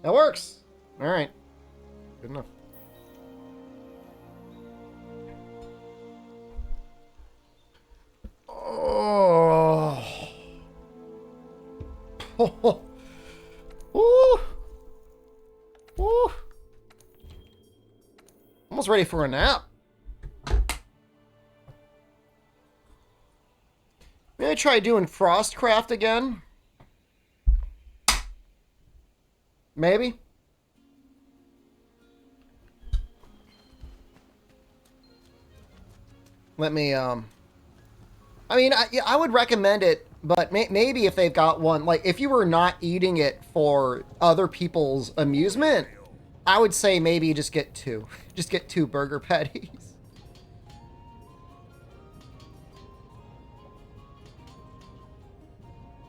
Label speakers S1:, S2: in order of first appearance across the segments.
S1: That works. All right. Good enough. Oh. Oh. Ooh. Ooh. Almost ready for a nap. Maybe try doing Frostcraft again. Maybe. Let me, I mean, I would recommend it, but maybe if they've got one, like, if you were not eating it for other people's amusement, I would say maybe just get two. Just get 2 burger patties.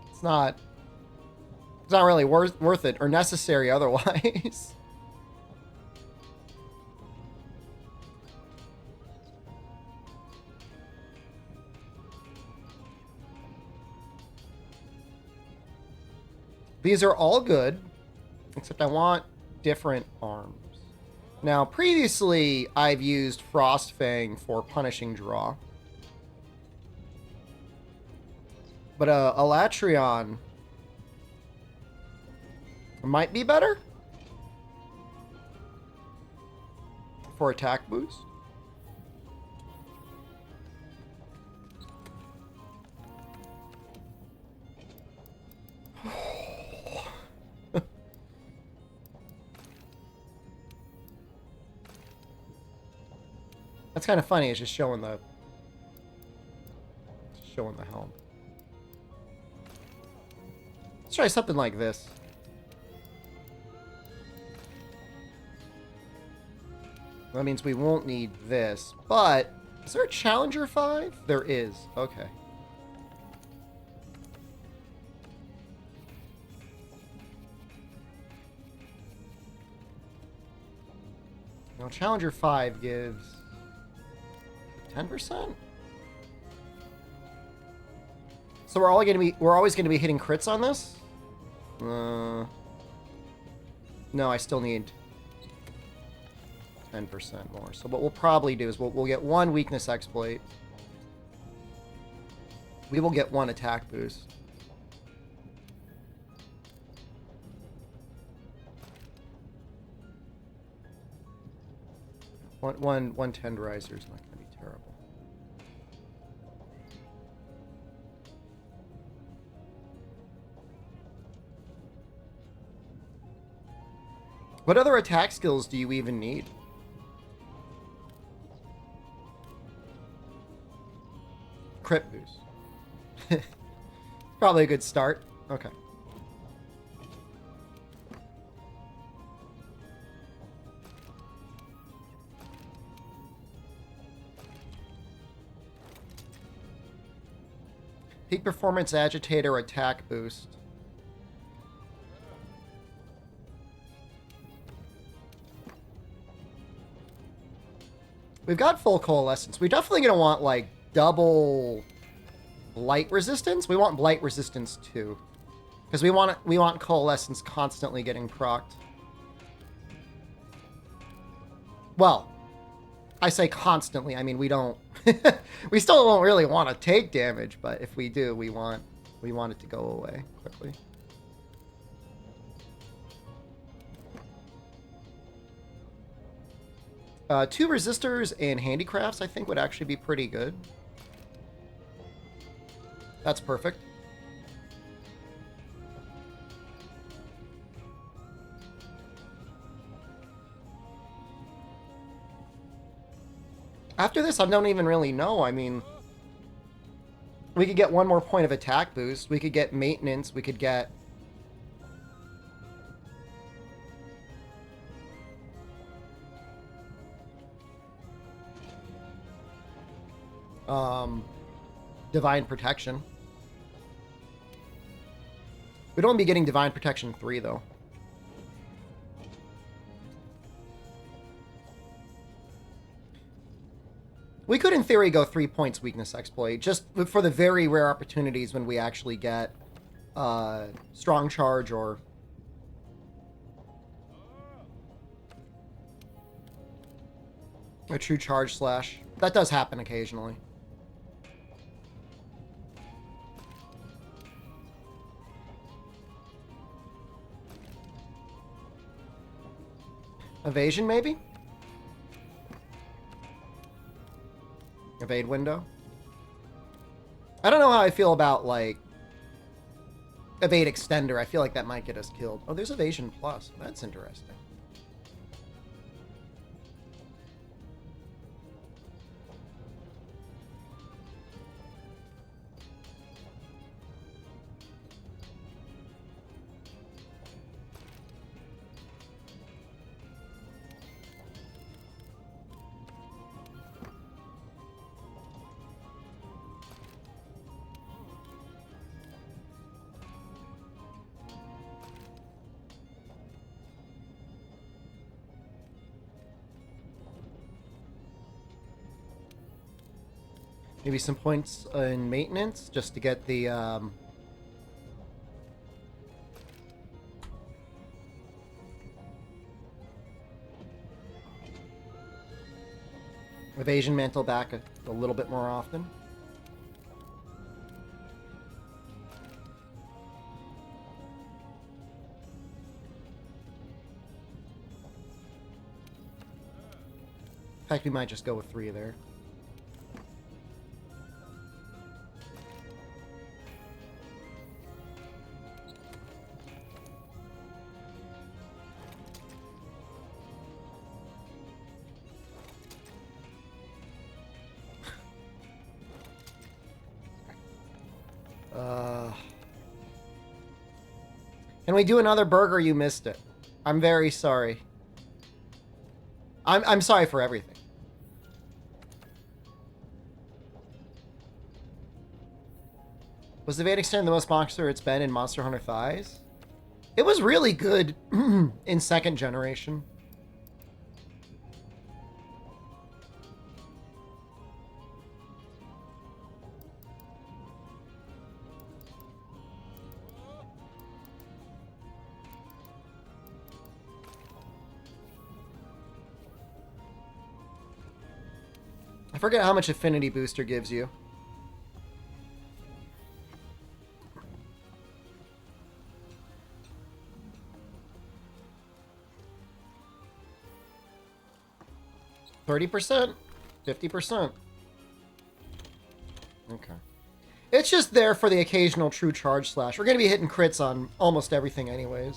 S1: It's not really worth it or necessary otherwise. These are all good, except I want different arms. Now, previously, I've used Frostfang for punishing draw. But Elatrion might be better for attack boost. That's kind of funny. It's just showing the helm. Let's try something like this. That means we won't need this, but is there a Challenger 5? There is. Okay. Now Challenger 5 gives 10%. So we're always going to be hitting crits on this? No, I still need 10% more. So what we'll probably do is we'll get 1 weakness exploit. We will get 1 attack boost. One tenderizer is not going to be terrible. What other attack skills do you even need? Crit boost. Probably a good start. Okay. Peak performance agitator attack boost. We've got full coalescence. We're definitely going to want, like, double blight resistance. We want blight resistance, too. Because we want coalescence constantly getting procced. Well, I say constantly. I mean, we don't... we still don't really want to take damage, but if we do, we want it to go away quickly. Two resistors and handicrafts, I think, would actually be pretty good. That's perfect. After this, I don't even really know. I mean, we could get 1 more point of attack boost. We could get maintenance. We could get... Divine Protection. We'd only be getting Divine Protection 3, though. We could, in theory, go 3 points weakness exploit, just for the very rare opportunities when we actually get strong charge or A true charge slash. That does happen occasionally. Evasion, maybe? Evade window? I don't know how I feel about, like, evade extender. I feel like that might get us killed. Oh, there's evasion plus. That's interesting. Maybe some points in maintenance just to get the evasion mantle back a little bit more often. In fact, we might just go with 3 there. Can we do another burger? You missed it. I'm very sorry. I'm sorry for everything. Was the Evade Extender the most popular it's been in Monster Hunter Thighs? It was really good in 2nd generation. I forget how much affinity booster gives you. %? 50%? Okay. It's just there for the occasional true charge slash. We're going to be hitting crits on almost everything anyways.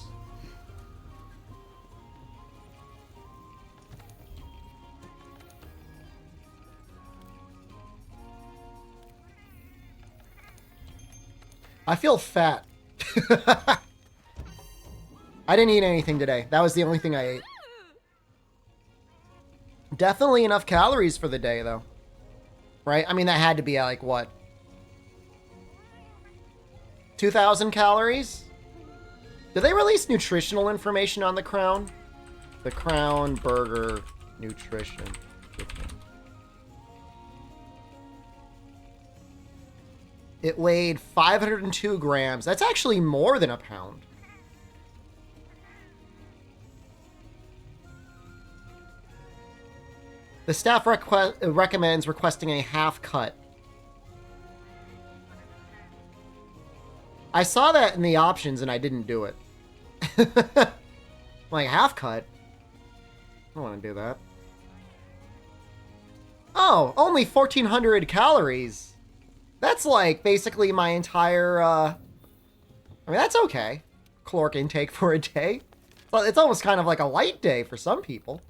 S1: I feel fat. I didn't eat anything today. That was the only thing I ate. Definitely enough calories for the day, though. Right? I mean, that had to be like, what? 2,000 calories? Did they release nutritional information on the Crown? The Crown Burger Nutrition. It weighed 502 grams. That's actually more than a pound. The staff recommends requesting a half cut. I saw that in the options and I didn't do it. Like, half cut? I don't want to do that. Oh, only 1,400 calories. That's like basically my entire, I mean, that's okay. Caloric intake for a day. But it's almost kind of like a light day for some people.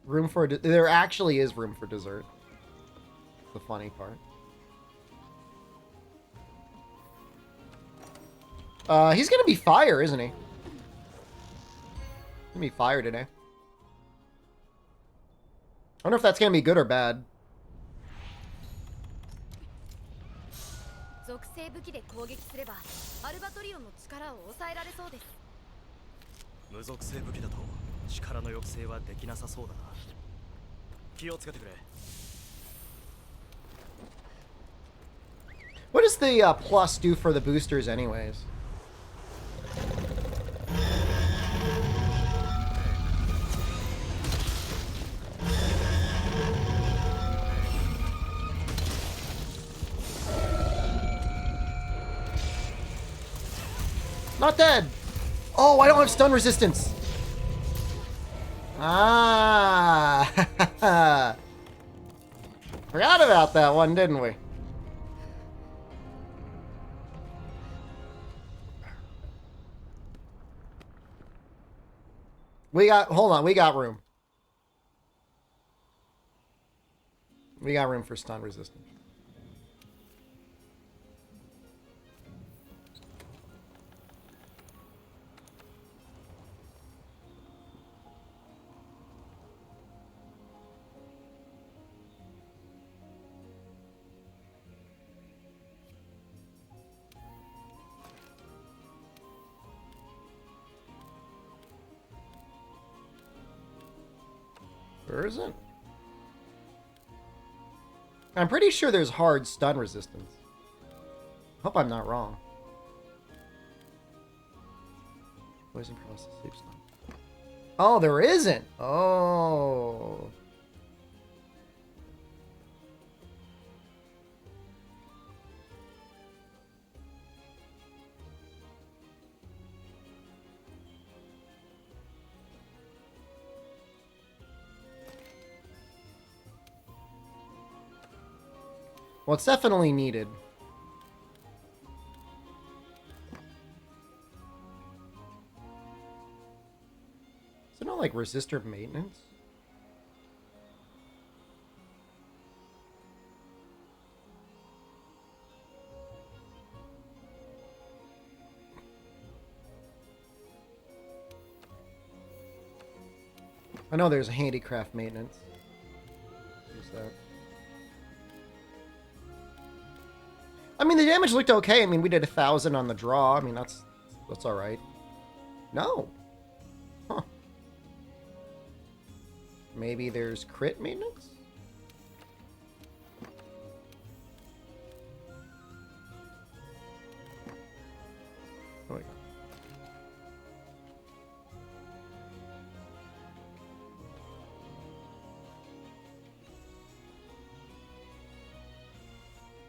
S1: Room for, there actually is room for dessert. That's the funny part. He's gonna be fire, isn't he? Gonna be fire today. I wonder if that's gonna be good or bad. What does the plus do for the boosters anyways? Not dead! Oh, I don't have stun resistance! Ah! Forgot about that one, didn't we? Hold on, we got room. We got room for stun resistance. There isn't. I'm pretty sure there's hard stun resistance. Hope I'm not wrong. Poison process, sleep stun. Oh, there isn't. Oh. Well, it's definitely needed. Is it not like resistor maintenance? I know there's a handicraft maintenance. Use that. I mean, the damage looked okay. I mean, we did 1,000 on the draw. I mean, that's all right. No. Huh. Maybe there's crit maintenance? Oh, wait.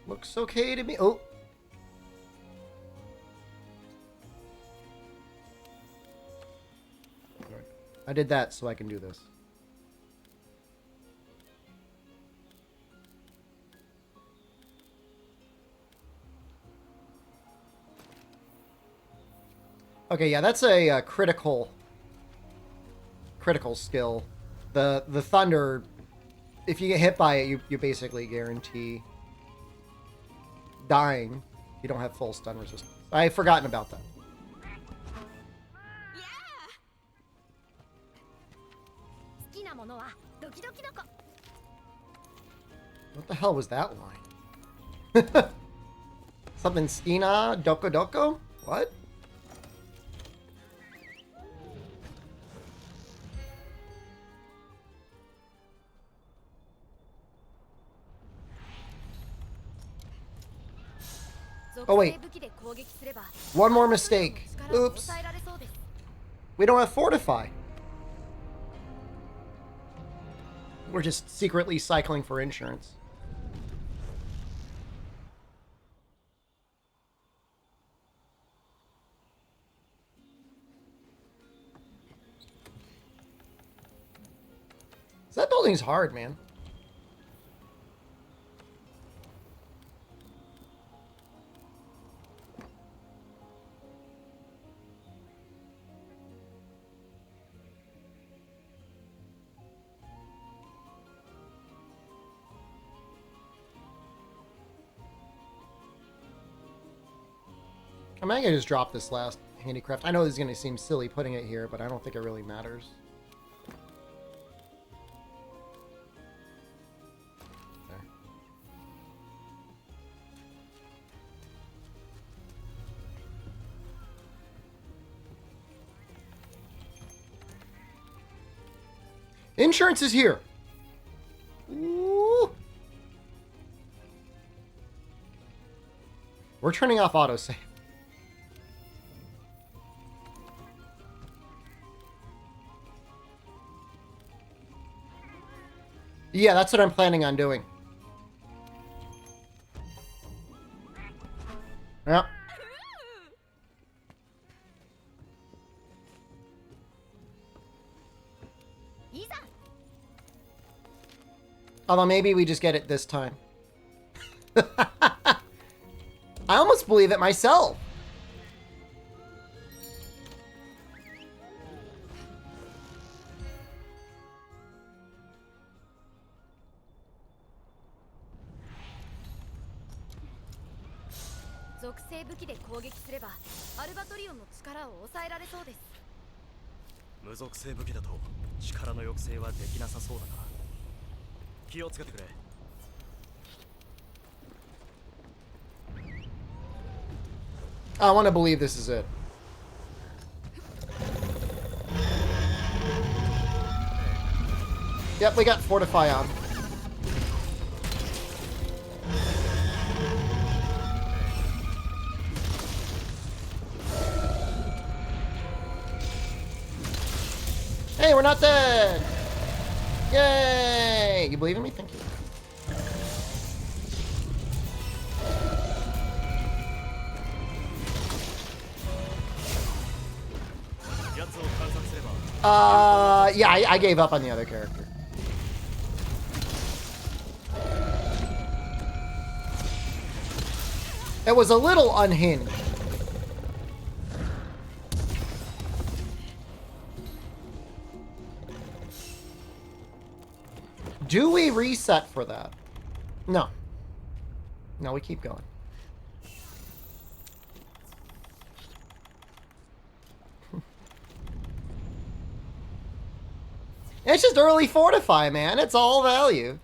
S1: Looks okay to me. Oh. I did that so I can do this. Okay, yeah, that's a critical skill. The thunder, if you get hit by it, you basically guarantee dying. You don't have full stun resistance. I've forgotten about that. What the hell was that line? Something Skina Doko Doko? What? Oh wait. One more mistake. Oops. We don't have Fortify. We're just secretly cycling for insurance. So that building's hard, man. I might just drop this last handicraft. I know this is going to seem silly putting it here, but I don't think it really matters. There. Insurance is here. Ooh. We're turning off autosave. Yeah, that's what I'm planning on doing. Yep. Although maybe we just get it this time. I almost believe it myself. I want to believe this is it. Yep, we got Fortify on. Hey, we're not dead! Yay! You believe in me? Thank you. Yeah, I gave up on the other character. It was a little unhinged. Do we reset for that? No. No, we keep going. It's just early Fortify, man. It's all value.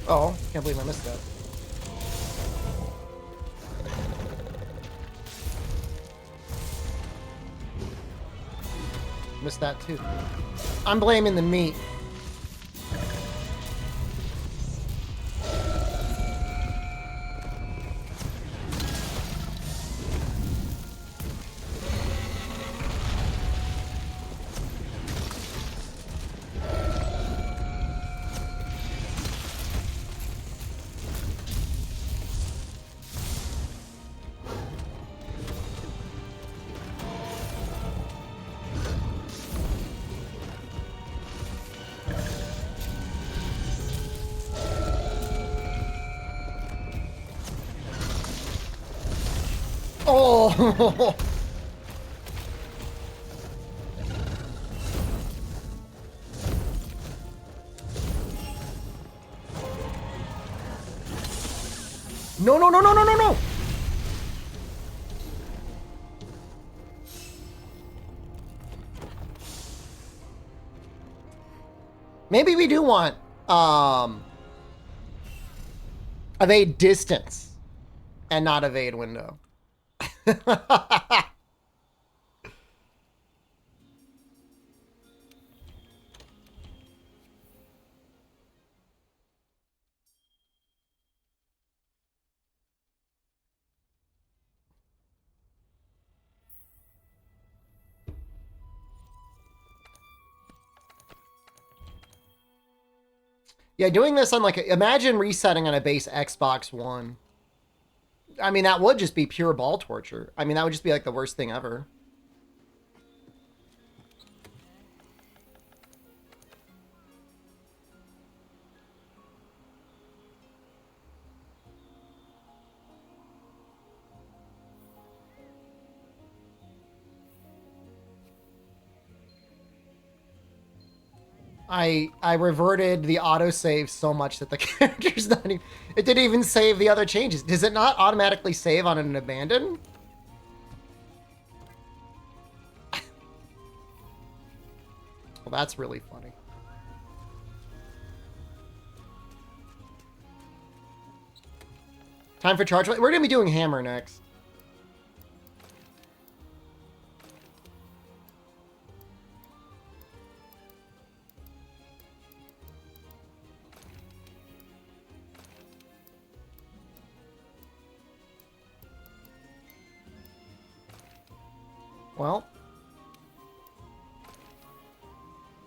S1: Oh, can't believe I missed that. Missed that too. I'm blaming the meat. Oh! No, no, no, no, no, no, no! Maybe we do want, evade distance and not evade window. Yeah, doing this on like, imagine resetting on a base Xbox One. I mean, that would just be pure ball torture. I mean, that would just be like the worst thing ever. I reverted the autosave so much that the character's not even... It didn't even save the other changes. Does it not automatically save on an abandon? Well, that's really funny. Time for charge. We're going to be doing hammer next. Well,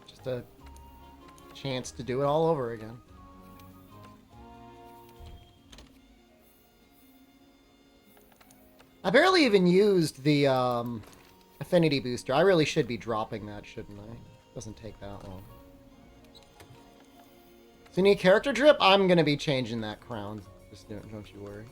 S1: just a chance to do it all over again. I barely even used the affinity booster. I really should be dropping that, shouldn't I? Doesn't take that long. So you need character drip? I'm going to be changing that crown. Just don't you worry.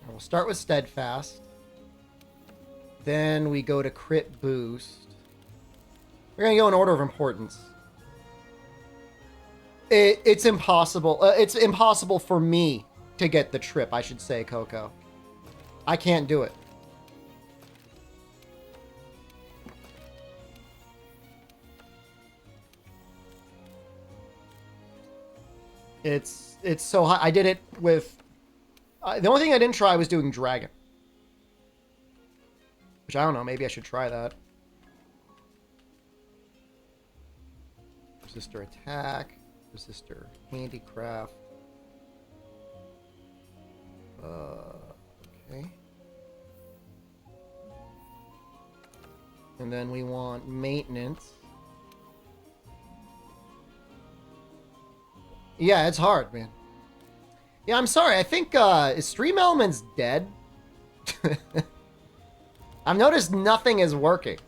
S1: We'll start with Steadfast. Then we go to Crit Boost. We're going to go in order of importance. It's impossible. It's impossible for me to get the trip, I should say, Coco. I can't do it. It's so high. I did it with... the only thing I didn't try was doing Dragon. Which, I don't know, maybe I should try that. Resistor Attack. Resistor Handicraft. Okay. And then we want Maintenance. Yeah, it's hard, man. Yeah, I'm sorry. I think, is Stream Elements dead? I've noticed nothing is working.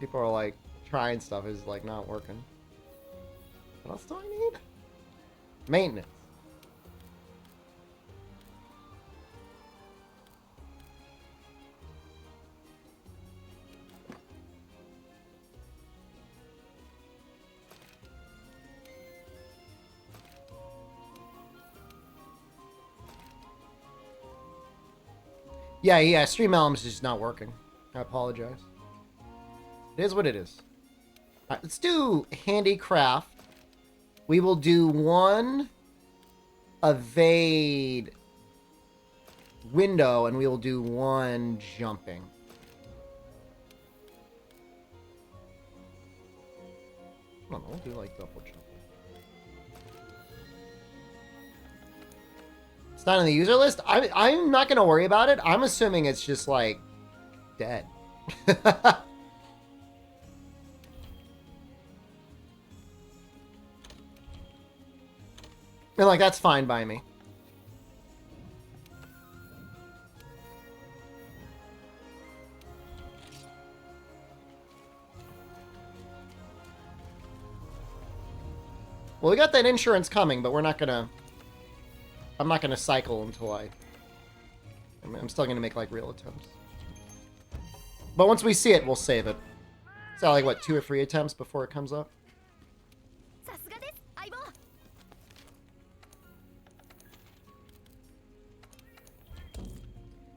S1: People are, like, trying stuff. Is like, not working. What else do I need? Maintenance. Yeah, Stream Elements is just not working. I apologize. It is what it is. Alright, let's do Handicraft. We will do one evade window, and we will do one jumping. I don't know, we'll do like double jumping. It's not on the user list? I'm not going to worry about it. I'm assuming it's just, like, dead. And, like, that's fine by me. Well, we got that insurance coming, but we're not going to... I'm not going to cycle until I'm still going to make, like, real attempts. But once we see it, we'll save it. So, like, what, 2 or 3 attempts before it comes up?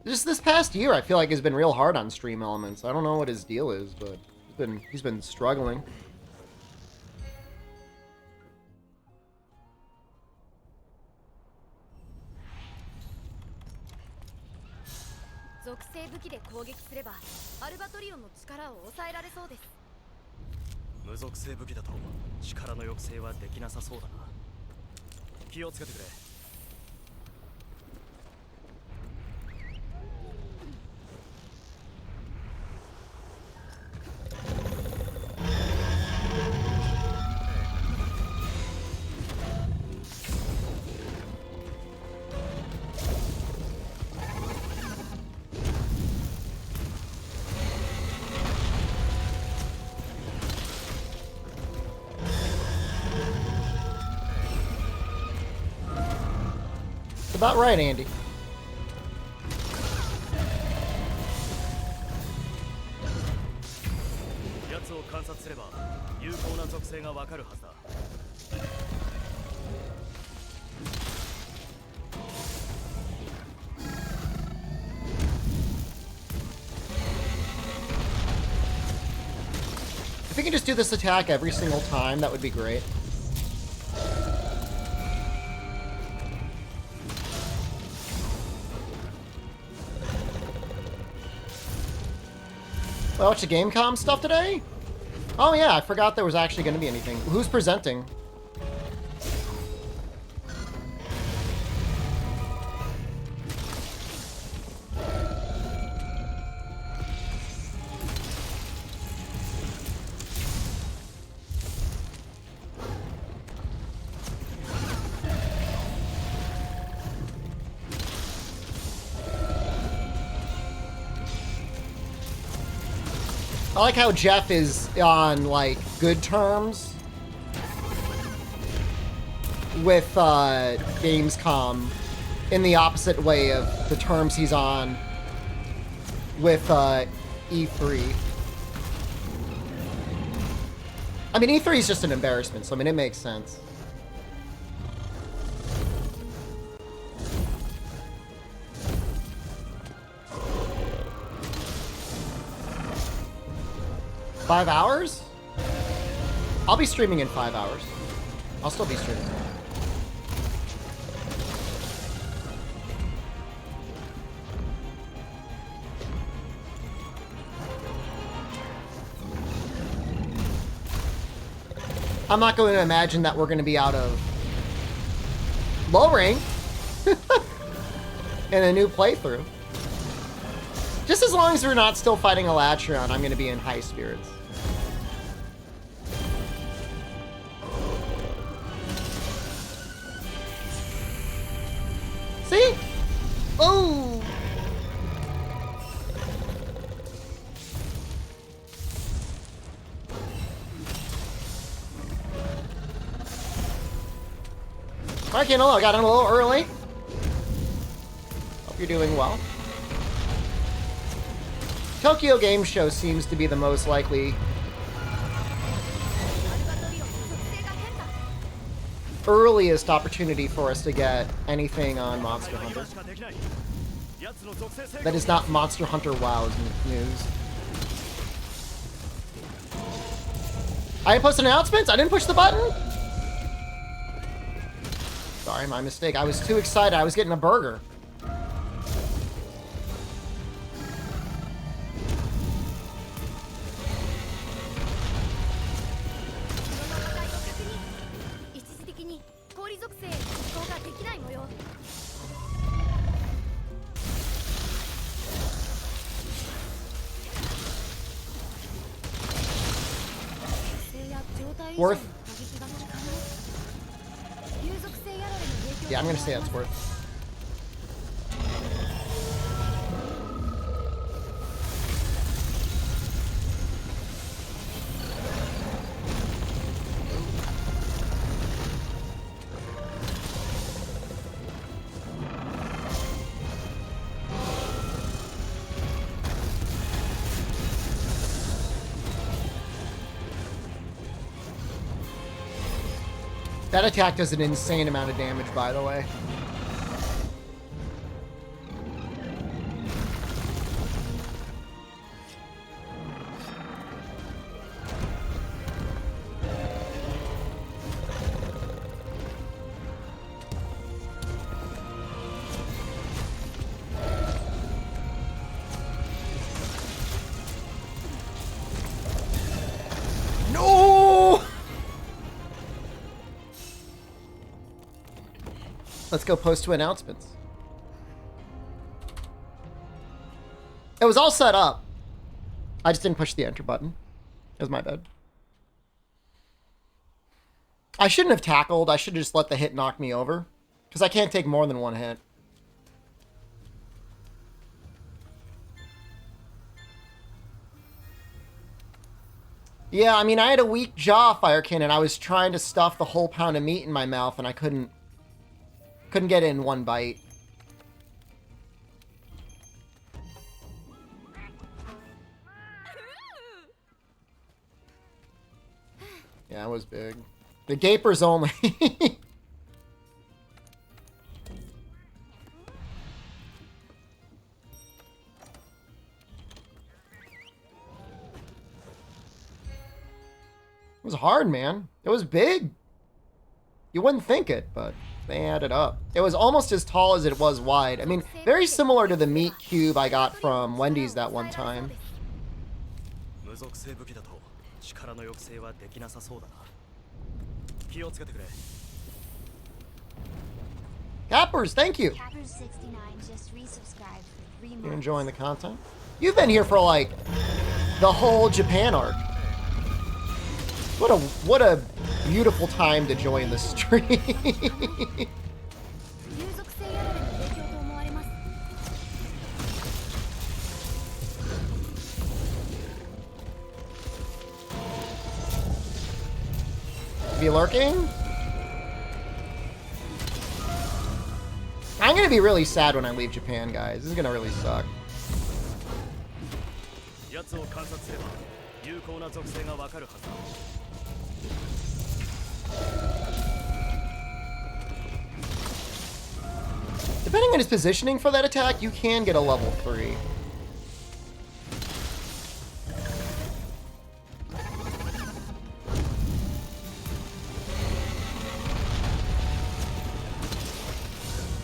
S1: Just this past year, I feel like has been real hard on Stream Elements. I don't know what his deal is, but he's been struggling. About right, Andy. If we can just do this attack every single time, that would be great. Well, what's the Gamecom stuff today? Oh yeah, I forgot there was actually going to be anything. Who's presenting? I like how Jeff is on, like, good terms with Gamescom in the opposite way of the terms he's on with E3. I mean, E3 is just an embarrassment, so I mean, it makes sense. $5 hours? I'll be streaming in 5 hours. I'll still be streaming. I'm not going to imagine that we're going to be out of low rank in a new playthrough. Just as long as we're not still fighting a Latreon, I'm going to be in high spirits. See? Oh! Alright, Kendall, I got in a little early. Hope you're doing well. Tokyo Game Show seems to be the most likely earliest opportunity for us to get anything on Monster Hunter. That is not Monster Hunter WoW's news. I didn't post announcements? I didn't push the button? Sorry, my mistake. I was too excited. I was getting a burger. Worth? Yeah, I'm gonna say that's worth. That attack does an insane amount of damage, by the way. Let's go post to announcements. It was all set up. I just didn't push the enter button. It was my bad. I shouldn't have tackled. I should have just let the hit knock me over. Because I can't take more than one hit. Yeah, I mean, I had a weak jaw, Firekin, and I was trying to stuff the whole pound of meat in my mouth, and I couldn't get it in one bite. Yeah, it was big. The gapers only. It was hard, man. It was big. You wouldn't think it, but they added up. It was almost as tall as it was wide. I mean, very similar to the meat cube I got from Wendy's that one time. Cappers, thank you. You're enjoying the content? You've been here for like the whole Japan arc. What a beautiful time to join the stream. Be lurking? I'm gonna be really sad when I leave Japan, guys. This is gonna really suck. Depending on his positioning for that attack, you can get a level 3.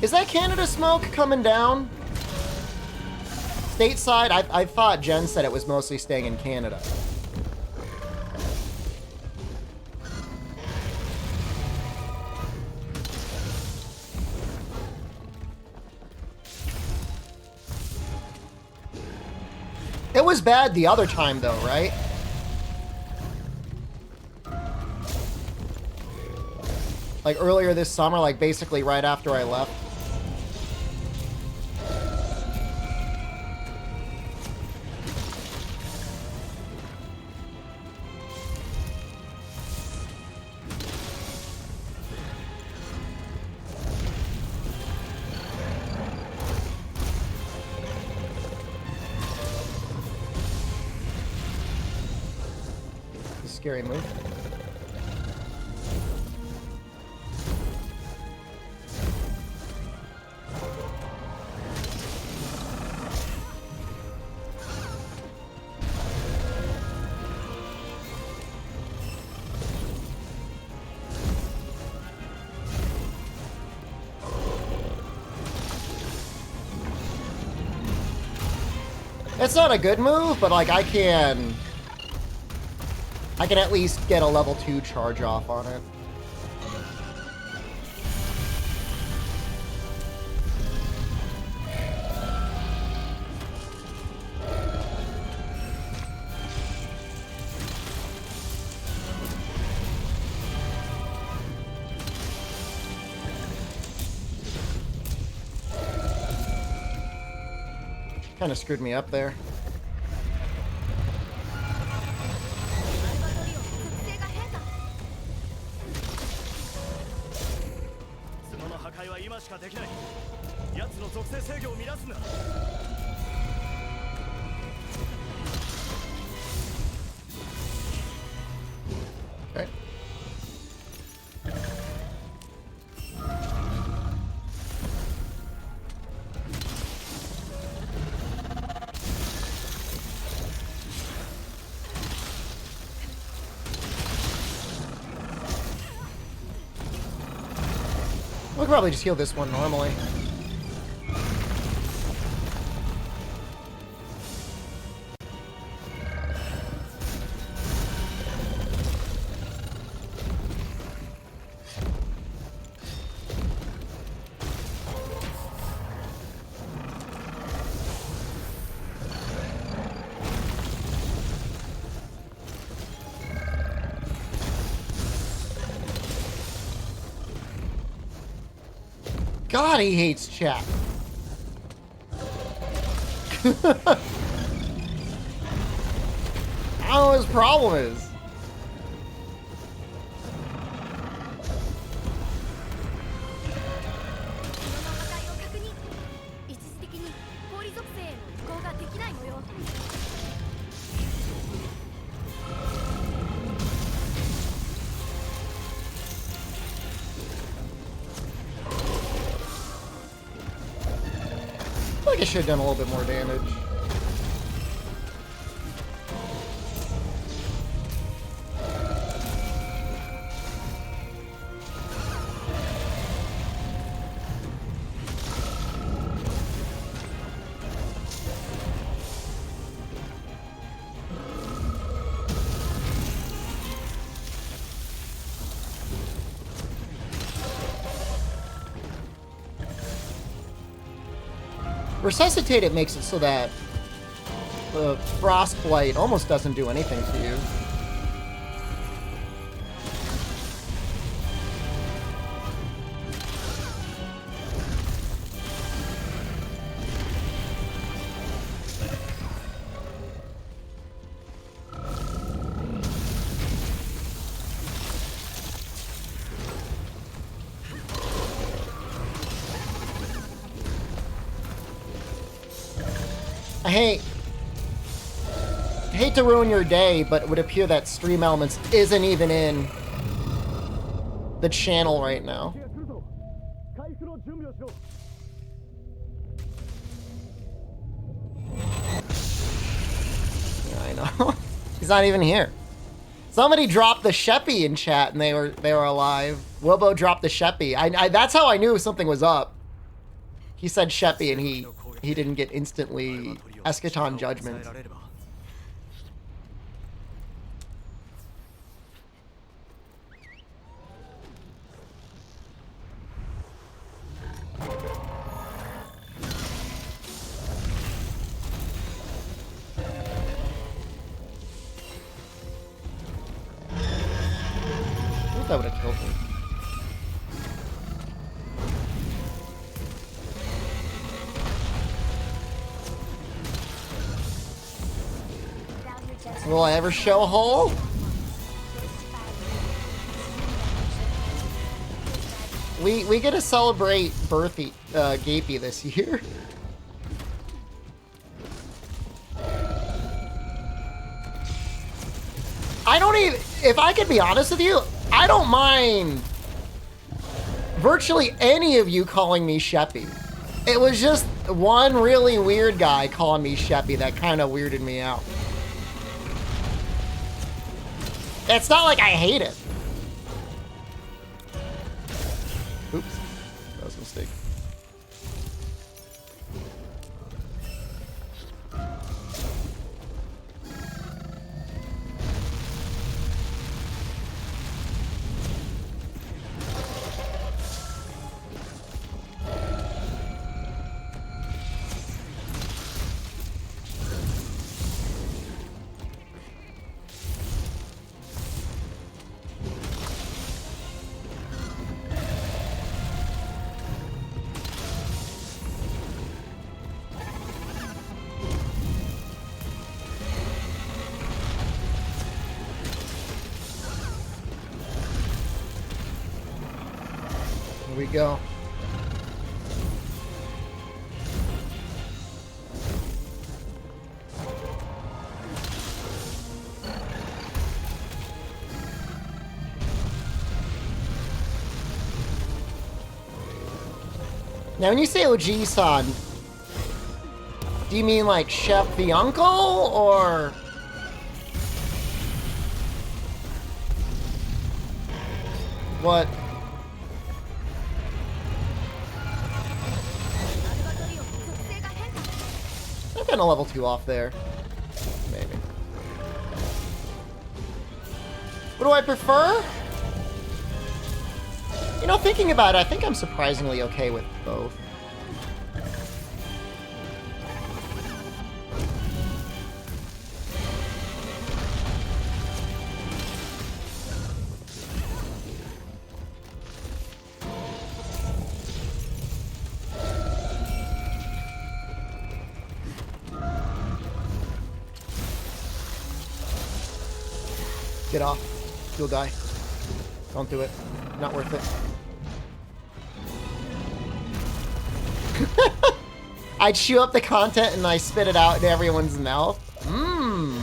S1: Is that Canada smoke coming down? Stateside? I thought Jen said it was mostly staying in Canada. It was bad the other time though, right? Like earlier this summer, like basically right after I left. Scary move. It's not a good move, but like I can at least get a level 2 charge off on it. Kind of screwed me up there. Okay. We could probably just heal this one normally. God, he hates chat. I don't know what his problem is. I should have done a little bit more damage. Resuscitate it makes it so that the frostbite almost doesn't do anything to you. I hate to ruin your day, but it would appear that Stream Elements isn't even in the channel right now. Yeah, I know. He's not even here. Somebody dropped the Sheppy in chat and they were alive. Wilbo dropped the Sheppy. That's how I knew something was up. He said Sheppy and he didn't get instantly Eschaton Judgment. I think that would have killed me. Will I ever show a hole? We get to celebrate Birthy, Gapey this year. I don't even, if I could be honest with you, I don't mind virtually any of you calling me Sheppy. It was just one really weird guy calling me Sheppy that kind of weirded me out. It's not like I hate it. Oops, that was a mistake. Here we go. Now, when you say OG-san, do you mean like Shep the uncle, or? What? I'm kind of level 2 off there. Maybe. What do I prefer? You know, thinking about it, I think I'm surprisingly okay with both. Get off. You'll die. Don't do it. Not worth it. I chew up the content and I spit it out in everyone's mouth. Mmm.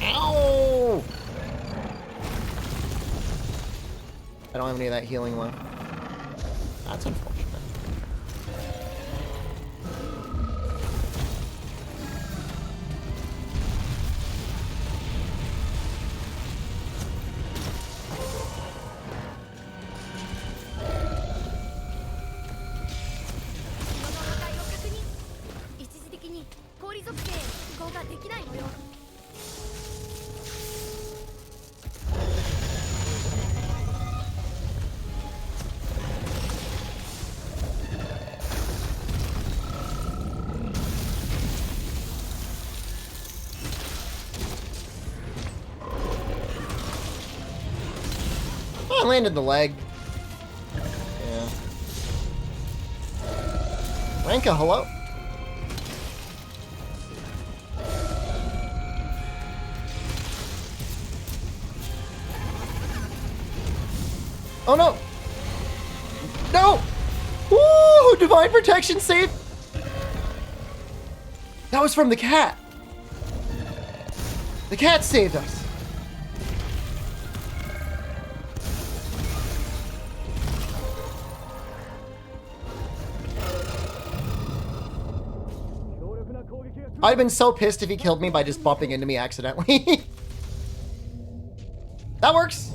S1: Ow! I don't have any of that healing left. That's unfortunate. I landed the leg. Yeah. Ranka, hello? Oh no! No! Woo! Divine protection save! That was from the cat. The cat saved us. I'd have been so pissed if he killed me by just bumping into me accidentally. That works.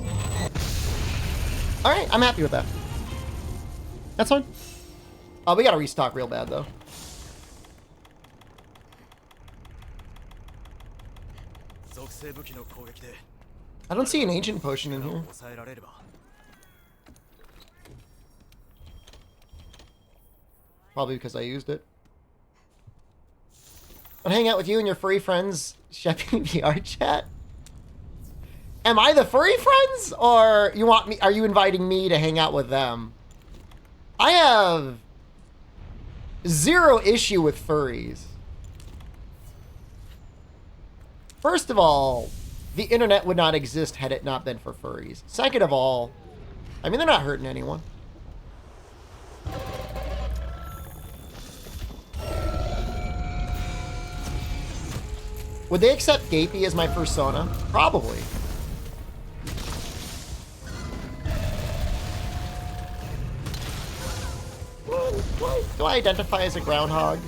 S1: All right, I'm happy with that. That's fine. Oh, we gotta restock real bad though. I don't see an ancient potion in here. Probably because I used it. I'll hang out with you and your furry friends, Sheppy VR chat. Am I the furry friends, or you want me? Are you inviting me to hang out with them? I have zero issue with furries. First of all, the internet would not exist had it not been for furries. Second of all, I mean, they're not hurting anyone. Would they accept Gapey as my persona? Probably. What? Do I identify as a groundhog?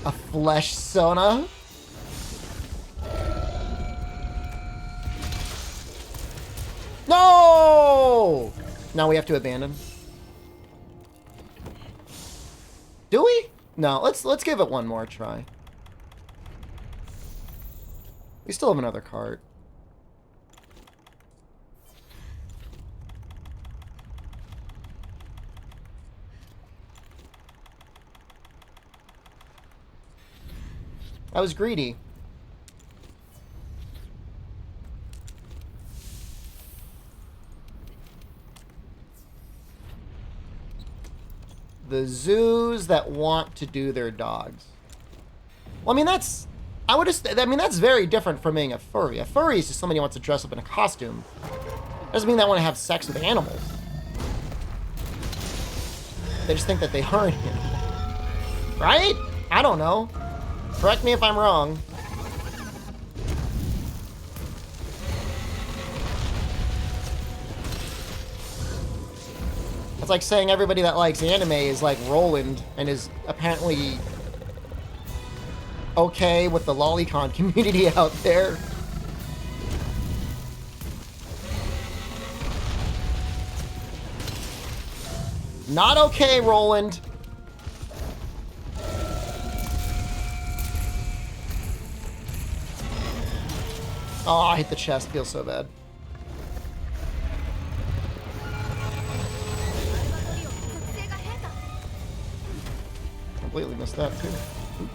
S1: A flesh sona? No! Now we have to abandon. Do we? No, let's give it one more try. We still have another cart. I was greedy. The zoos that want to do their dogs. Well, I mean, that's... I mean, that's very different from being a furry. A furry is just somebody who wants to dress up in a costume. Doesn't mean they want to have sex with animals. They just think that they are an animal. Right? I don't know. Correct me if I'm wrong. It's like saying everybody that likes anime is like Roland and is apparently okay with the lolicon community out there. Not okay, Roland. Oh, I hit the chest. Feels so bad. Completely missed that too. Oop.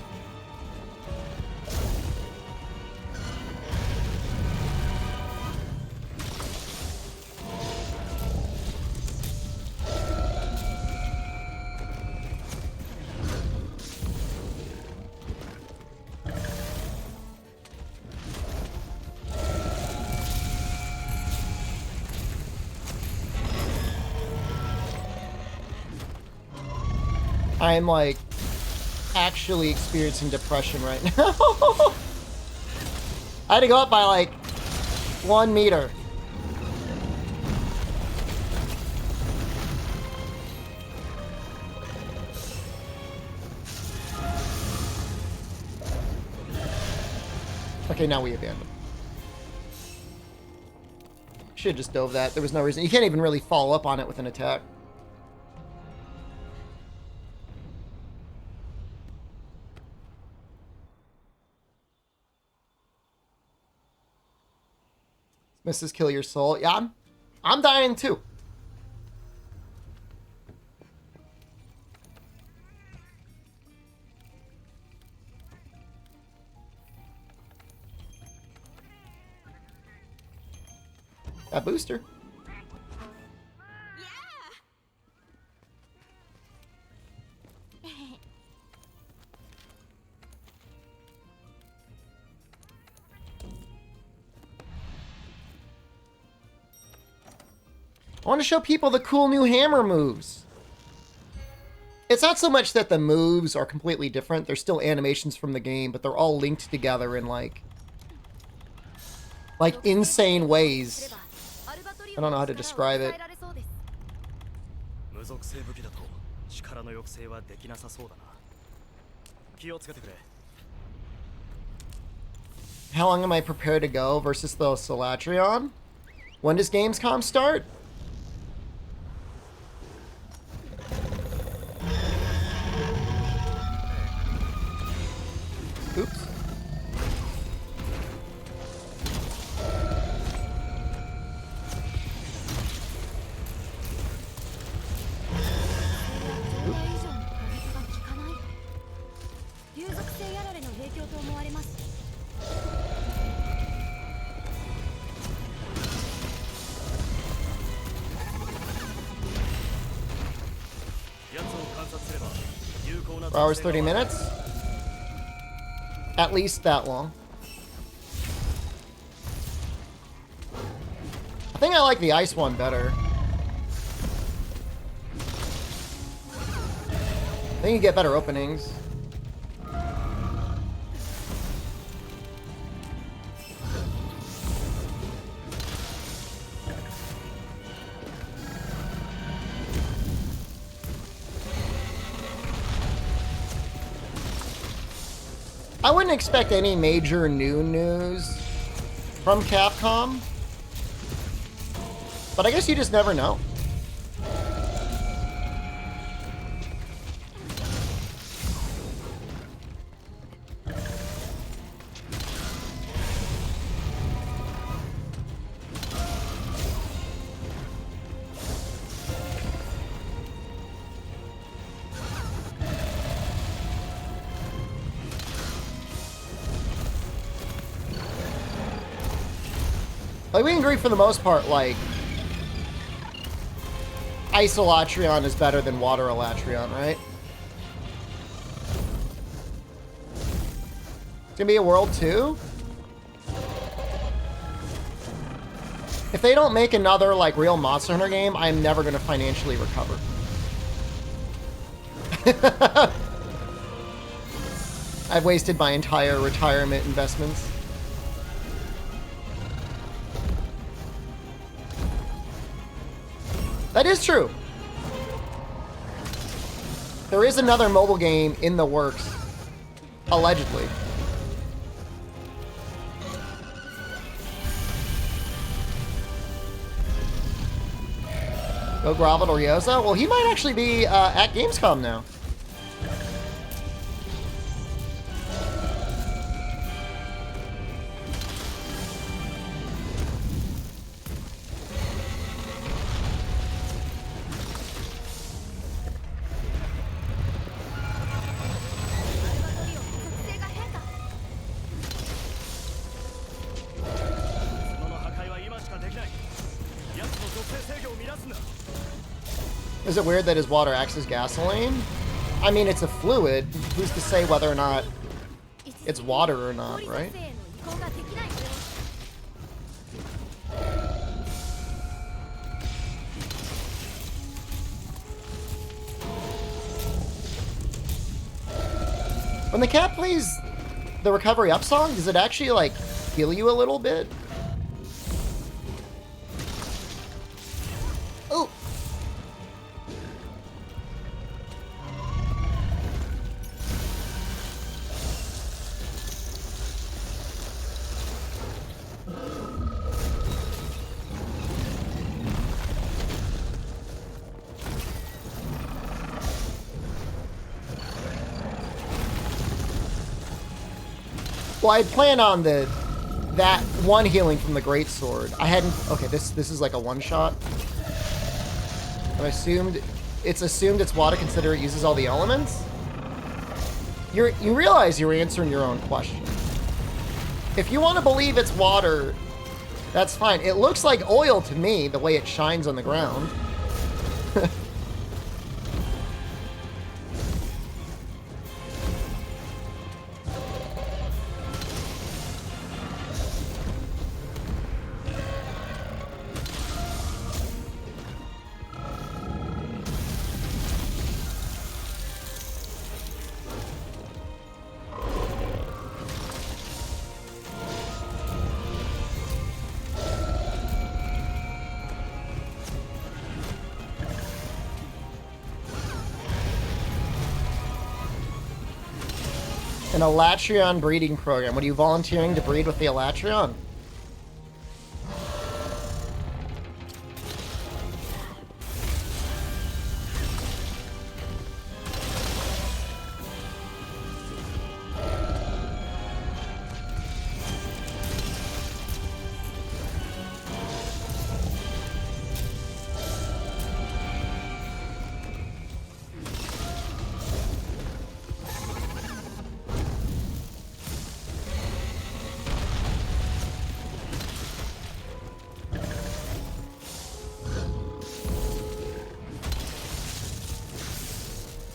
S1: I'm like actually experiencing depression right now. I had to go up by like 1 meter. Okay, now we abandon. Should have just dove that. There was no reason. You can't even really follow up on it with an attack. Mrs. Kill Your Soul. Yeah, I'm dying too. That booster. I want to show people the cool new hammer moves. It's not so much that the moves are completely different. They're still animations from the game, but they're all linked together in like insane ways. I don't know how to describe it. How long am I prepared to go versus the Salatrion? When does Gamescom start? Oops. Hours, 30 minutes. At least that long. I think I like the ice one better. I think you get better openings. I wouldn't expect any major new news from Capcom, but I guess you just never know. Like, we can agree for the most part, like, Ice Elatrion is better than Water Elatrion, right? It's gonna be a World 2? If they don't make another, like, real Monster Hunter game, I'm never gonna financially recover. I've wasted my entire retirement investments. That is true. There is another mobile game in the works, allegedly. Go Grovel to Ryoza? Well, he might actually be at Gamescom now. Is it weird that his water acts as gasoline? I mean, it's a fluid. Who's to say whether or not it's water or not, right? When the cat plays the recovery up song, does it actually, like, heal you a little bit? Oh! Well, I'd plan on that one healing from the greatsword. I hadn't. Okay, this is like a one shot. I assumed it's water. Consider it uses all the elements. You realize you're answering your own question. If you want to believe it's water, that's fine. It looks like oil to me the way it shines on the ground. An Elatrion breeding program. What are you volunteering to breed with the Elatrion?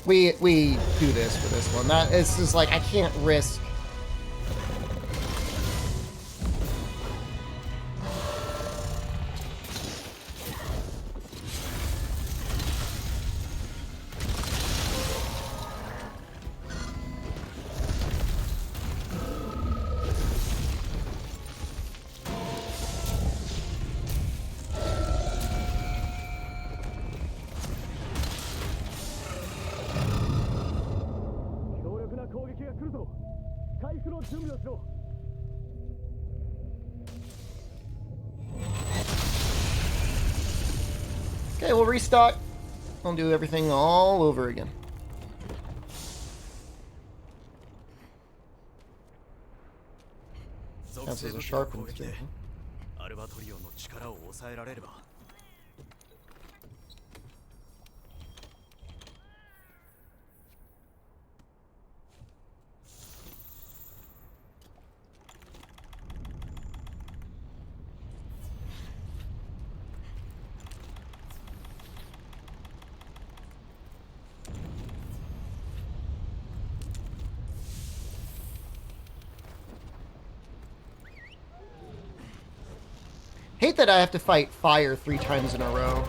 S1: We do this for this one. That is just like I can't risk. Okay, we'll restock. We'll do everything all over again. Counts as a sharpened skill. Hate that I have to fight fire 3 times in a row.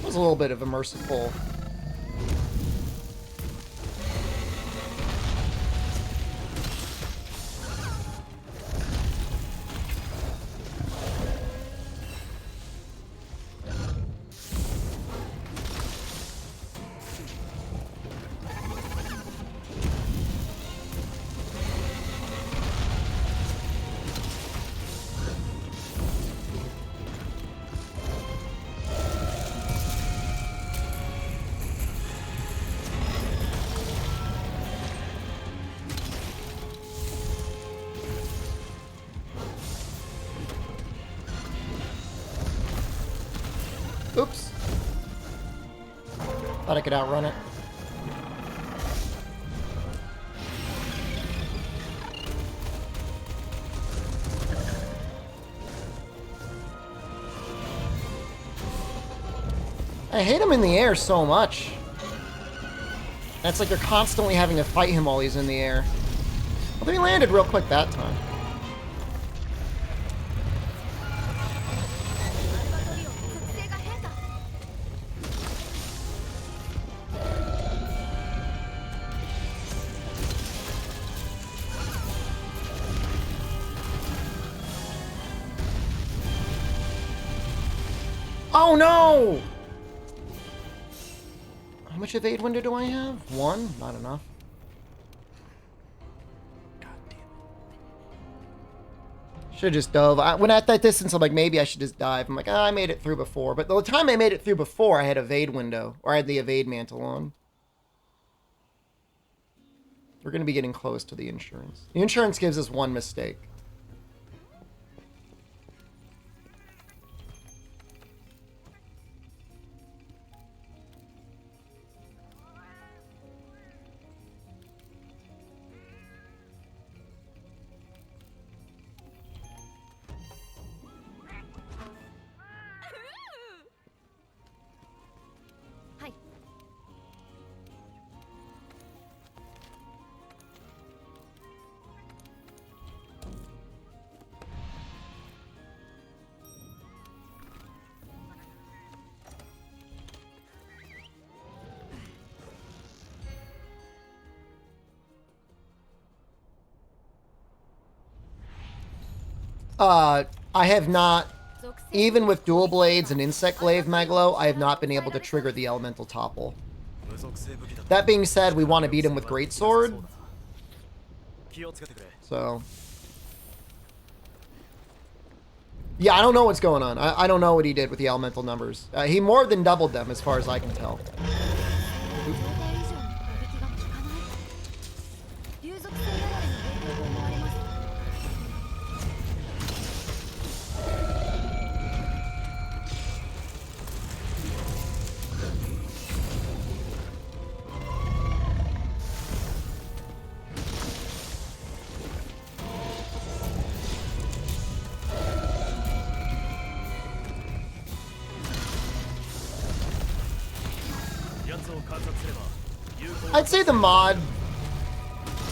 S1: A little bit of a merciful. Thought I could outrun it. I hate him in the air so much. It's like you're constantly having to fight him while he's in the air. Although he landed real quick that time. Oh no! How much evade window do I have? One? Not enough. God damn it. Should've just dove. When at that distance, I'm like, maybe I should just dive. I'm like, oh, I made it through before. But the time I made it through before, I had evade window. Or I had the evade mantle on. We're gonna be getting close to the insurance. The insurance gives us one mistake. I have not, even with dual blades and insect glaive Megalo, I have not been able to trigger the elemental topple. That being said, we want to beat him with greatsword. So yeah, I don't know what's going on. I don't know what he did with the elemental numbers. He more than doubled them as far as I can tell. Oop. I'd say the mod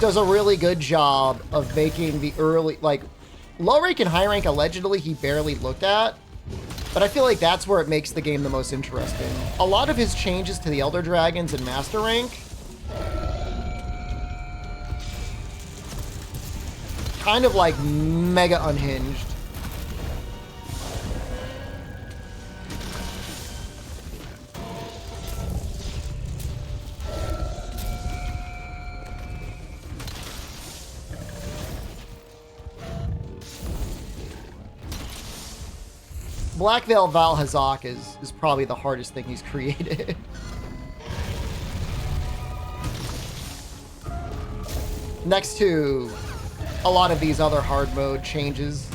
S1: does a really good job of making the early, like, low rank and high rank allegedly he barely looked at, but I feel like that's where it makes the game the most interesting. A lot of his changes to the Elder Dragons and Master Rank kind of like mega unhinged. Black Veil Val Hazak is probably the hardest thing he's created. Next to a lot of these other hard mode changes.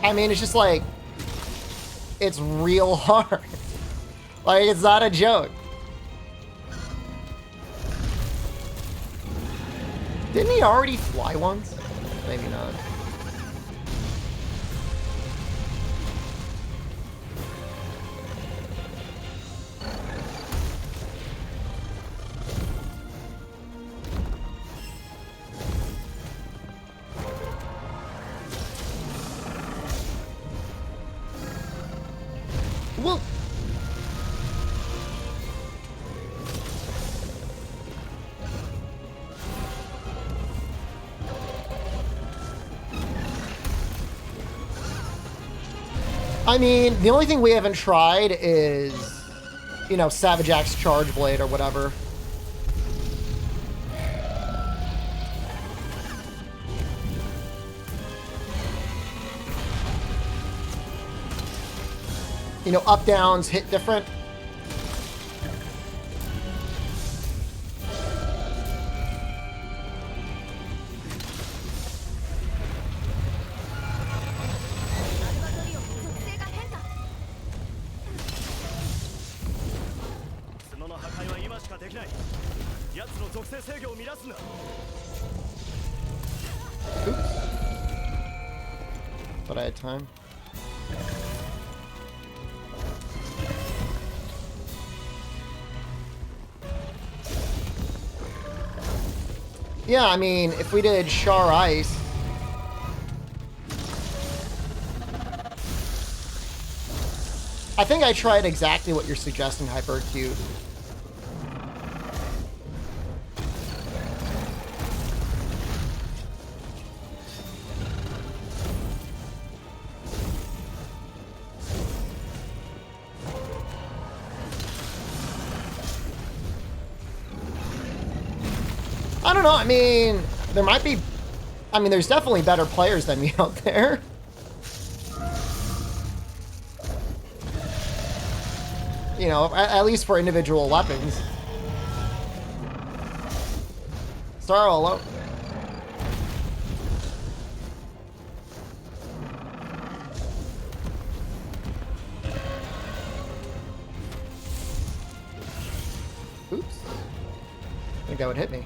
S1: I mean, it's just like, it's real hard. Like, it's not a joke. Didn't he already fly once? Maybe not. Well, I mean, the only thing we haven't tried is, you know, Savage Axe Charge Blade or whatever. You know, up downs hit different. Oops. But I had time. Yeah, I mean, if we did Char Ice... I think I tried exactly what you're suggesting, Hypercute. I don't know, I mean, there might be... I mean, there's definitely better players than me out there. You know, at least for individual weapons. Starro, hello. Oops. I think that would hit me.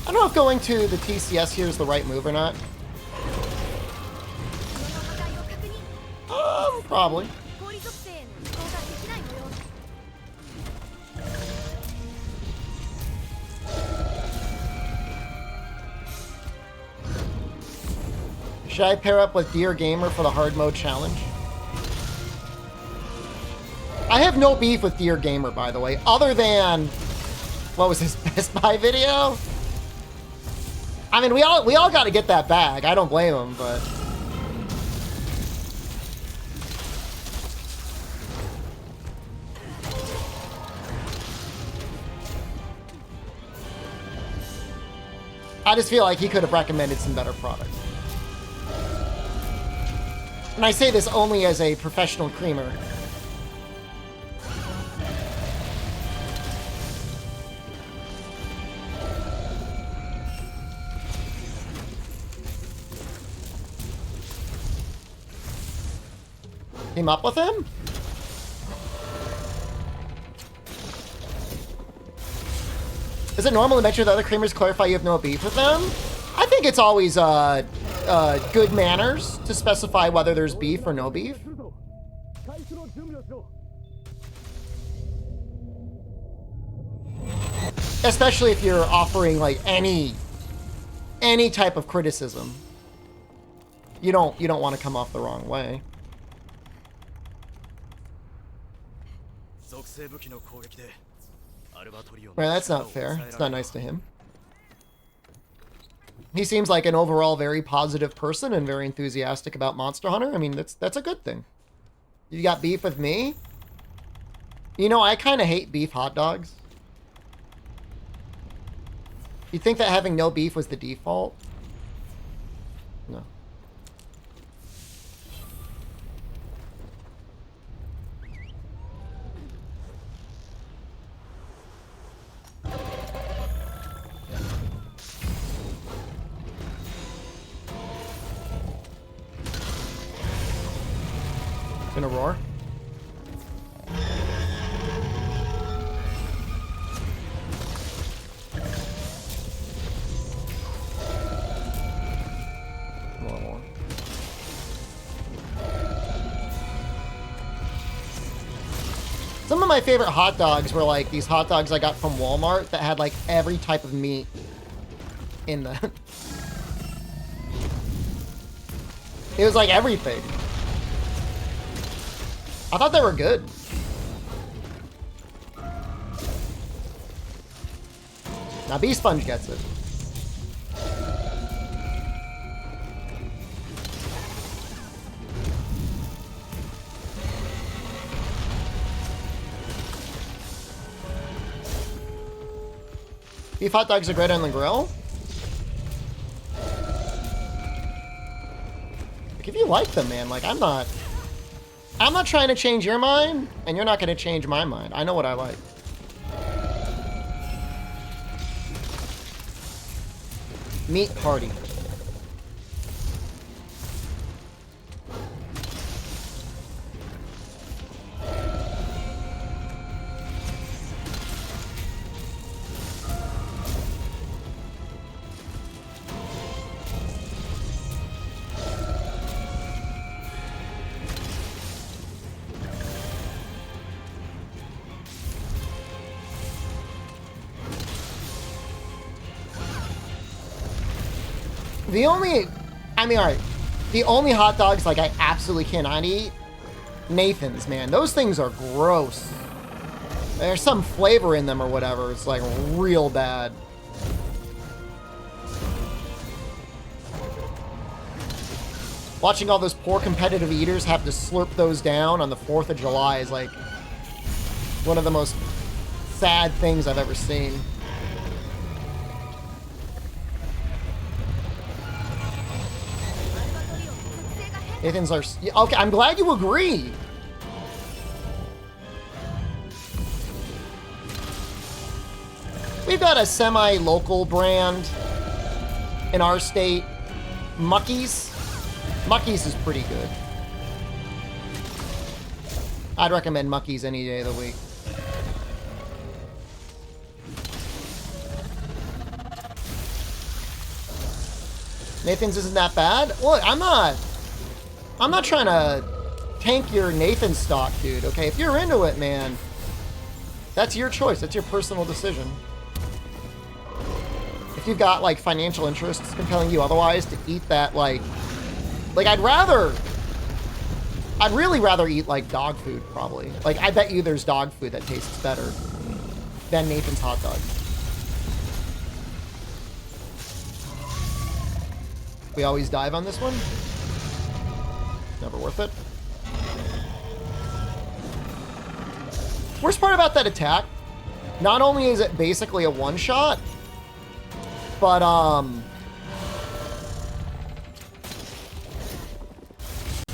S1: I don't know if going to the TCS here is the right move or not. Probably. Should I pair up with Dear Gamer for the hard mode challenge? I have no beef with Dear Gamer, by the way, other than what was his Best Buy video? I mean, we all got to get that bag. I don't blame him, but I just feel like he could have recommended some better products. And I say this only as a professional creamer. Team up with him? Is it normal to mention that other creamers clarify you have no beef with them? I think it's always good manners to specify whether there's beef or no beef. Especially if you're offering like any type of criticism. You don't want to come off the wrong way. Well, that's not fair. It's not nice to him. He seems like an overall very positive person and very enthusiastic about Monster Hunter. I mean, that's a good thing. You got beef with me? You know, I kind of hate beef hot dogs. You'd think that having no beef was the default? No. Gonna roar. More. Some of my favorite hot dogs were like these hot dogs I got from Walmart that had like every type of meat in them. It was like everything. I thought they were good. Now Bee Sponge gets it. Beef hot dogs are great on the grill. Like if you like them, man, like I'm not trying to change your mind, and you're not going to change my mind. I know what I like. Meat party. The only, I mean, all right, the only hot dogs like I absolutely cannot eat, Nathan's, man. Those things are gross. There's some flavor in them or whatever. It's like real bad. Watching all those poor competitive eaters have to slurp those down on the 4th of July is like one of the most sad things I've ever seen. Nathan's are... Okay, I'm glad you agree. We've got a semi-local brand in our state, Muckies. Muckies is pretty good. I'd recommend Muckies any day of the week. Nathan's isn't that bad? Look, I'm not trying to tank your Nathan stock, dude, okay? If you're into it, man, that's your choice. That's your personal decision. If you've got, like, financial interests compelling you otherwise to eat that, like, I'd really rather eat, like, dog food, probably. Like, I bet you there's dog food that tastes better than Nathan's hot dog. We always dive on this one? Never worth it. Worst part about that attack, not only is it basically a one-shot, but,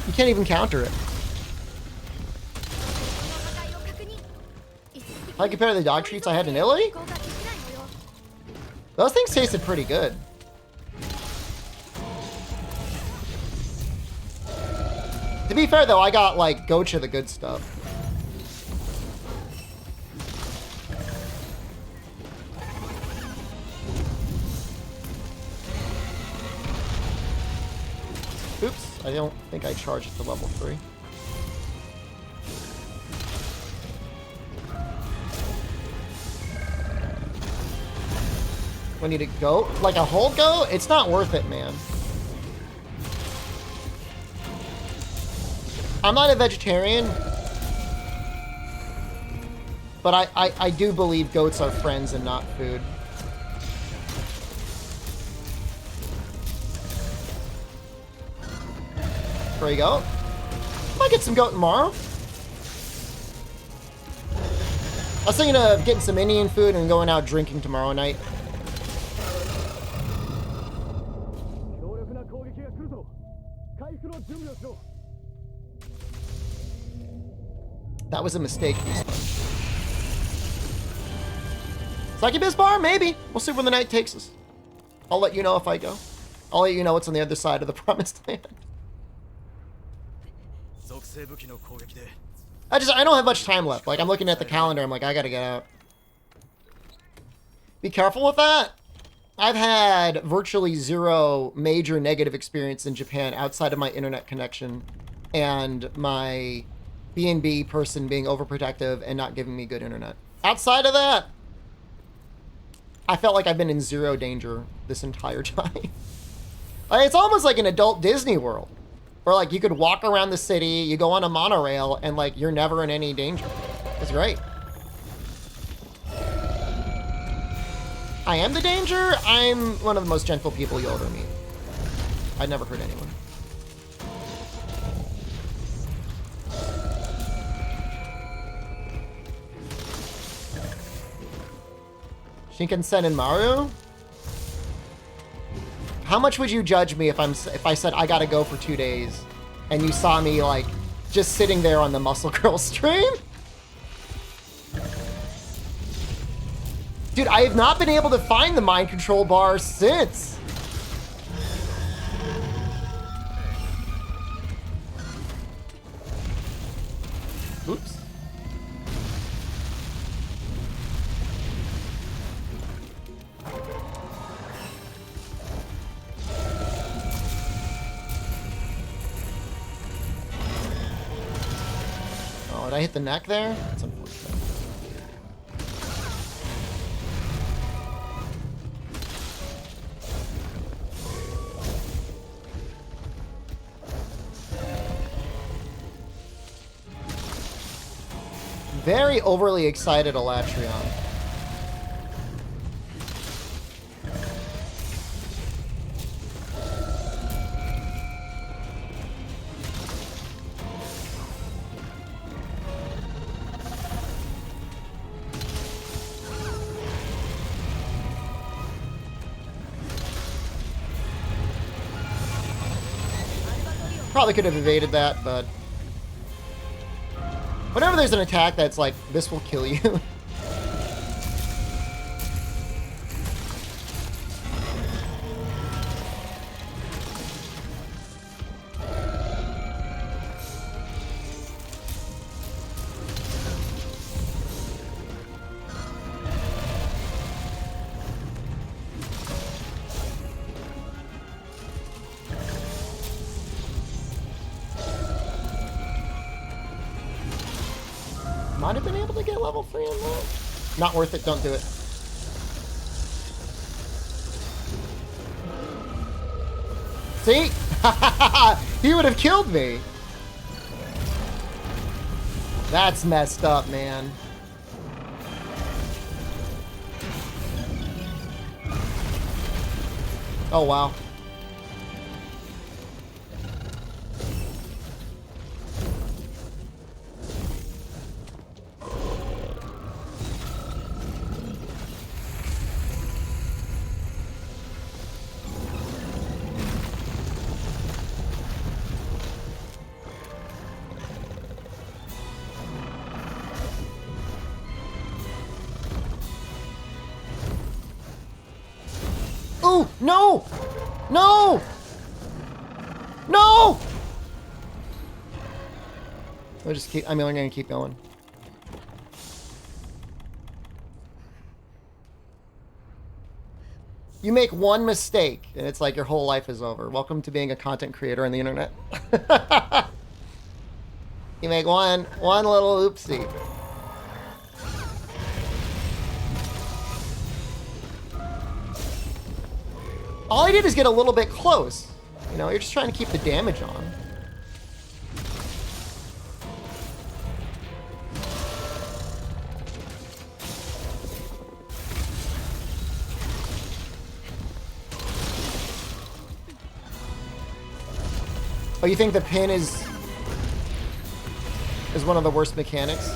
S1: you can't even counter it. How compared to the dog treats I had in Italy? Those things tasted pretty good. To be fair, though, I got, like, Gocha the good stuff. Oops, I don't think I charged it to level 3. We need a goat? Like a whole goat? It's not worth it, man. I'm not a vegetarian, but I do believe goats are friends and not food. There you go. Might get some goat tomorrow. I was thinking of getting some Indian food and going out drinking tomorrow night. That was a mistake. Succubus bar? Maybe. We'll see where the night takes us. I'll let you know if I go. I'll let you know what's on the other side of the promised land. I don't have much time left. Like, I'm looking at the calendar. I'm like, I gotta get out. Be careful with that. I've had virtually zero major negative experience in Japan outside of my internet connection and my B&B person being overprotective and not giving me good internet. Outside of that, I felt like I've been in zero danger this entire time. Like, it's almost like an adult Disney World. Where, like, you could walk around the city, you go on a monorail, and, like, you're never in any danger. It's great. I am the danger? I'm one of the most gentle people you'll ever meet. I'd never hurt anyone. Shinkansen and Mario? How much would you judge me if I said I gotta go for 2 days and you saw me, like, just sitting there on the Muscle Girl stream? Dude, I have not been able to find the mind control bar since. Oops. Oh, did I hit the neck there? That's unfortunate. Very overly excited Elatrion. Probably could have evaded that, but whenever there's an attack that's like, this will kill you. Might have been able to get level 3 in that. Not worth it, don't do it. See? He would have killed me. That's messed up, man. Oh, wow. Ooh, no! No! No! We'll just keep, I mean, we're gonna keep going. You make one mistake, and it's like your whole life is over. Welcome to being a content creator on the internet. You make one little oopsie. All I did is get a little bit close. You know, you're just trying to keep the damage on. Oh, you think the pin is one of the worst mechanics?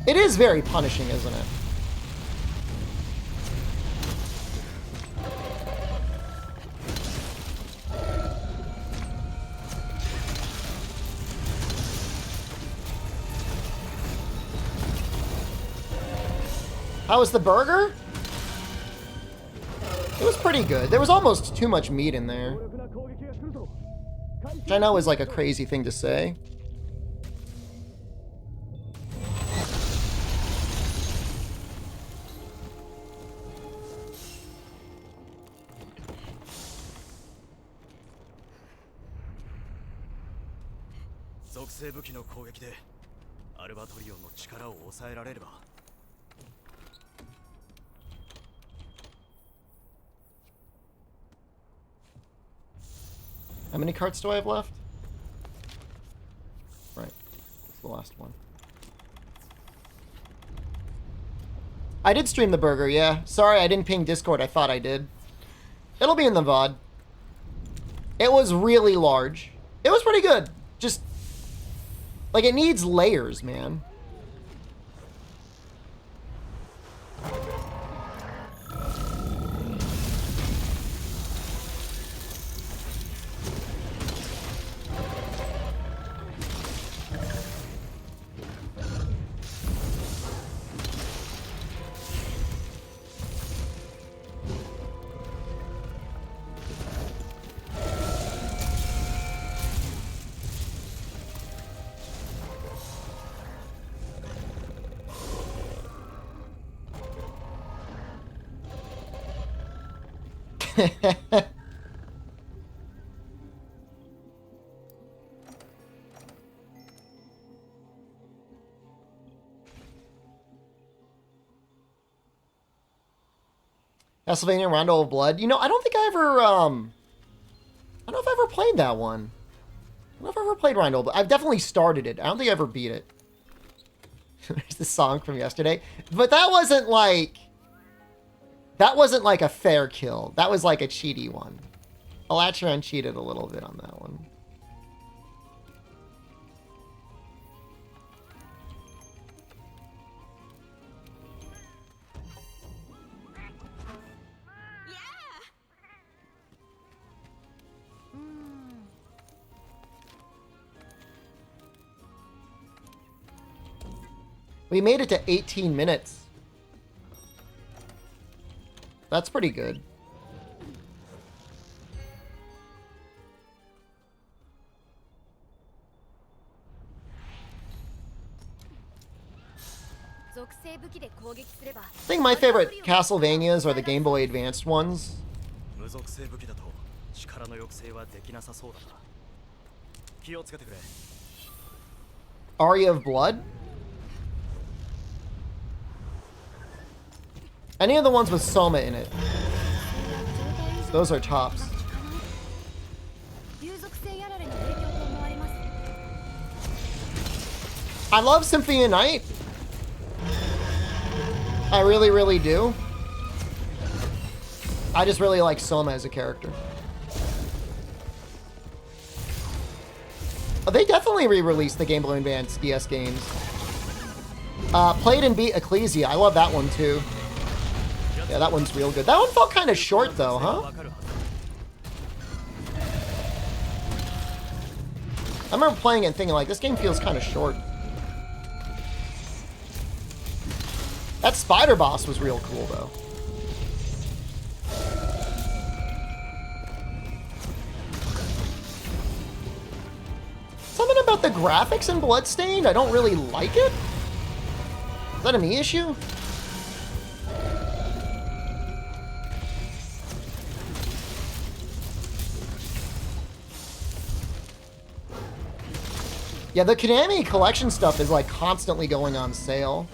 S1: It is very punishing, isn't it? How was the burger? It was pretty good. There was almost too much meat in there. Which I know is like a crazy thing to say. How many carts do I have left? Right. It's the last one. I did stream the burger, yeah. Sorry, I didn't ping Discord. I thought I did. It'll be in the VOD. It was really large. It was pretty good. Just, like, it needs layers, man. Castlevania Rondo of Blood. You know, I don't think I ever, I don't know if I ever played that one. I don't know if I ever played Rondo of Blood. I've definitely started it. I don't think I ever beat it. There's the song from yesterday. But that wasn't like a fair kill. That was like a cheaty one. Alatran cheated a little bit on that one. We made it to 18 minutes. That's pretty good. I think my favorite Castlevanias are the Game Boy Advanced ones. Aria of Blood? Any of the ones with Soma in it. Those are tops. I love Symphony of Night. I really, really do. I just really like Soma as a character. Oh, they definitely re-released the Game Boy Advance DS games. Played and beat Ecclesia. I love that one too. Yeah, that one's real good. That one felt kind of short though, huh? I remember playing it and thinking like, this game feels kind of short. That spider boss was real cool though. Something about the graphics in Bloodstained, I don't really like it. Is that a me issue? Yeah, the Konami collection stuff is like constantly going on sale.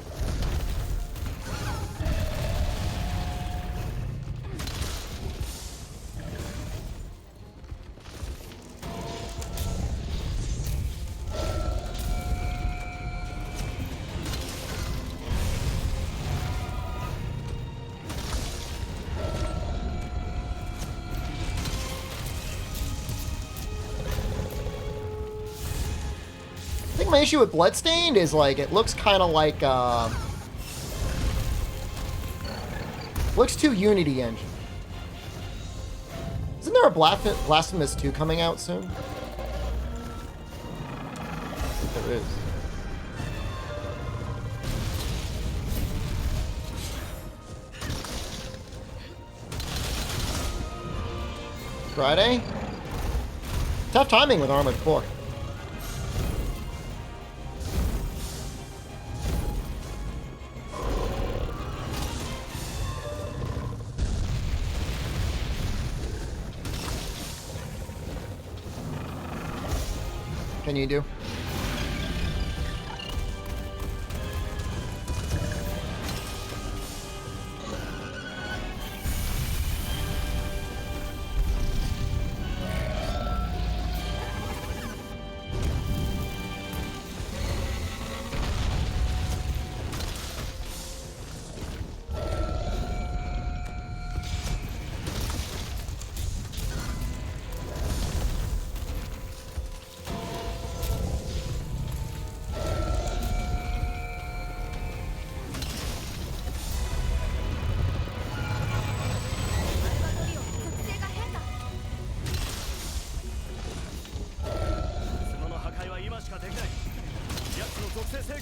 S1: My issue with Bloodstained is like it looks kind of like looks too Unity engine. Isn't there a Blasphemous 2 coming out soon? I think there is. Friday? Tough timing with Armored Core. Can you do?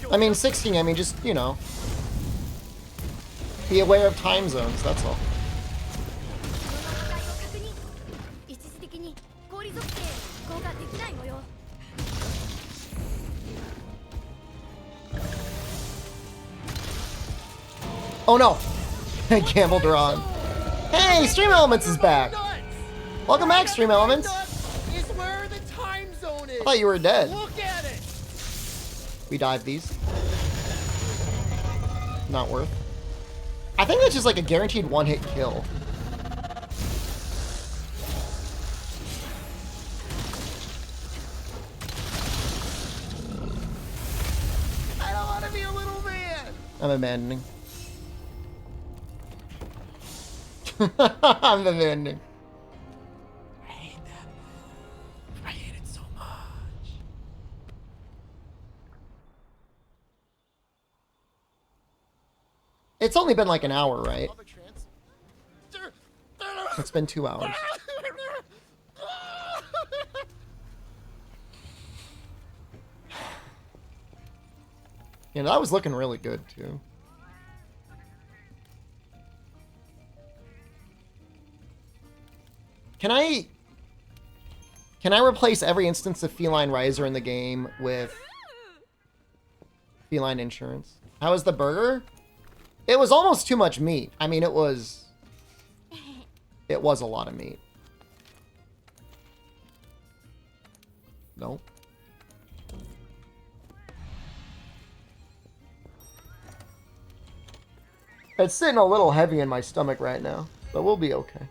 S1: I mean, 16, I mean, just, you know, be aware of time zones, that's all. Oh no! Gambled wrong. Hey, Stream Elements is back! Welcome back, Stream Elements!
S2: Is where the time zone is.
S1: I thought you were dead.
S2: Look at it!
S1: We dive these. Not worth. I think that's just like a guaranteed one-hit kill. I'm abandoning. I'm abandoning.
S2: I hate that move. I hate it so much.
S1: It's only been like an hour, right?
S2: Other trans.
S1: It's been 2 hours. Yeah, that was looking really good, too. Can I replace every instance of feline riser in the game with feline insurance? How was the burger? It was almost too much meat. I mean, it was a lot of meat. Nope. It's sitting a little heavy in my stomach right now, but we'll be okay.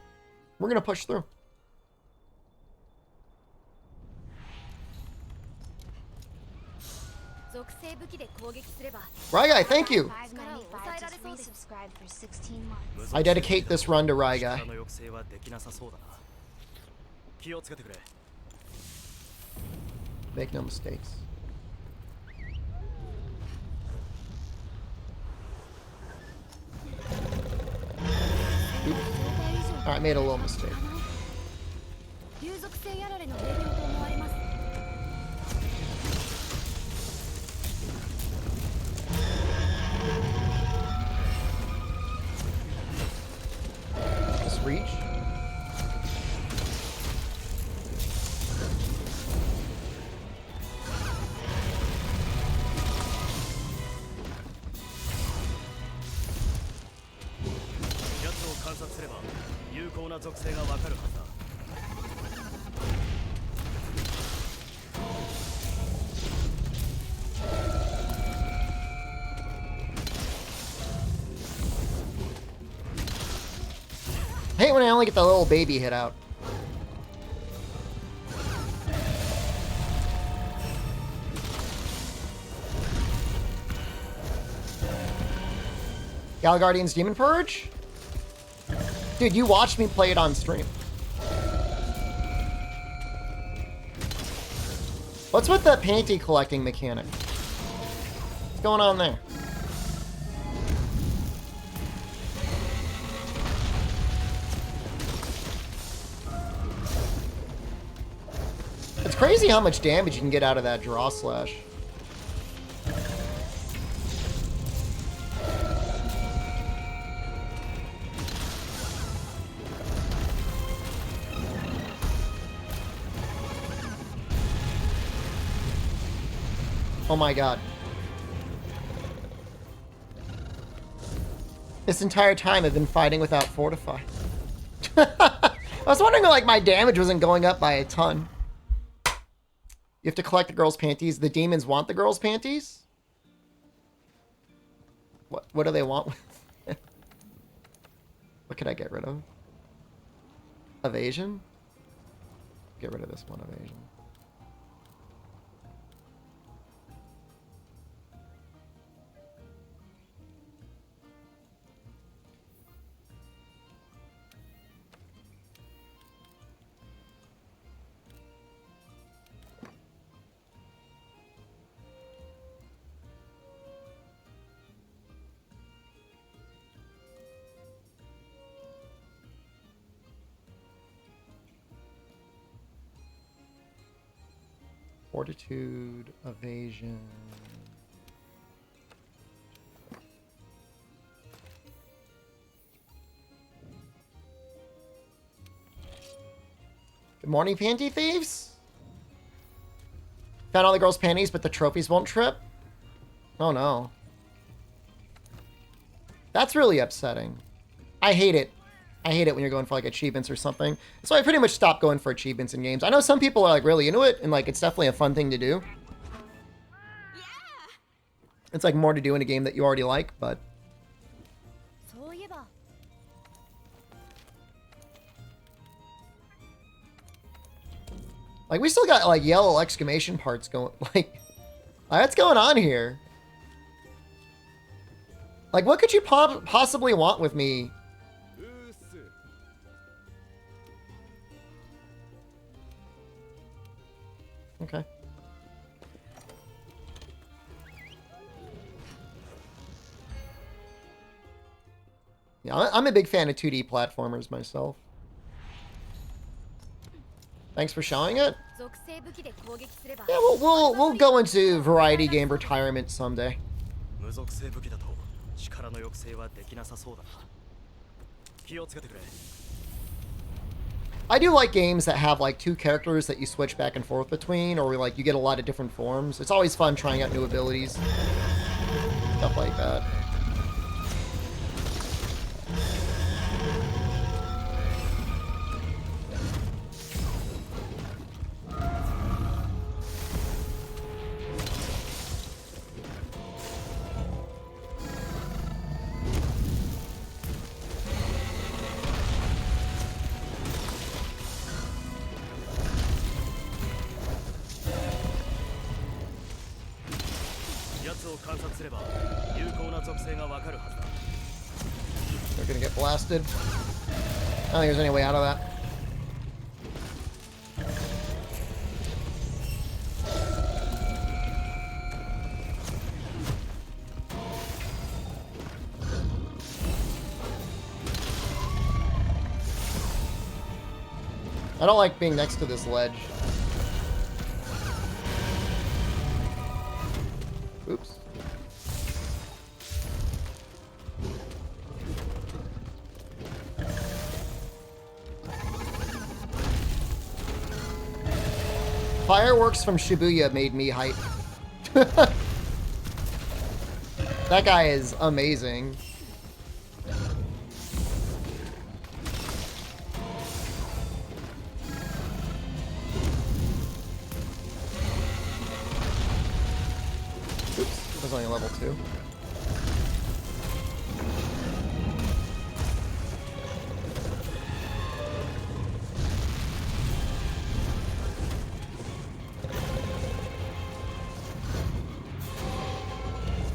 S1: We're gonna push through. Ryguy, thank you. I dedicate this run to Ryguy. Make no mistakes. Alright, made a little mistake. Just reach. I hate when I only get the little baby hit out. Gal Guardian's Demon Purge? Dude, you watched me play it on stream. What's with the panty collecting mechanic? What's going on there? It's crazy how much damage you can get out of that draw slash. Oh my god. This entire time I've been fighting without Fortify. I was wondering like my damage wasn't going up by a ton. You have to collect the girls' panties. The demons want the girls' panties? What do they want? What could I get rid of? Evasion? Get rid of this one, evasion. Fortitude, evasion. Good morning, panty thieves. Found all the girls' panties, but the trophies won't trip. Oh no. That's really upsetting. I hate it. I hate it when you're going for like achievements or something. So I pretty much stopped going for achievements in games. I know some people are like really into it and like it's definitely a fun thing to do. It's like more to do in a game that you already like, but like we still got like yellow exclamation parts going like what's going on here? Like, what could you possibly want with me? Okay. Yeah, I'm a big fan of 2D platformers myself. Thanks for showing it. Yeah, we'll go into variety game retirement someday. I do like games that have like two characters that you switch back and forth between, or like you get a lot of different forms. It's always fun trying out new abilities. Stuff like that. They're gonna get blasted. I don't think there's any way out of that. I don't like being next to this ledge. Oops. Fireworks from Shibuya made me hype. That guy is amazing. Oops, was only level 2.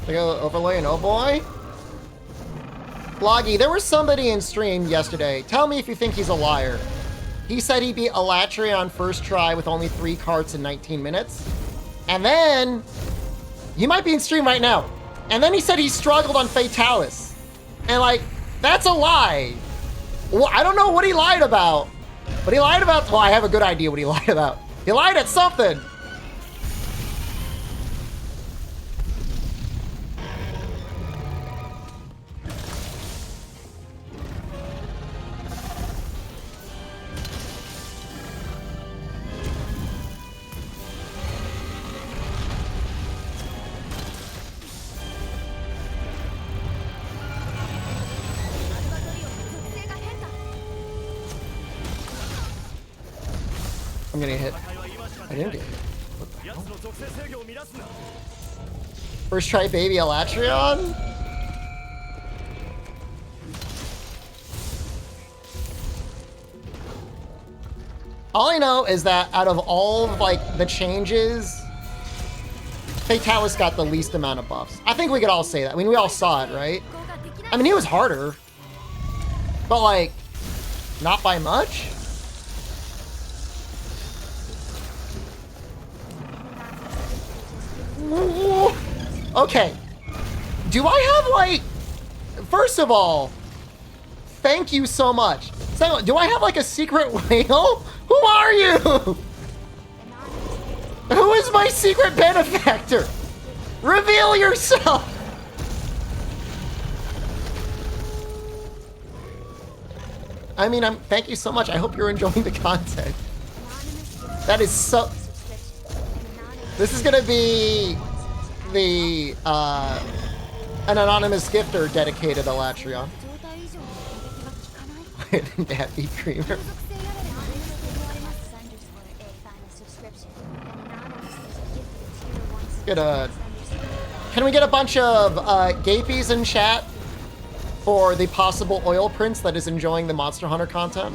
S1: They go overlay an oh boy. Loggy, there was somebody in stream yesterday. Tell me if you think he's a liar. He said he beat Elatrion first try with only 3 carts in 19 minutes. And then, you might be in stream right now. And then he said he struggled on Fatalis. And like, that's a lie. Well, I don't know what he lied about. But he lied about, well, I have a good idea what he lied about. He lied at something. I'm gonna hit. I didn't get hit. What the hell? First try baby Elatrion? All I know is that out of all of, like, the changes, Fatalis got the least amount of buffs. I think we could all say that. I mean, we all saw it, right? I mean, he was harder. But, like, not by much? Okay. Do I have, like... First of all, thank you so much. So, do I have, like, a secret whale? Who are you? Who is my secret benefactor? Reveal yourself! I mean, thank you so much. I hope you're enjoying the content. That is so... This is gonna be the, an anonymous gifter dedicated to Elatrion. Nappy creamer. Can we get a bunch of gapies in chat for the possible oil prince that is enjoying the Monster Hunter content?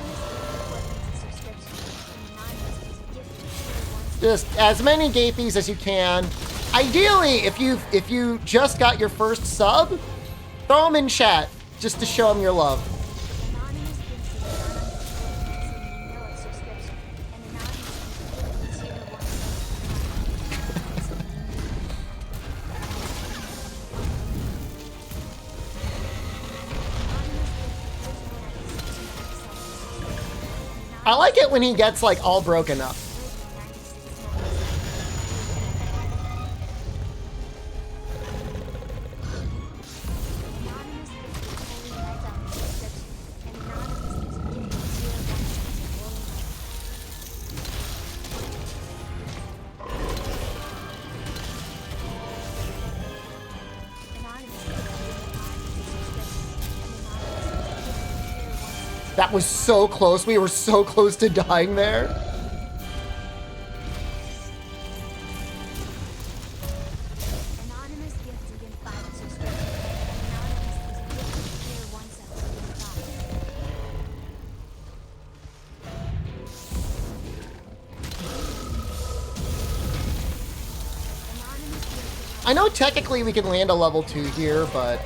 S1: Just as many gapies as you can. Ideally, if you just got your first sub, Throw them in chat just to show them your love.
S3: Anonymous gives to anonymous subscription and anonymous tier 1.
S1: I like it when he gets like all broken up. That was so close. We were so close to dying there.
S3: Anonymous gift to get 5 subscription. Anonymous is a gift to tier 1 sub to get 5. Anonymous gift to
S1: I know technically we can land a level 2 here, but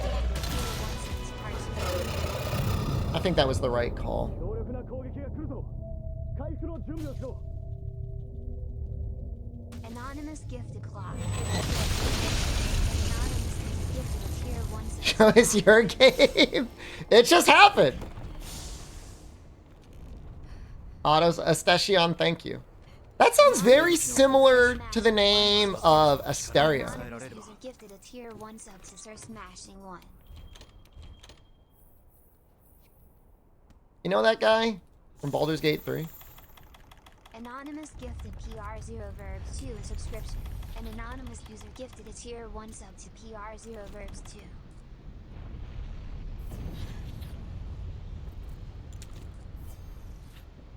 S1: I think that was the right call.
S3: Anonymous gift to clock. Anonymous is gift to tier 1 sub.
S1: Show us your game. It just happened. Autos Astation, thank you. That sounds very similar to the name of Asteria.
S3: Anonymous user gifted a tier 1 sub to Sir Smashing 1.
S1: You know that guy from Baldur's Gate 3?
S3: Anonymous gifted PR0 verbs 2 a subscription. An anonymous user gifted a tier 1 sub to PR0 verbs 2.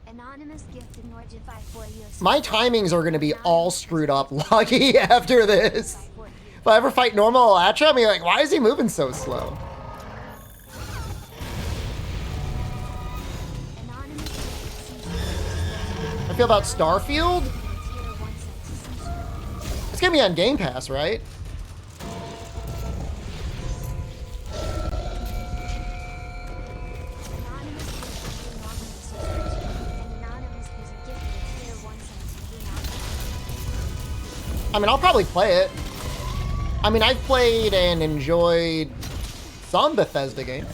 S3: Anonymous gifted Norgify 4 US.
S1: My timings are going to be all screwed up loggy after this. If I ever fight normal Atra, I'm like, why is he moving so slow? I feel about Starfield? It's gonna be on Game Pass, right? I mean, I'll probably play it. I mean, I've played and enjoyed some Bethesda games.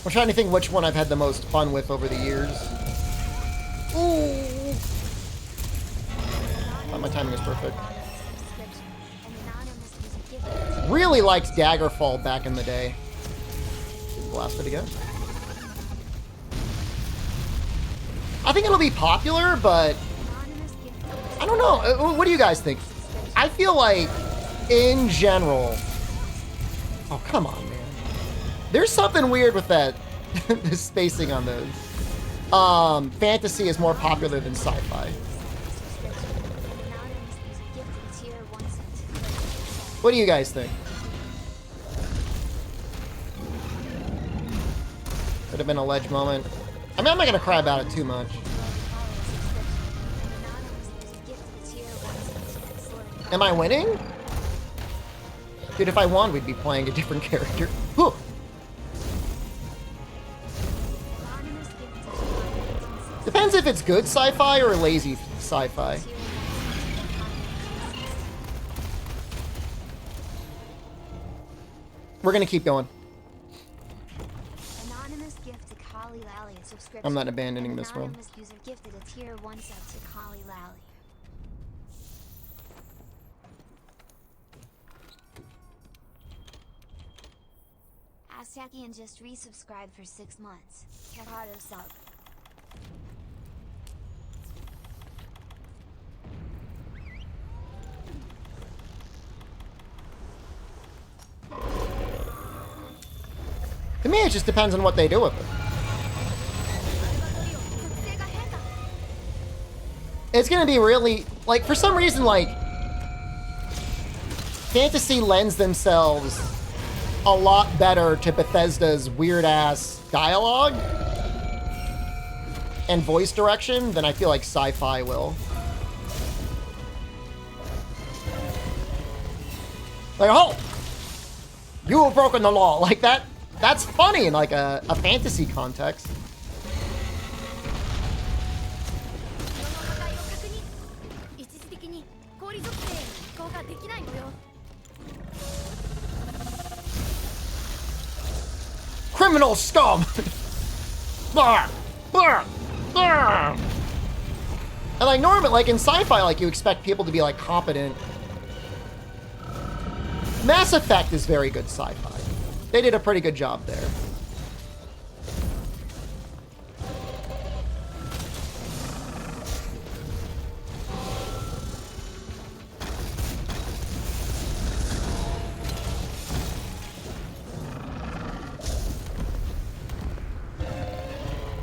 S1: I'm trying to think which one I've had the most fun with over the years. Ooh. Thought my timing was perfect. Really liked Daggerfall back in the day. Blast it again. I think it'll be popular, but I don't know. What do you guys think? I feel like, in general... Oh, come on, man. There's something weird with that, the spacing on those. Fantasy is more popular than sci-fi. What do you guys think? Could have been a ledge moment. I mean, I'm not gonna cry about it too much. Am I winning? Dude, if I won, we'd be playing a different character. Whew. Depends if it's good sci-fi or lazy sci-fi. We're gonna keep going. I'm not abandoning this one.
S3: User gifted a tier 1 sub to Kali Lally. Astakian just resubscribed for 6 months. Carado sub.
S1: To me, it just depends on what they do with it. It's gonna be really, like, for some reason, like, fantasy lends themselves a lot better to Bethesda's weird-ass dialogue and voice direction than I feel like sci-fi will. Like, oh! You have broken the law! Like, that's funny in, like, a fantasy context. Criminal scum! Blah, blah, blah. And like normally, like in sci-fi, like you expect people to be like competent. Mass Effect is very good sci-fi. They did a pretty good job there.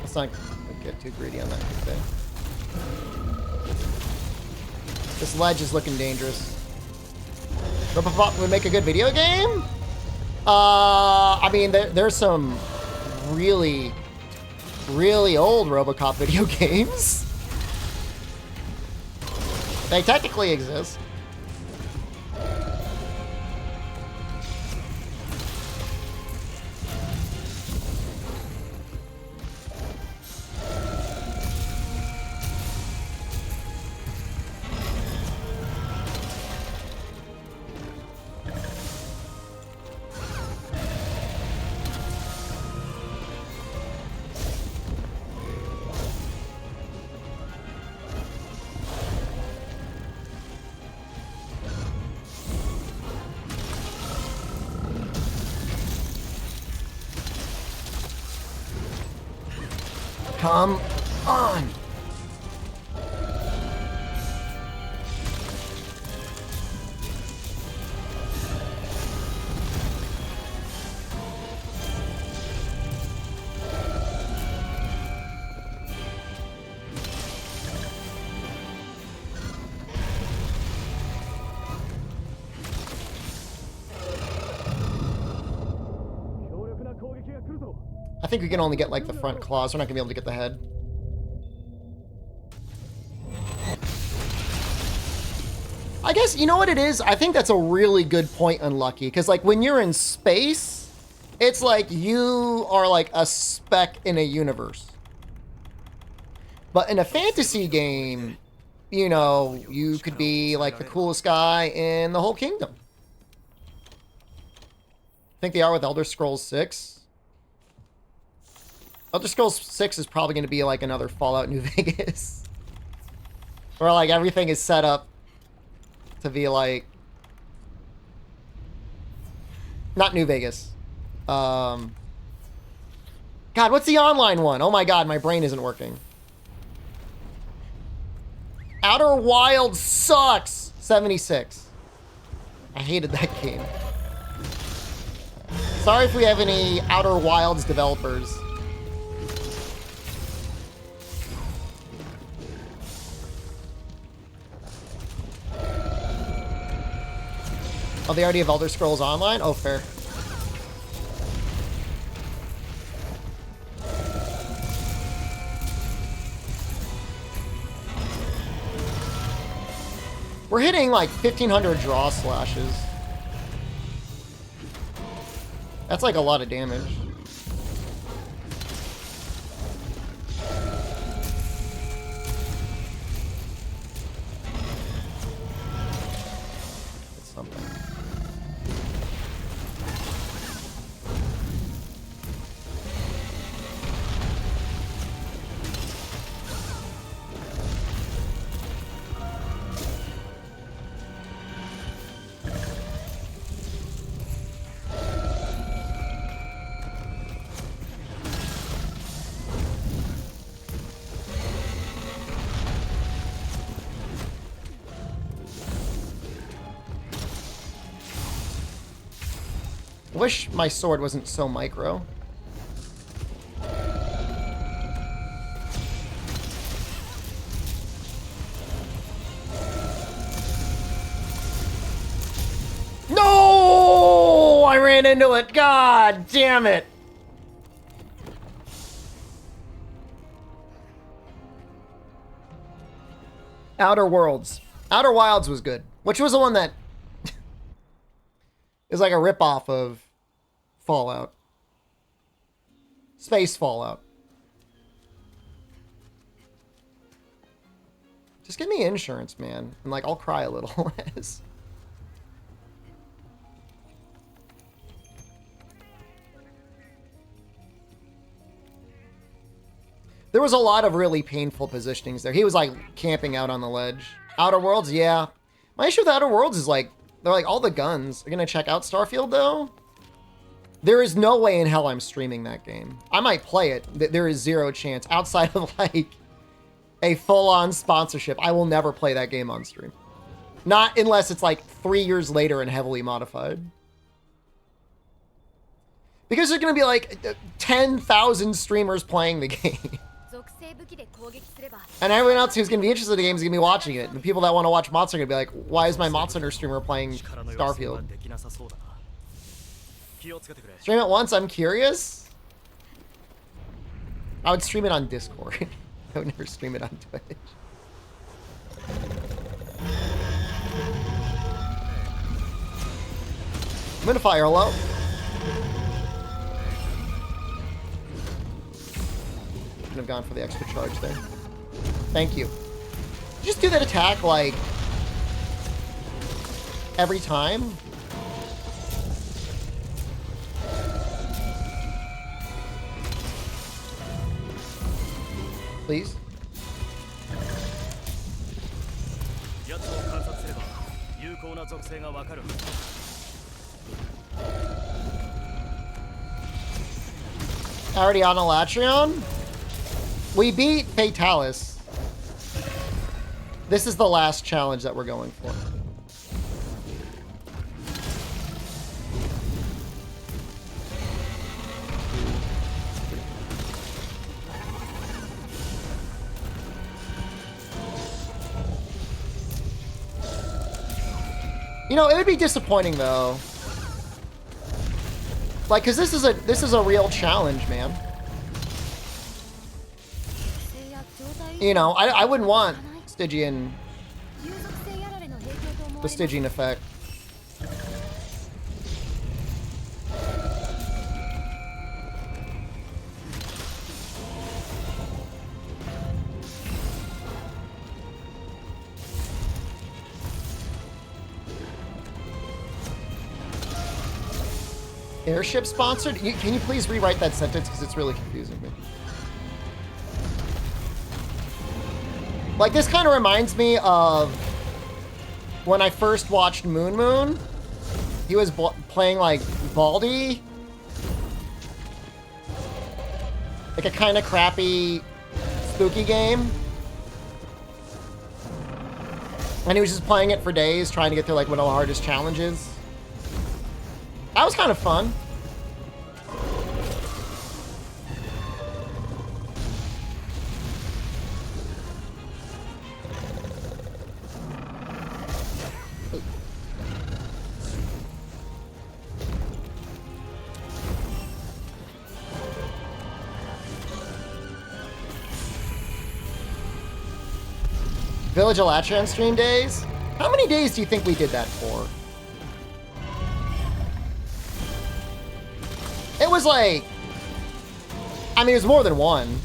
S1: Let's not get too greedy on that thing. This ledge is looking dangerous. Robopop would make a good video game? I mean, there's some really, really old RoboCop video games. They technically exist. Come on! I think we can only get like the front claws. We're not gonna be able to get the head. I guess, you know what it is? I think that's a really good point, Unlucky. Because like when you're in space, it's like you are like a speck in a universe. But in a fantasy game, you know, you could be like the coolest guy in the whole kingdom. I think they are with Elder Scrolls 6. Elder Scrolls 6 is probably going to be like another Fallout New Vegas. Where like everything is set up to be like... Not New Vegas. God, what's the online one? Oh my god, my brain isn't working. Outer Wilds sucks! 76. I hated that game. Sorry if we have any Outer Wilds developers. Oh, they already have Elder Scrolls Online? Oh, fair. We're hitting like 1,500 draw slashes. That's like a lot of damage. It's something. Wish my sword wasn't so micro. ran into it. God damn it. Outer Worlds. Outer Wilds was good. Which was the one that is like a ripoff of Fallout. Space Fallout. Just give me insurance, man. And like, I'll cry a little less. There was a lot of really painful positionings there. He was like camping out on the ledge. Outer Worlds, yeah. My issue with Outer Worlds is like, they're like all the guns. You're gonna check out Starfield though? There is no way in hell I'm streaming that game. I might play it. There is zero chance outside of like a full-on sponsorship. I will never play that game on stream. Not unless it's like 3 years later and heavily modified. Because there's gonna be like 10,000 streamers playing the game. And everyone else who's going to be interested in the game is going to be watching it. And the people that want to watch mods are going to be like, why is my Mod Center streamer playing Starfield? Stream it once, I'm curious. I would stream it on Discord. I would never stream it on Twitch. I'm going to fire low. Have gone for the extra charge there. Thank you. Just do that attack like every time. Please. Already on Elatrion? We beat Fatalis. This is the last challenge that we're going for. You know, it would be disappointing though. Like, cause this is a real challenge, man. You know, I wouldn't want Stygian, the Stygian effect. Airship sponsored? Can you please rewrite that sentence because it's really confusing me. Like, this kind of reminds me of when I first watched Moon Moon. He was playing, like, Baldi. Like a kind of crappy, spooky game. And he was just playing it for days, trying to get through, like, one of the hardest challenges. That was kind of fun. Village Elatrion stream days? How many days do you think we did that for? It was like... I mean, it was more than one.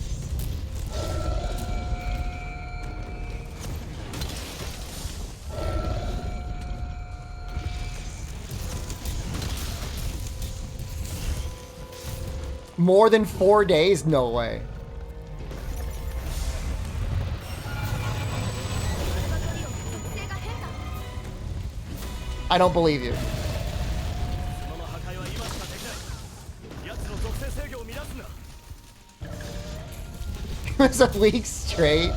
S1: More than 4 days? No way. I don't believe you. It was a week straight.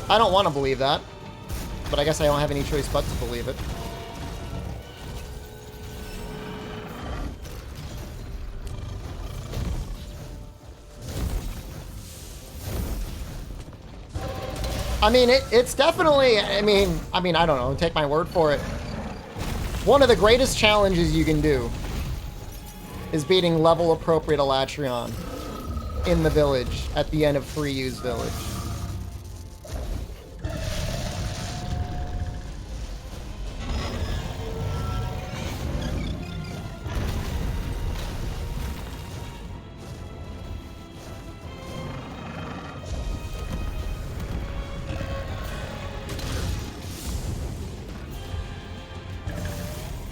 S1: I don't want to believe that, but I guess I don't have any choice but to believe it. I mean, it's definitely, I mean, I don't know, take my word for it. One of the greatest challenges you can do is beating level appropriate Elatrion in the village at the end of Free Use Village.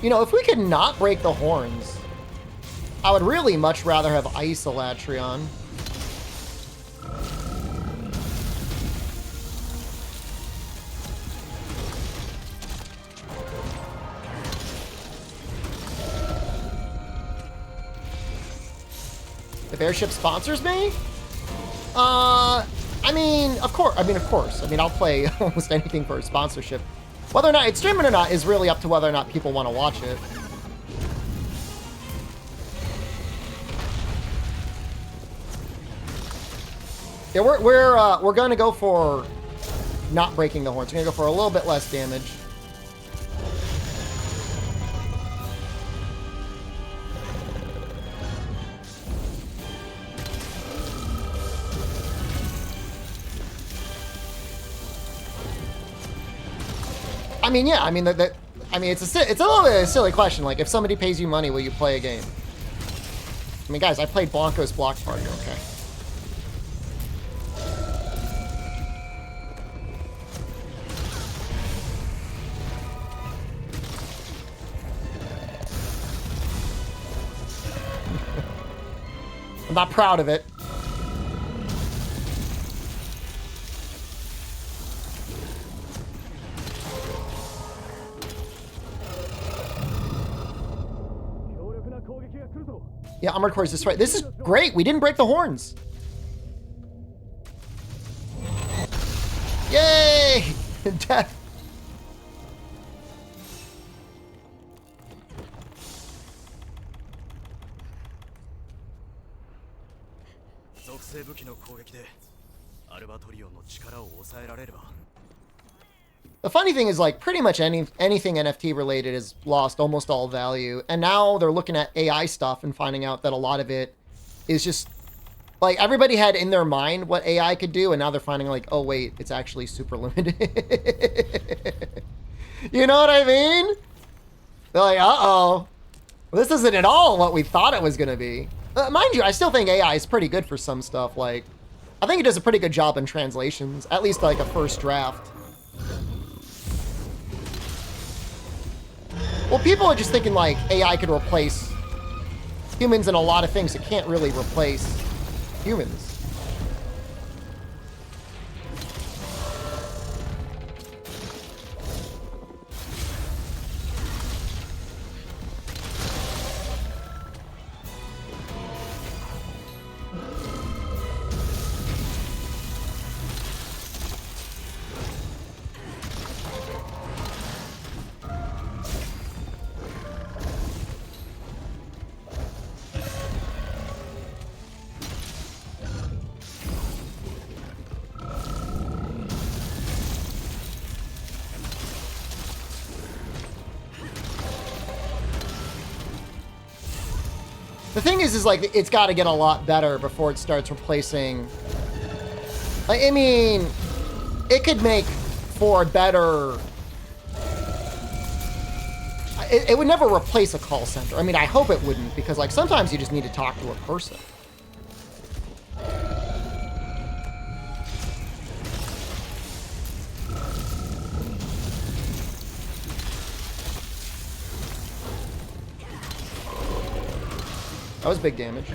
S1: You know, if we could not break the horns, I would really much rather have Ice Elatrion. If Airship sponsors me? I mean, of course. I mean, I'll play almost anything for a sponsorship. Whether or not it's streaming or not is really up to whether or not people want to watch it. Yeah, we're going to go for not breaking the horns. We're going to go for a little bit less damage. I mean, yeah. I mean, I mean, it's a little bit of a silly question. Like, if somebody pays you money, will you play a game? I mean, guys, I played Blanco's Block Party. Okay. I'm not proud of it. Yeah, Armored Core is destroyed. This is great. We didn't break the horns. Yay! Death. The funny thing is, like, pretty much anything NFT related has lost almost all value. And now they're looking at AI stuff and finding out that a lot of it is just, like, everybody had in their mind what AI could do, and now they're finding, like, oh, wait, it's actually super limited. You know what I mean? They're like, uh-oh. This isn't at all what we thought it was going to be. Mind you, I still think AI is pretty good for some stuff. Like, I think it does a pretty good job in translations, at least, like, a first draft. Well, people are just thinking, like, AI could replace humans in a lot of things. It can't really replace humans. The thing is like, it's got to get a lot better before it starts replacing... I mean, it could make for a better... It would never replace a call center. I mean, I hope it wouldn't, because, like, sometimes you just need to talk to a person. That was big damage.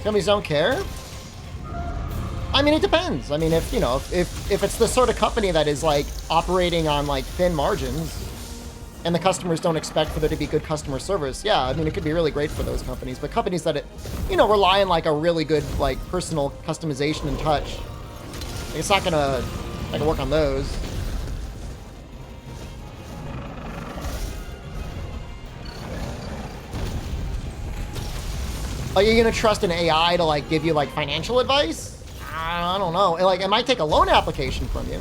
S1: Companies don't care? I mean, it depends. I mean, if, you know, if it's the sort of company that is, like, operating on, like, thin margins, and the customers don't expect for there to be good customer service, yeah, I mean, it could be really great for those companies. But companies that, rely on like a really good like personal customization and touch, it's not gonna work on those. Are you gonna trust an AI to like give you like financial advice? I don't know. Like, it might take a loan application from you.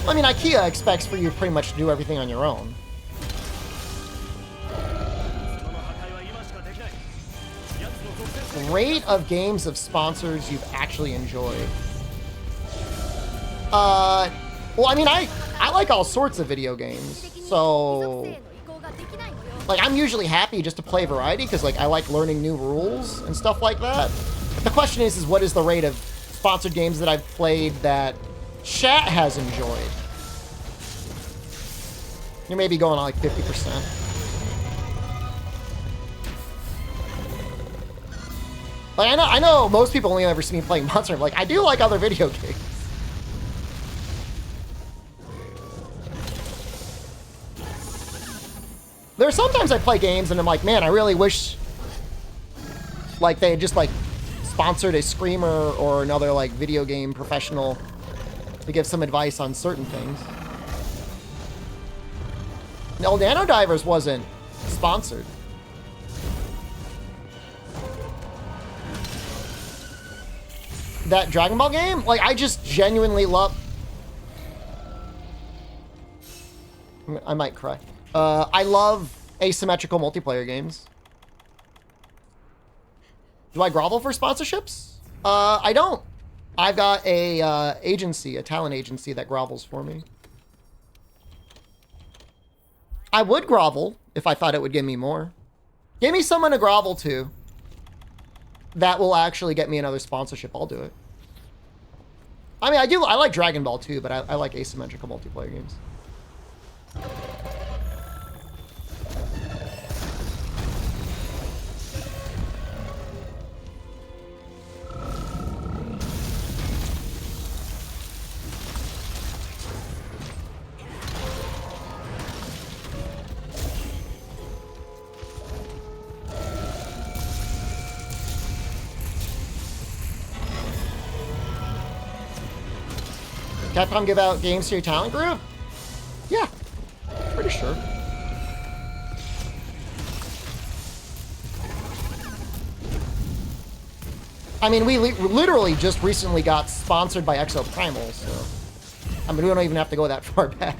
S1: I mean, IKEA expects for you to pretty much do everything on your own. Rate of games of sponsors you've actually enjoyed. Well, I mean, I like all sorts of video games, so like I'm usually happy just to play variety because like I like learning new rules and stuff like that. But the question is what is the rate of sponsored games that I've played that chat has enjoyed? You're maybe going on like 50%. Like I know most people only ever see me playing Monster Hunter. Like I do like other video games. There are sometimes I play games and I'm like, man, I really wish like they had just like sponsored a Screamer or another like video game professional to give some advice on certain things. No, Nano Divers wasn't sponsored. That Dragon Ball game? Like, I just genuinely love... I might cry. I love asymmetrical multiplayer games. Do I grovel for sponsorships? I don't. I've got a agency, a talent agency that grovels for me. I would grovel if I thought it would give me more. Give me someone to grovel to. That will actually get me another sponsorship. I'll do it. I mean, I like Dragon Ball too, but I like asymmetrical multiplayer games. Capcom give out games to your talent group? Yeah, pretty sure. I mean, we literally just recently got sponsored by Exoprimal, so... I mean, we don't even have to go that far back.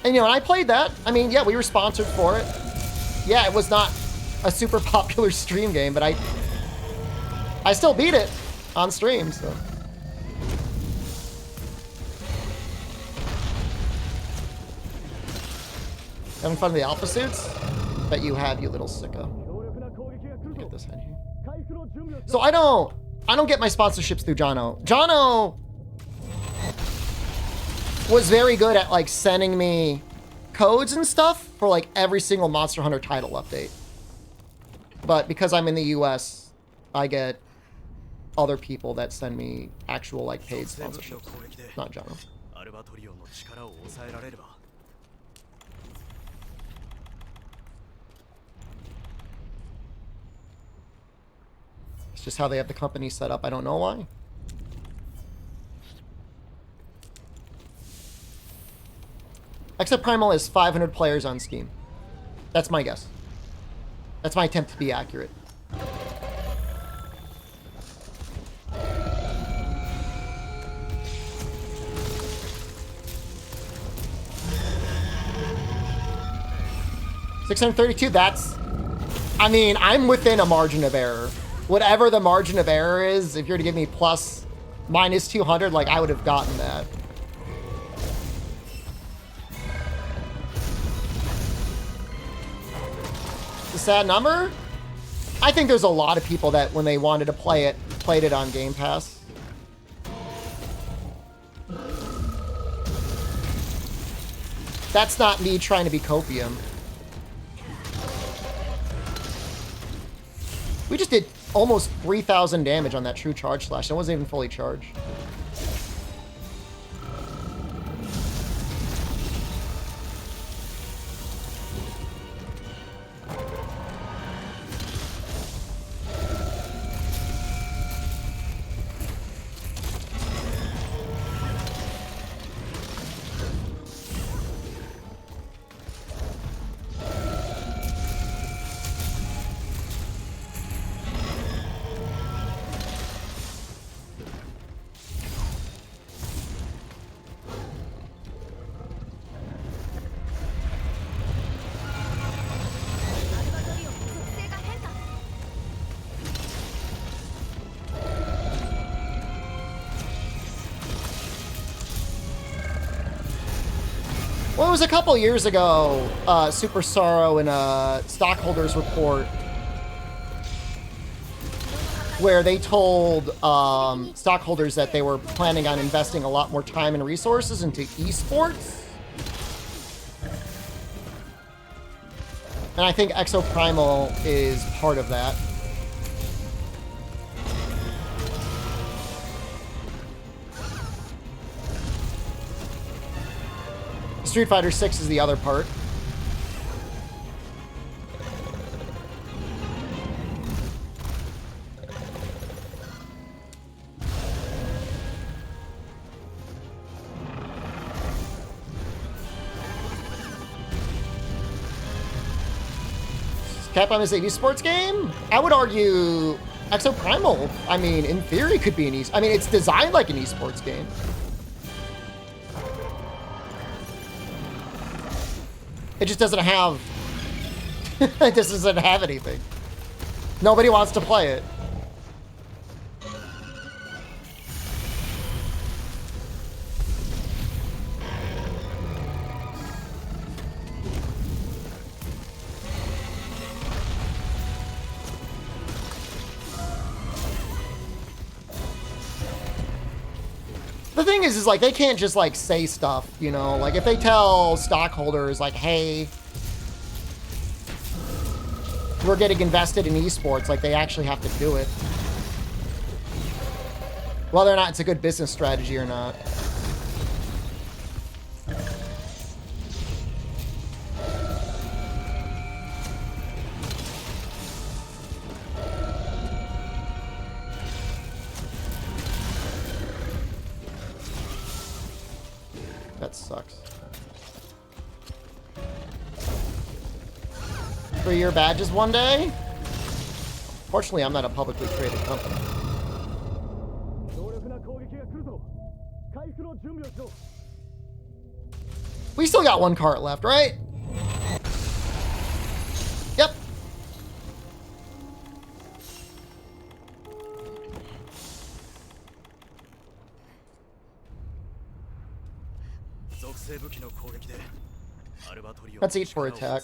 S1: And, you know, I played that. I mean, yeah, we were sponsored for it. Yeah, it was not a super popular stream game, but I still beat it on stream, so... Having fun with the alpha suits? Bet you have, you little sicko. Get this head here. So I don't get my sponsorships through Jono. Jono was very good at like sending me codes and stuff for like every single Monster Hunter title update. But because I'm in the US, I get other people that send me actual like paid sponsorships. Not Jono. It's just how they have the company set up. I don't know why. Exoprimal is 500 players on Steam. That's my guess. That's my attempt to be accurate. $632, that's... I mean, I'm within a margin of error. Whatever the margin of error is, if you're to give me plus, minus 200, like, I would have gotten that. It's a sad number? I think there's a lot of people that, when they wanted to play it, played it on Game Pass. That's not me trying to be copium. We just did almost 3,000 damage on that true charge slash. That wasn't even fully charged. Well, it was a couple years ago, Super Sorrow in a stockholders report where they told stockholders that they were planning on investing a lot more time and resources into esports. And I think Exoprimal is part of that. Street Fighter 6 is the other part. Capcom is an esports game? I would argue Exoprimal, I mean, in theory could be an I mean, it's designed like an esports game. It just doesn't have... it just doesn't have anything. Nobody wants to play it. The thing is like, they can't just, like, say stuff, you know? Like, if they tell stockholders, like, hey, we're getting invested in esports, like, they actually have to do it. Whether or not it's a good business strategy or not. That sucks. 3-year badges one day? Fortunately, I'm not a publicly traded company. We still got one cart left, right? Yep. Let's eat for attack.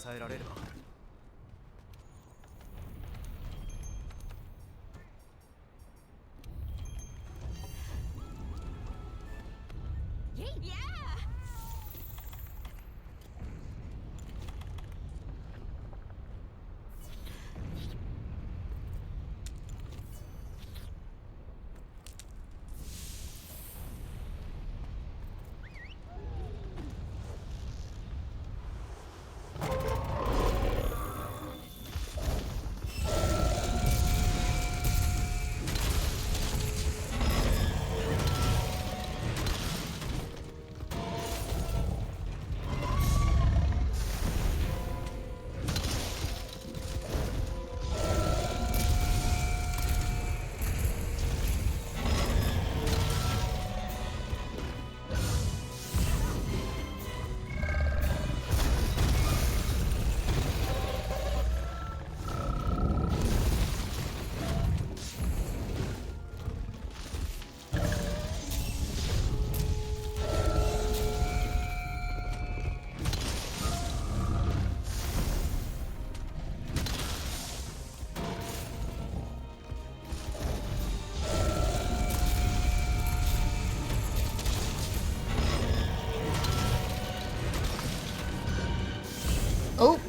S1: Oh.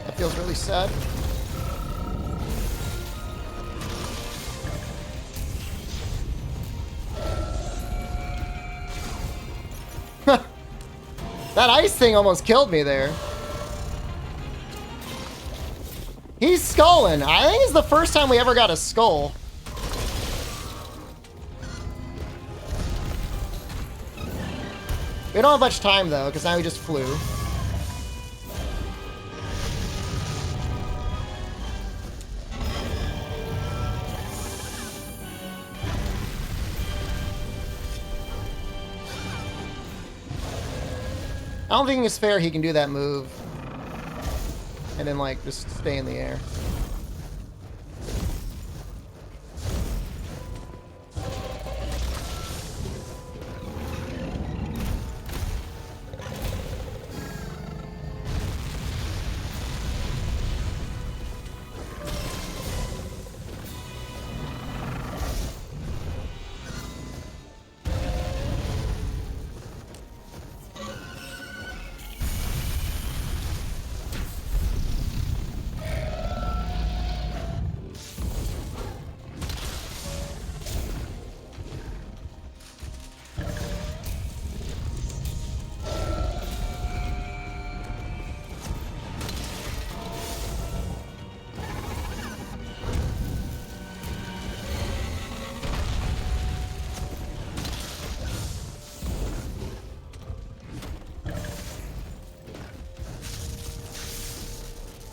S1: That feels really sad. That ice thing almost killed me there. He's skulling. I think it's the first time we ever got a skull. We don't have much time though, because now we just flew. I don't think it's fair he can do that move and then like just stay in the air.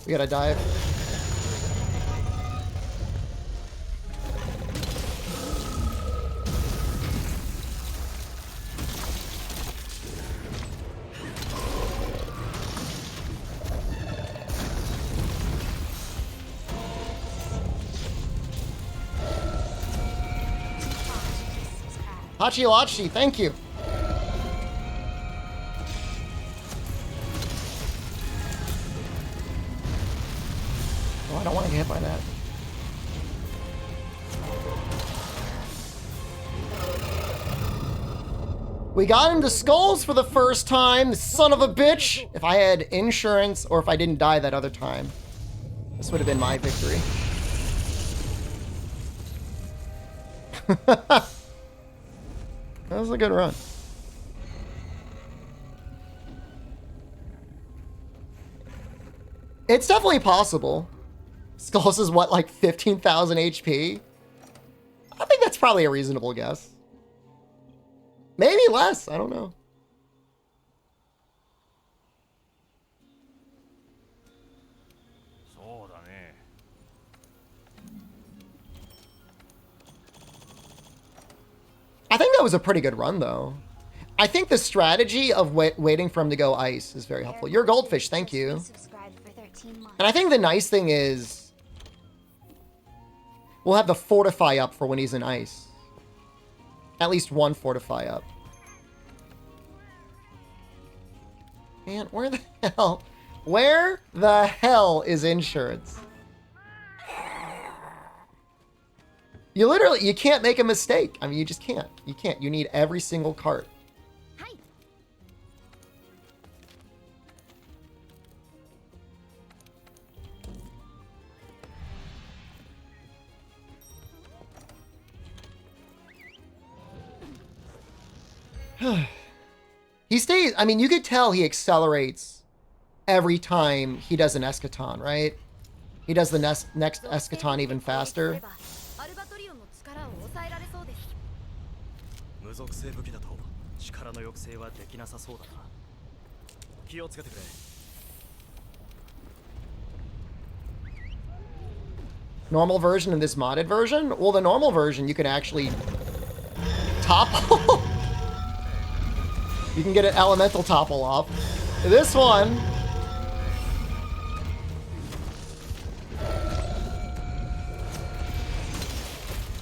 S1: We gotta dive. Hachi Lachi, thank you. Oh, I don't want to get hit by that. We got into skulls for the first time, son of a bitch! If I had insurance or if I didn't die that other time, this would have been my victory. That was a good run. It's definitely possible. Skulls is what, like 15,000 HP? I think that's probably a reasonable guess. Maybe less, I don't know. I think that was a pretty good run, though. I think the strategy of waiting for him to go ice is very helpful. You're goldfish, thank you. And I think the nice thing is we'll have the fortify up for when he's in ice. At least one fortify up. Man, where the hell is insurance? You can't make a mistake. I mean, you just can't. You can't. You need every single cart. He stays, I mean, you could tell he accelerates every time he does an eschaton, right? He does the next eschaton even faster.
S2: 無属性武器だと力の抑制はできなさそうだな。気をつけてくれ。
S1: Normal version and this modded version? Well, the normal version you can actually topple. You can get an elemental topple off. This one,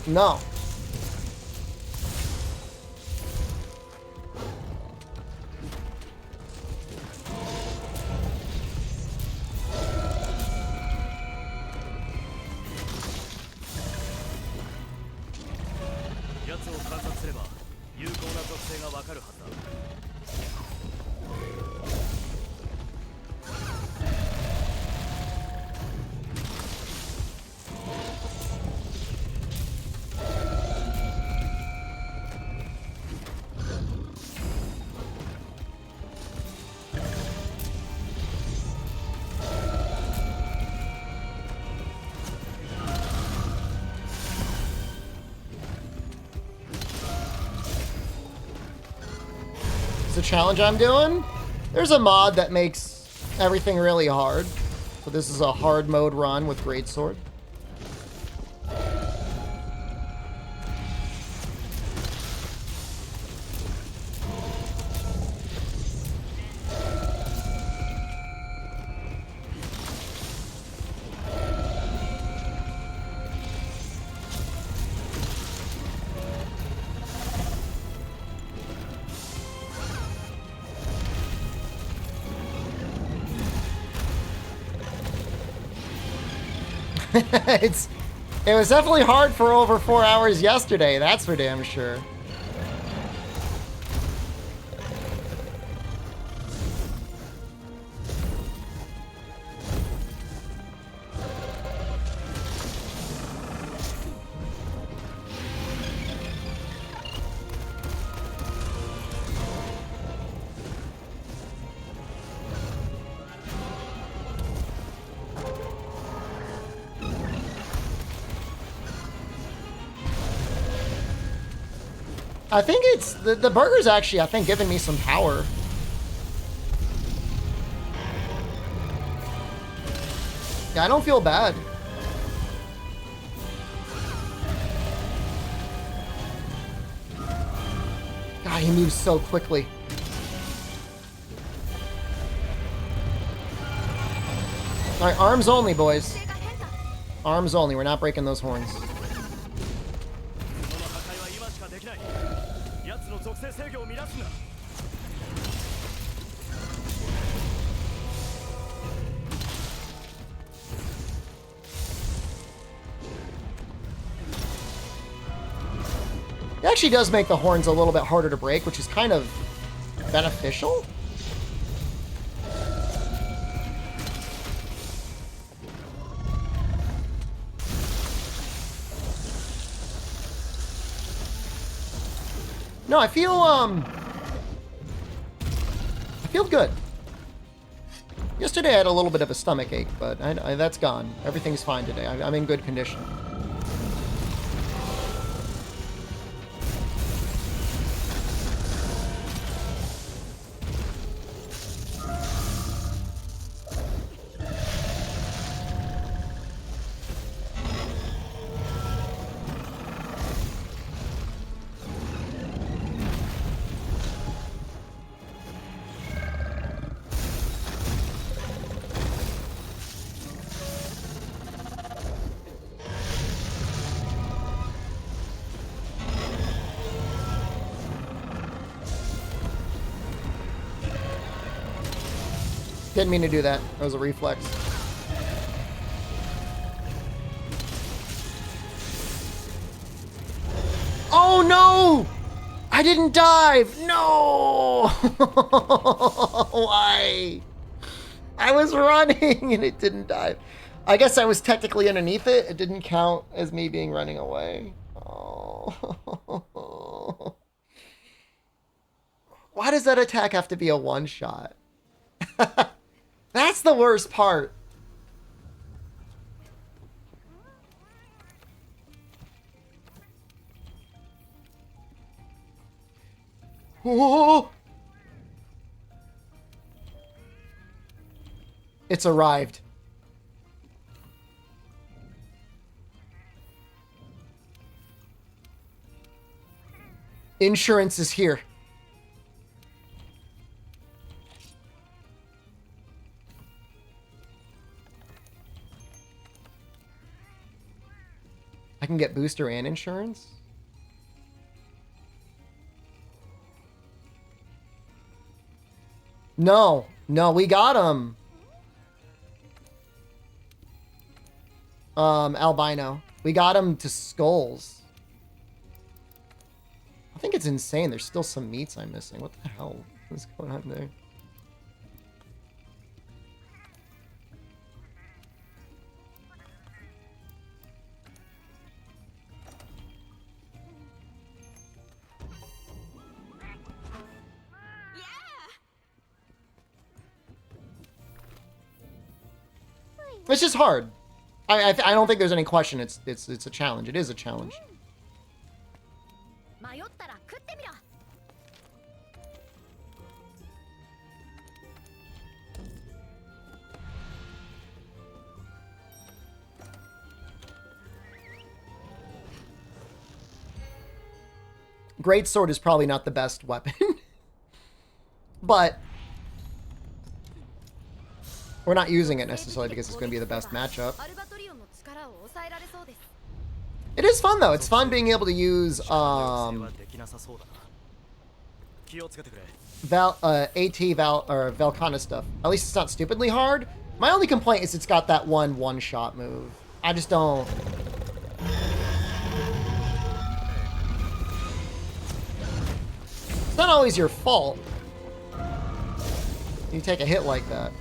S1: no. The challenge I'm doing, there's a mod that makes everything really hard. So this is a hard mode run with greatsword. It was definitely hard for over 4 hours yesterday, that's for damn sure. I think it's the burger's actually, I think, giving me some power. Yeah, I don't feel bad. God, he moves so quickly. All right, arms only, boys. Arms only. We're not breaking those horns. It actually does make the horns a little bit harder to break, which is kind of beneficial. No, I feel good. Yesterday I had a little bit of a stomach ache, but that's gone. Everything's fine today. I'm in good condition. Didn't mean to do that. That was a reflex. Oh no! I didn't dive! No! Why? I was running and it didn't dive. I guess I was technically underneath it. It didn't count as me being running away. Oh. Why does that attack have to be a one-shot? That's the worst part. Oh! It's arrived. Insurance is here. I can get booster and insurance? No. No, we got him. Albino. We got him to skulls. I think it's insane. There's still some meats I'm missing. What the hell is going on there? It's just hard. I don't think there's any question. It's a challenge. It is a challenge. Greatsword is probably not the best weapon, but we're not using it necessarily because it's going to be the best matchup. It is fun though. It's fun being able to use AT Valkana stuff. At least it's not stupidly hard. My only complaint is it's got that one-shot move. I just don't. It's not always your fault. You take a hit like that.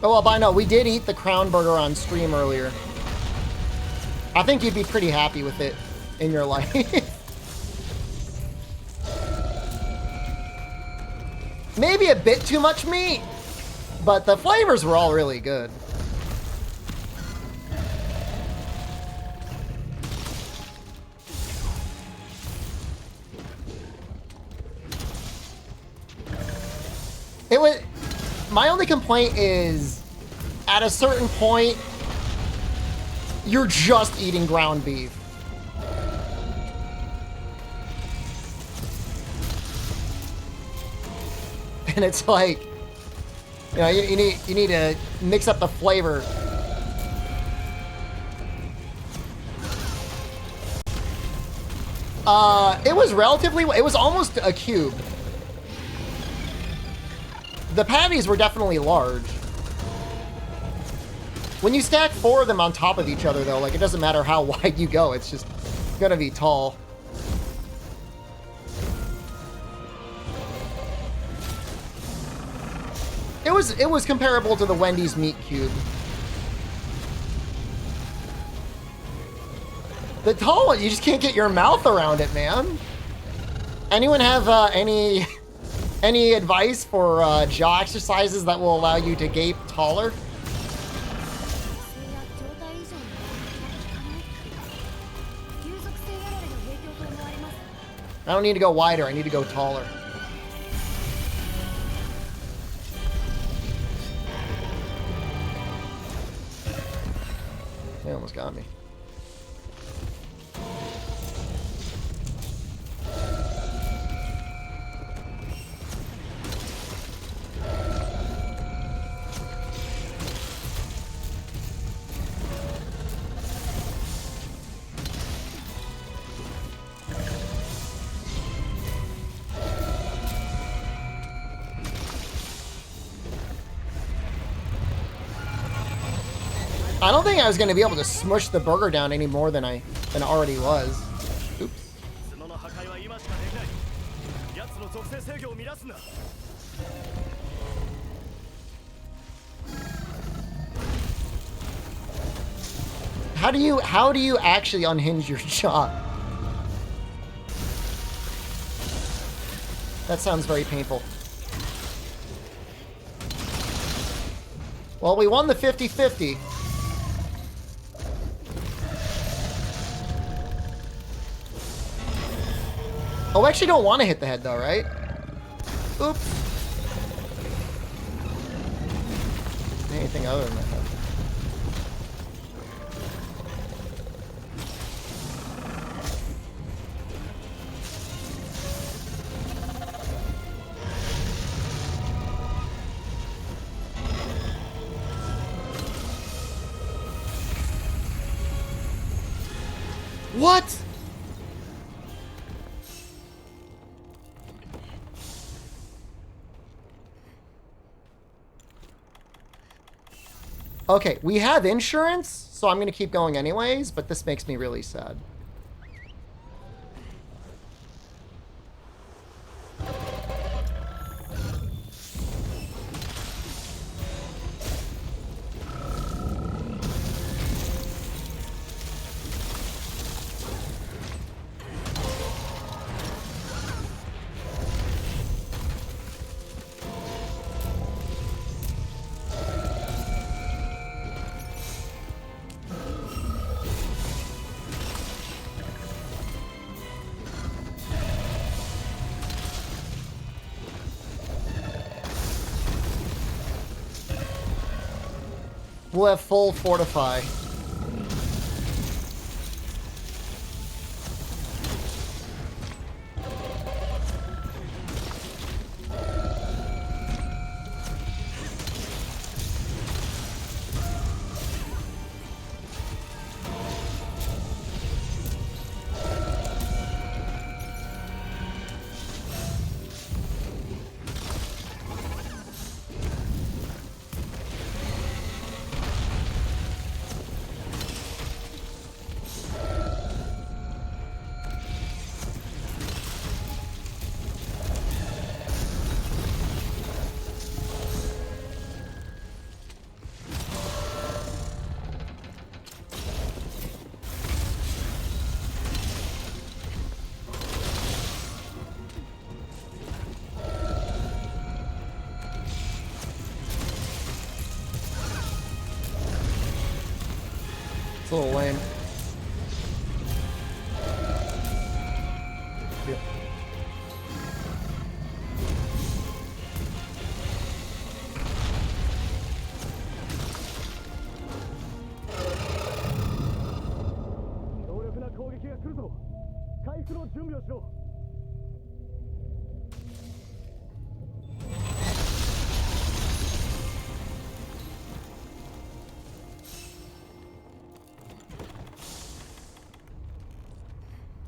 S1: Oh, Albino, we did eat the Crown Burger on stream earlier. I think you'd be pretty happy with it in your life. Maybe a bit too much meat, but the flavors were all really good. It was... My only complaint is, at a certain point, you're just eating ground beef. And it's like, you know, you need to mix up the flavor. It was relatively, it was almost a cube. The patties were definitely large. When you stack 4 of them on top of each other, though, like, it doesn't matter how wide you go, it's just gonna be tall. It was comparable to the Wendy's meat cube. The tall one, you just can't get your mouth around it, man. Anyone have any advice for jaw exercises that will allow you to gape taller? I don't need to go wider, I need to go taller. They almost got me. I don't think I was going to be able to smush the burger down any more than I already was. Oops.
S2: 角の破壊は今しかできない。奴の属性制御を乱すんだ。
S1: How do you actually unhinge your jaw? That sounds very painful. Well, we won the 50-50. Oh, I actually don't want to hit the head though, right? Oops. Anything other than that. What? Okay, we have insurance, so I'm going to keep going anyways, but this makes me really sad. We'll have full fortify. It's a little lame. Yeah.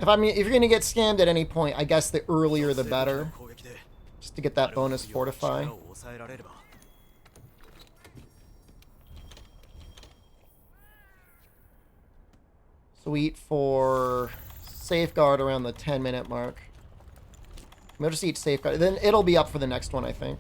S1: If you're gonna get scammed at any point, I guess the earlier the better. Just to get that bonus fortify. Sweet for safeguard around the 10-minute mark. We'll just eat safeguard. Then it'll be up for the next one, I think.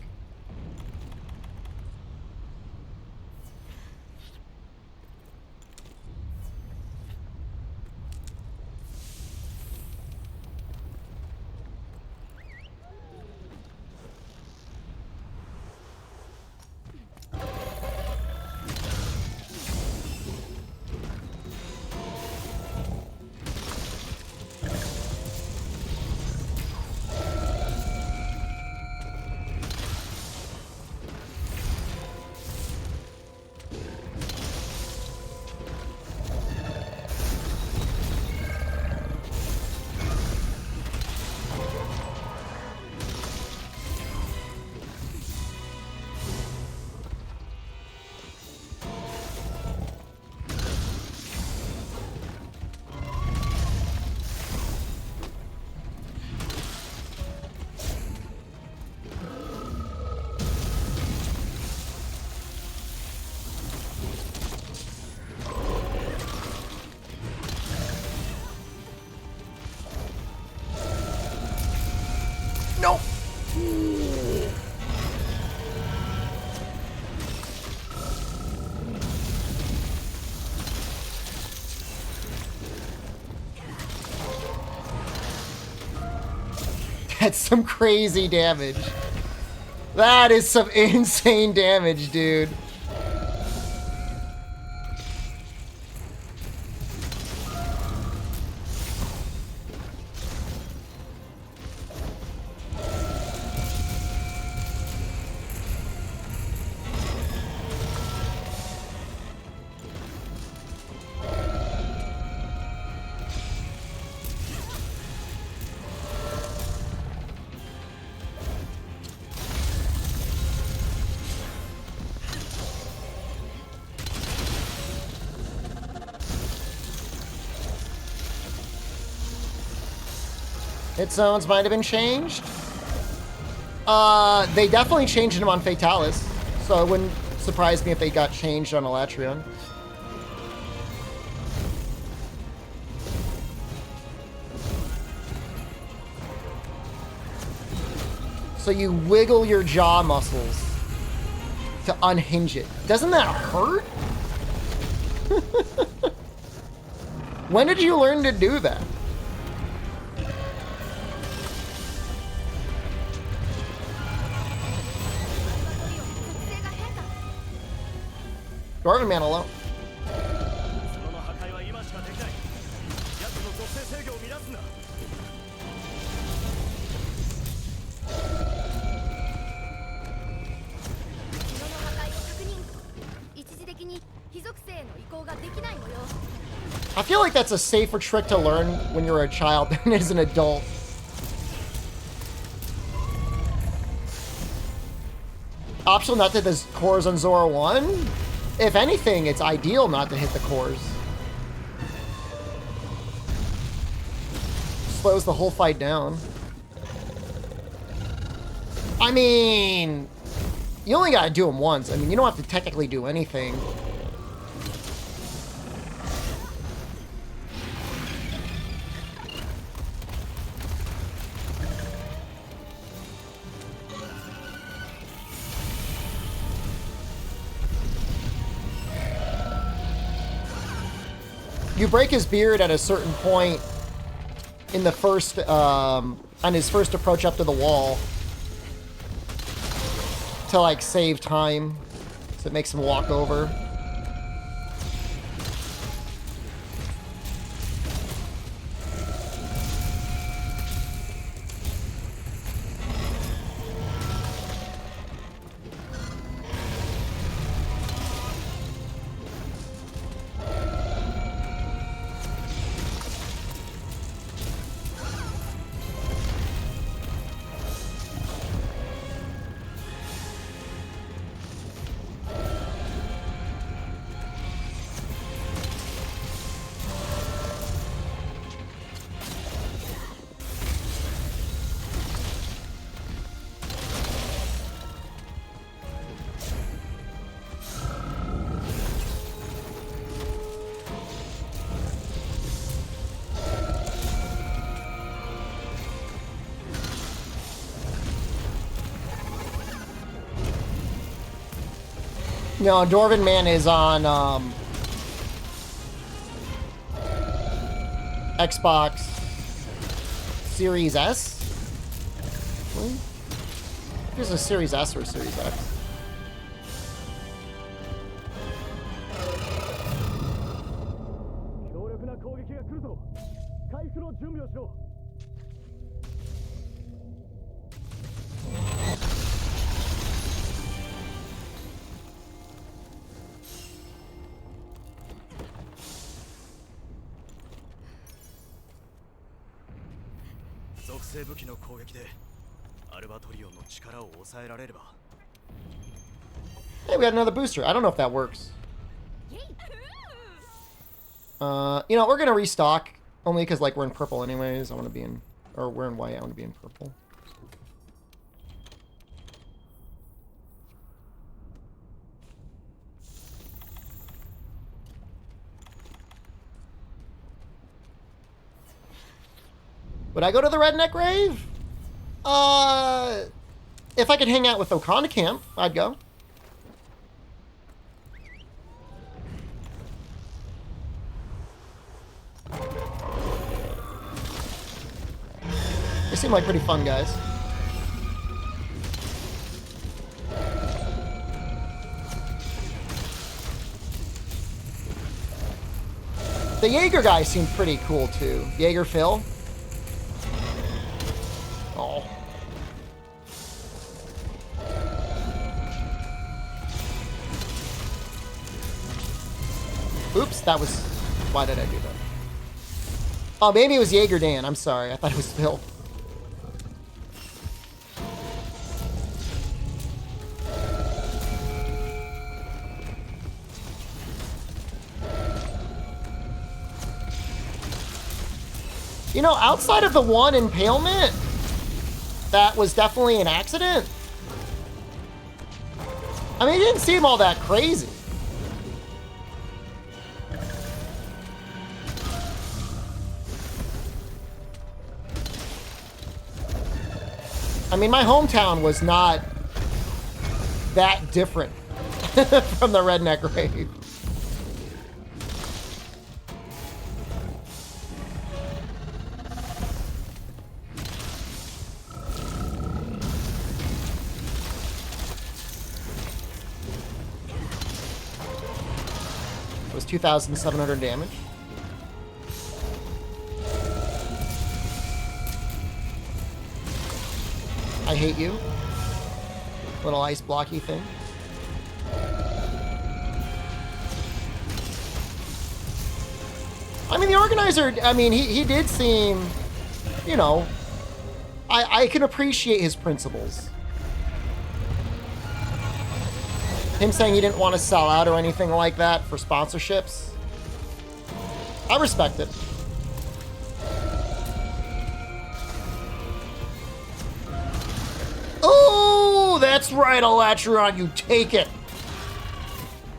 S1: That's some crazy damage. That is some insane damage, dude. Hit zones might have been changed. They definitely changed them on Fatalis, so it wouldn't surprise me if they got changed on Elatrion. So you wiggle your jaw muscles to unhinge it. Doesn't that hurt? When did you learn to do that? Dwarven man alone. I feel like that's a safer trick to learn when you're a child than as an adult. Optional not to hit the cores on Zora 1? If anything, it's ideal not to hit the cores. Slows the whole fight down. I mean, you only gotta do them once. I mean, you don't have to technically do anything. You break his beard at a certain point in the first, on his first approach up to the wall to, like, save time. So it makes him walk over. No, Dwarven Man is on Xbox Series S? Really? There's a Series S or a Series X. Hey, we got another booster. I don't know if that works. You know, we're gonna restock only because, like, we're in purple anyways. I want to be in, or we're in white. I want to be in purple. Would I go to the Redneck Rave? If I could hang out with Okana Camp, I'd go. They seem like pretty fun guys. The Jaeger guy seemed pretty cool too. Jaeger Phil. Oh. Oops, that was... Why did I do that? Oh, maybe it was Jaeger Dan. I'm sorry. I thought it was Phil. You know, outside of the one impalement, that was definitely an accident. I mean, it didn't seem all that crazy. I mean, my hometown was not that different from the redneck rave. It was 2,700 damage. I hate you. Little ice blocky thing. I mean, the organizer, I mean, he did seem, you know, I can appreciate his principles. Him saying he didn't want to sell out or anything like that for sponsorships. I respect it. Oh, that's right, Alatron, you take it.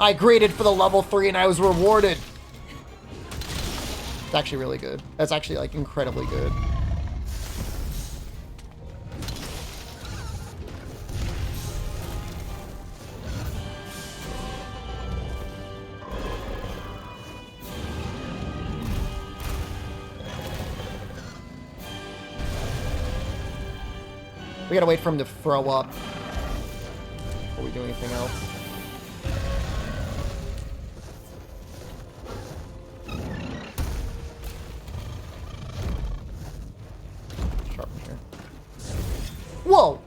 S1: I graded for the level 3 and I was rewarded. It's actually really good. That's actually, like, incredibly good. We gotta wait for him to throw up before we do anything else. Sharpen here. Whoa!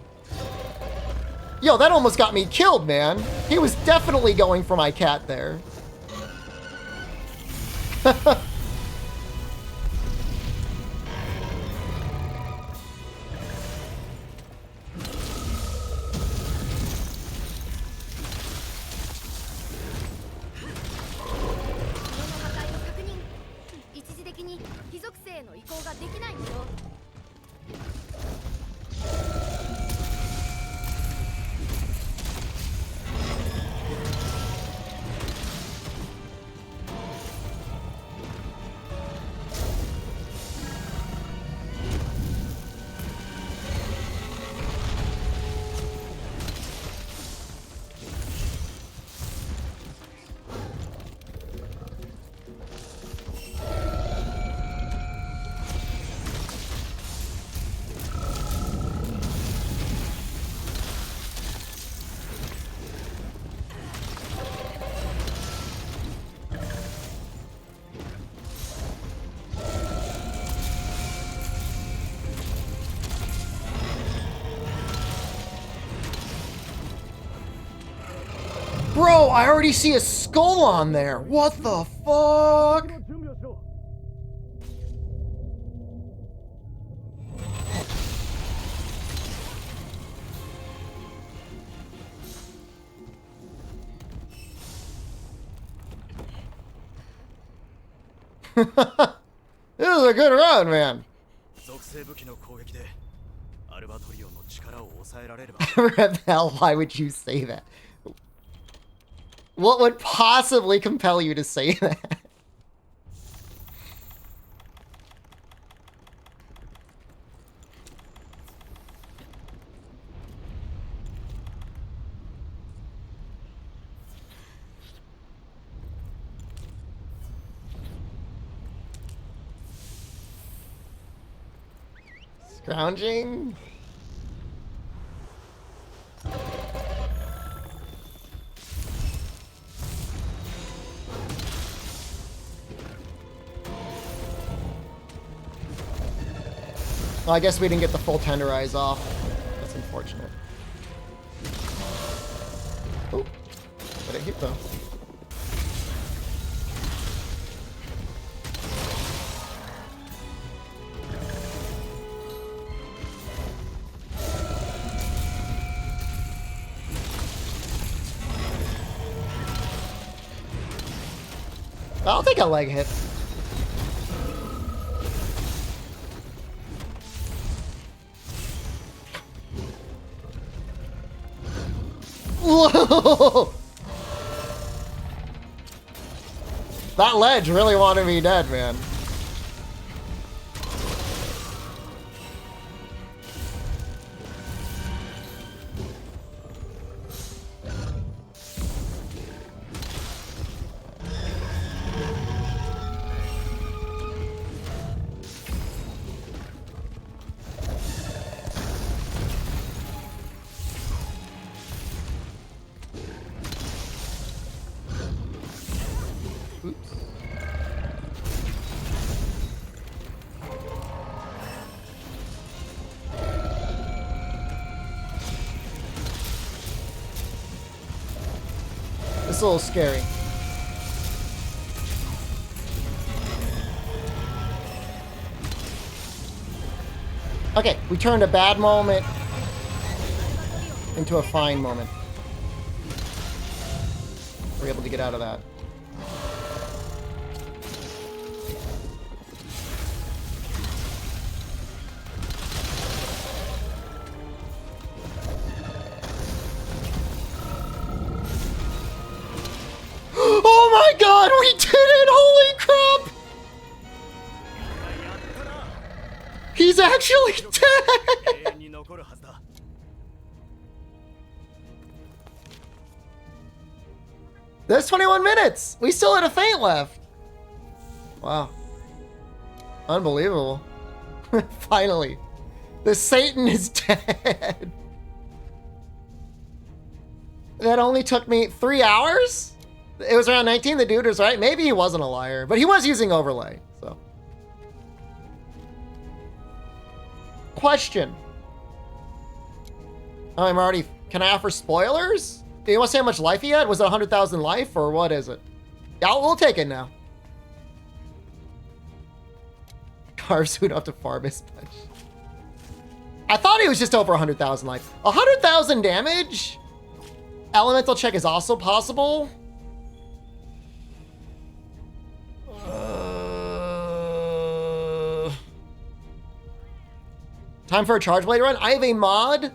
S1: Yo, that almost got me killed, man. He was definitely going for my cat there. Bro, I already see a skull on there. What the fuck? This is a good run, man. Rebel, why would you say that? What would possibly compel you to say that? Scrounging? Well, I guess we didn't get the full tenderize off. That's unfortunate. Oh, got a hit though. I'll take a leg hit. Whoa! That ledge really wanted me dead, man. Oops. This is a little scary. Okay, we turned a bad moment into a fine moment. We're able to get out of that. Oh my god, we did it! Holy crap! He's actually dead! There's 21 minutes! We still had a feint left! Wow. Unbelievable. Finally. The Satan is dead. That only took me 3 hours? It was around 19, the dude was right. Maybe he wasn't a liar, but he was using overlay, so. Question. Oh, I'm already, can I offer spoilers? Do you want to say how much life he had? Was it 100,000 life, or what is it? Yeah, we'll take it now. Carves who'd have to farm his punch. I thought he was just over 100,000 life. 100,000 damage? Elemental check is also possible. Time for a Charge Blade run. I have a mod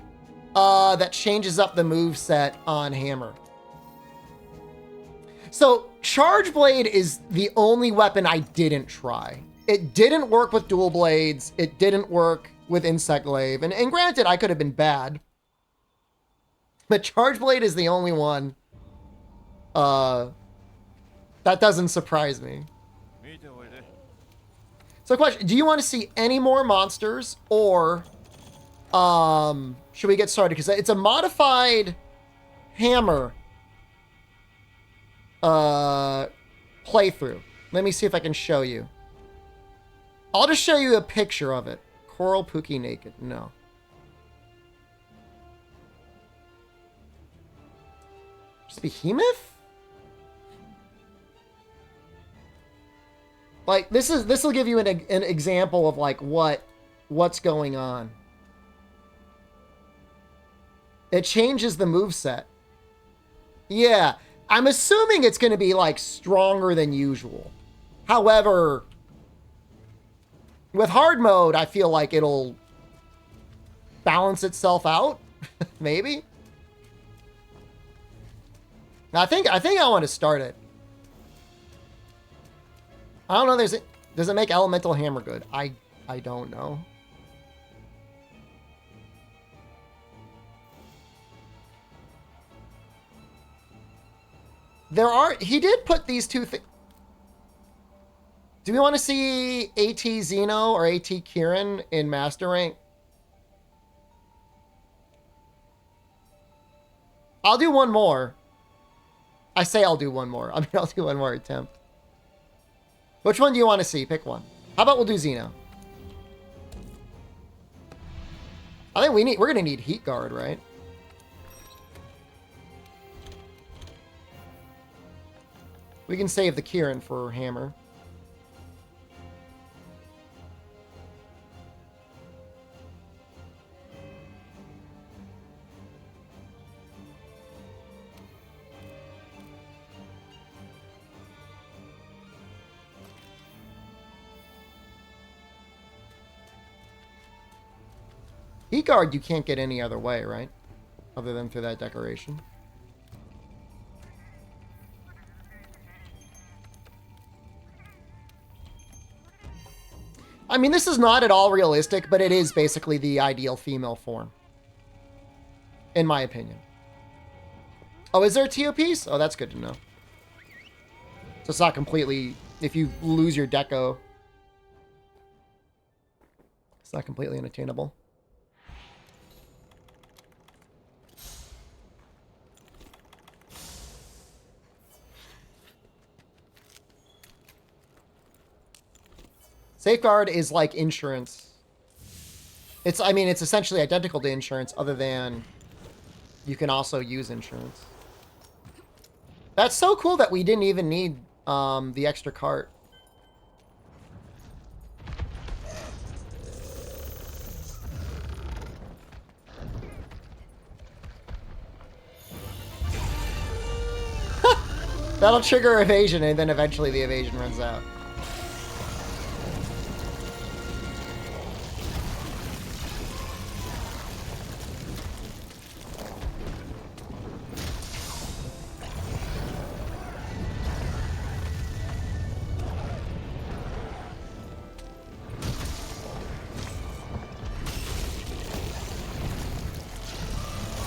S1: that changes up the moveset on Hammer. So Charge Blade is the only weapon I didn't try. It didn't work with dual blades. It didn't work with Insect Glaive. And granted, I could have been bad. But Charge Blade is the only one that doesn't surprise me. So question, do you want to see any more monsters, or should we get started? Because it's a modified Hammer playthrough. Let me see if I can show you. I'll just show you a picture of it. Coral Pookie naked. No. Just Behemoth? Like, this will give you an example of like what's going on. It changes the moveset. Yeah, I'm assuming it's going to be like stronger than usual. However, with hard mode, I feel like it'll balance itself out. Maybe. I think I want to start it. I don't know. Does it make Elemental Hammer good? I don't know. He did put these two things. Do we want to see AT Xeno or AT Kieran in Master Rank? I'll do one more. I say I'll do one more. I mean, I'll do one more attempt. Which one do you want to see? Pick one. How about we'll do Xeno? I think we're gonna need Heat Guard, right? We can save the Kieran for Hammer. Heat Guard you can't get any other way, right? Other than through that decoration. I mean, this is not at all realistic, but it is basically the ideal female form. In my opinion. Oh, is there a TOPs? Oh, that's good to know. So it's not completely... If you lose your deco, it's not completely unattainable. Safeguard is like insurance. I mean, it's essentially identical to insurance other than you can also use insurance. That's so cool that we didn't even need the extra cart. That'll trigger evasion and then eventually the evasion runs out.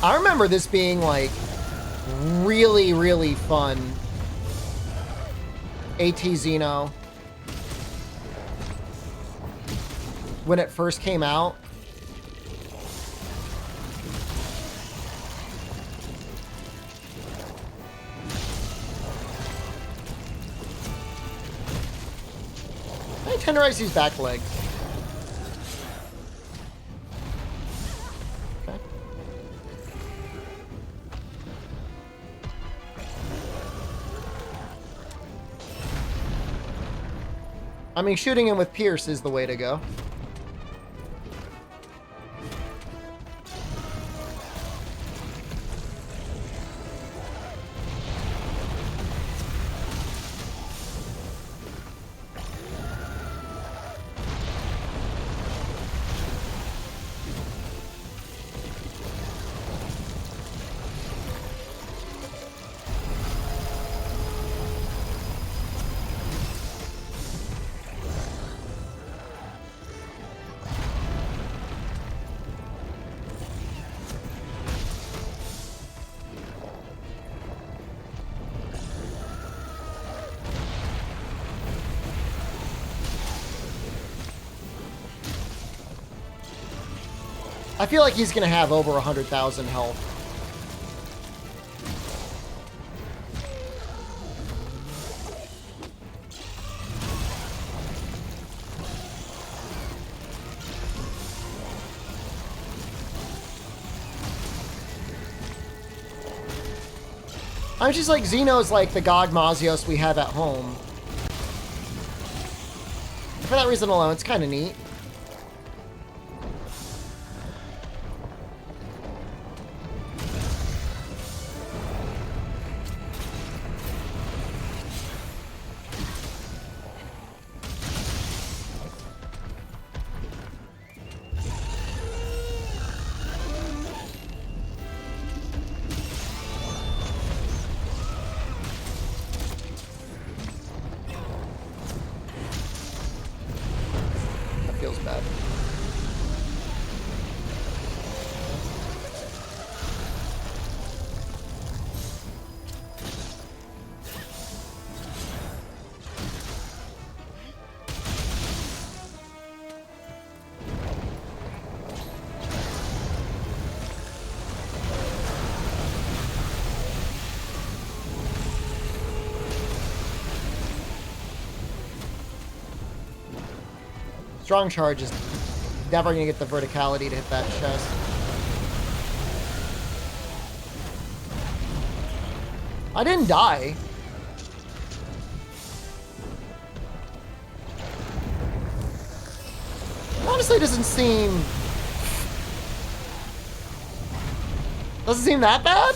S1: I remember this being like really, really fun. AT Xeno. When it first came out. I tenderize these back legs. I mean, shooting him with Pierce is the way to go. I feel like he's gonna have over 100,000 health. I'm just like, Xeno's like the God Mazios we have at home. For that reason alone, it's kind of neat. Feels bad. Strong charge is never gonna get the verticality to hit that chest. I didn't die. Honestly, doesn't seem that bad.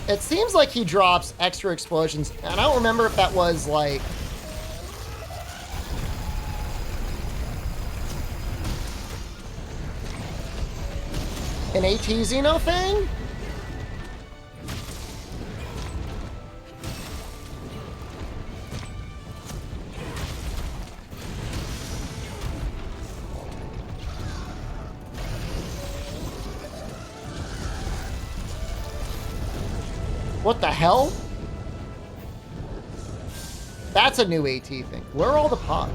S1: It seems like he drops extra explosions, and I don't remember if that was like an AT Xeno thing? What the hell? That's a new AT thing. Where are all the pods?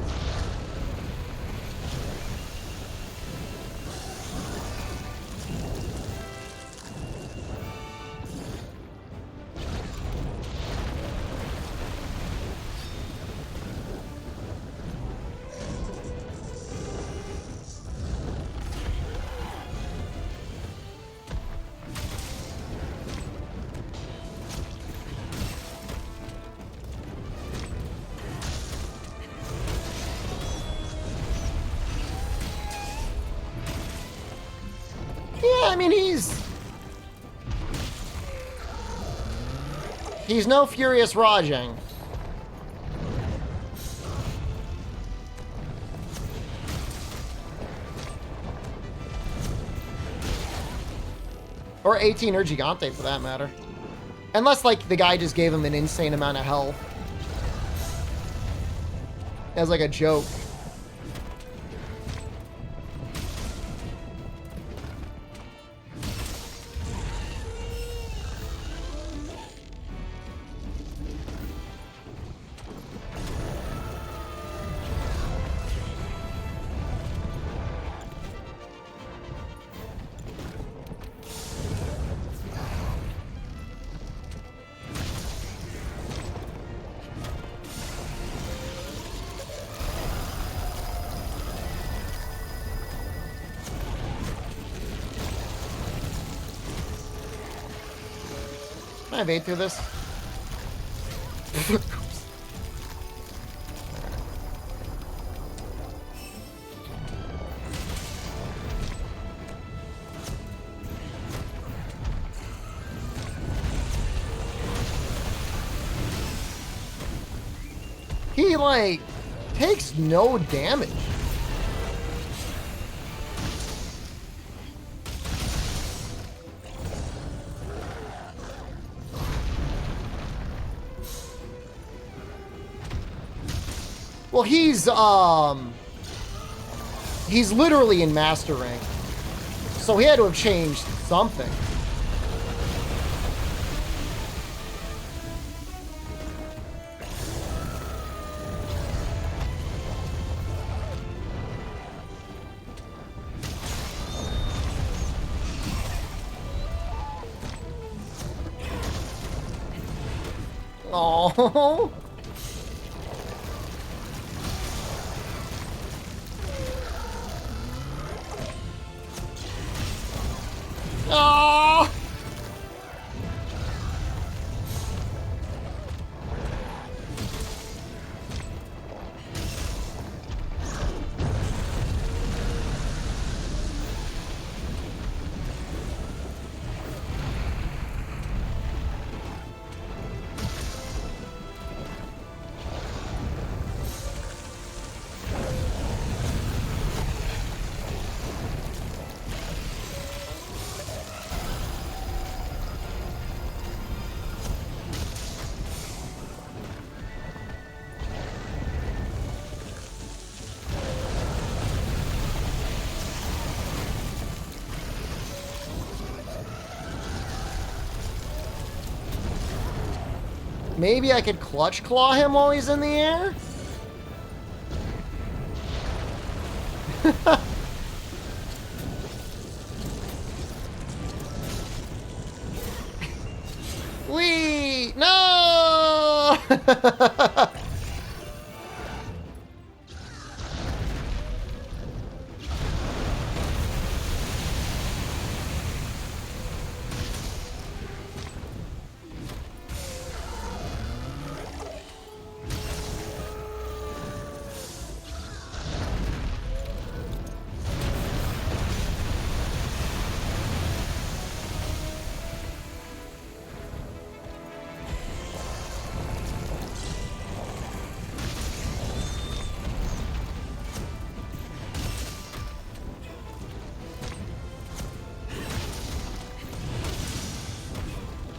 S1: Yeah, I mean, he's no Furious Rajang. Or 18 or Gigante for that matter. Unless, like, the guy just gave him an insane amount of health. As, like, a joke. Can I evade through this? He, like, takes no damage. Well, he's literally in Master Rank. So he had to have changed something. Oh. Oh! Maybe I could clutch claw him while he's in the air?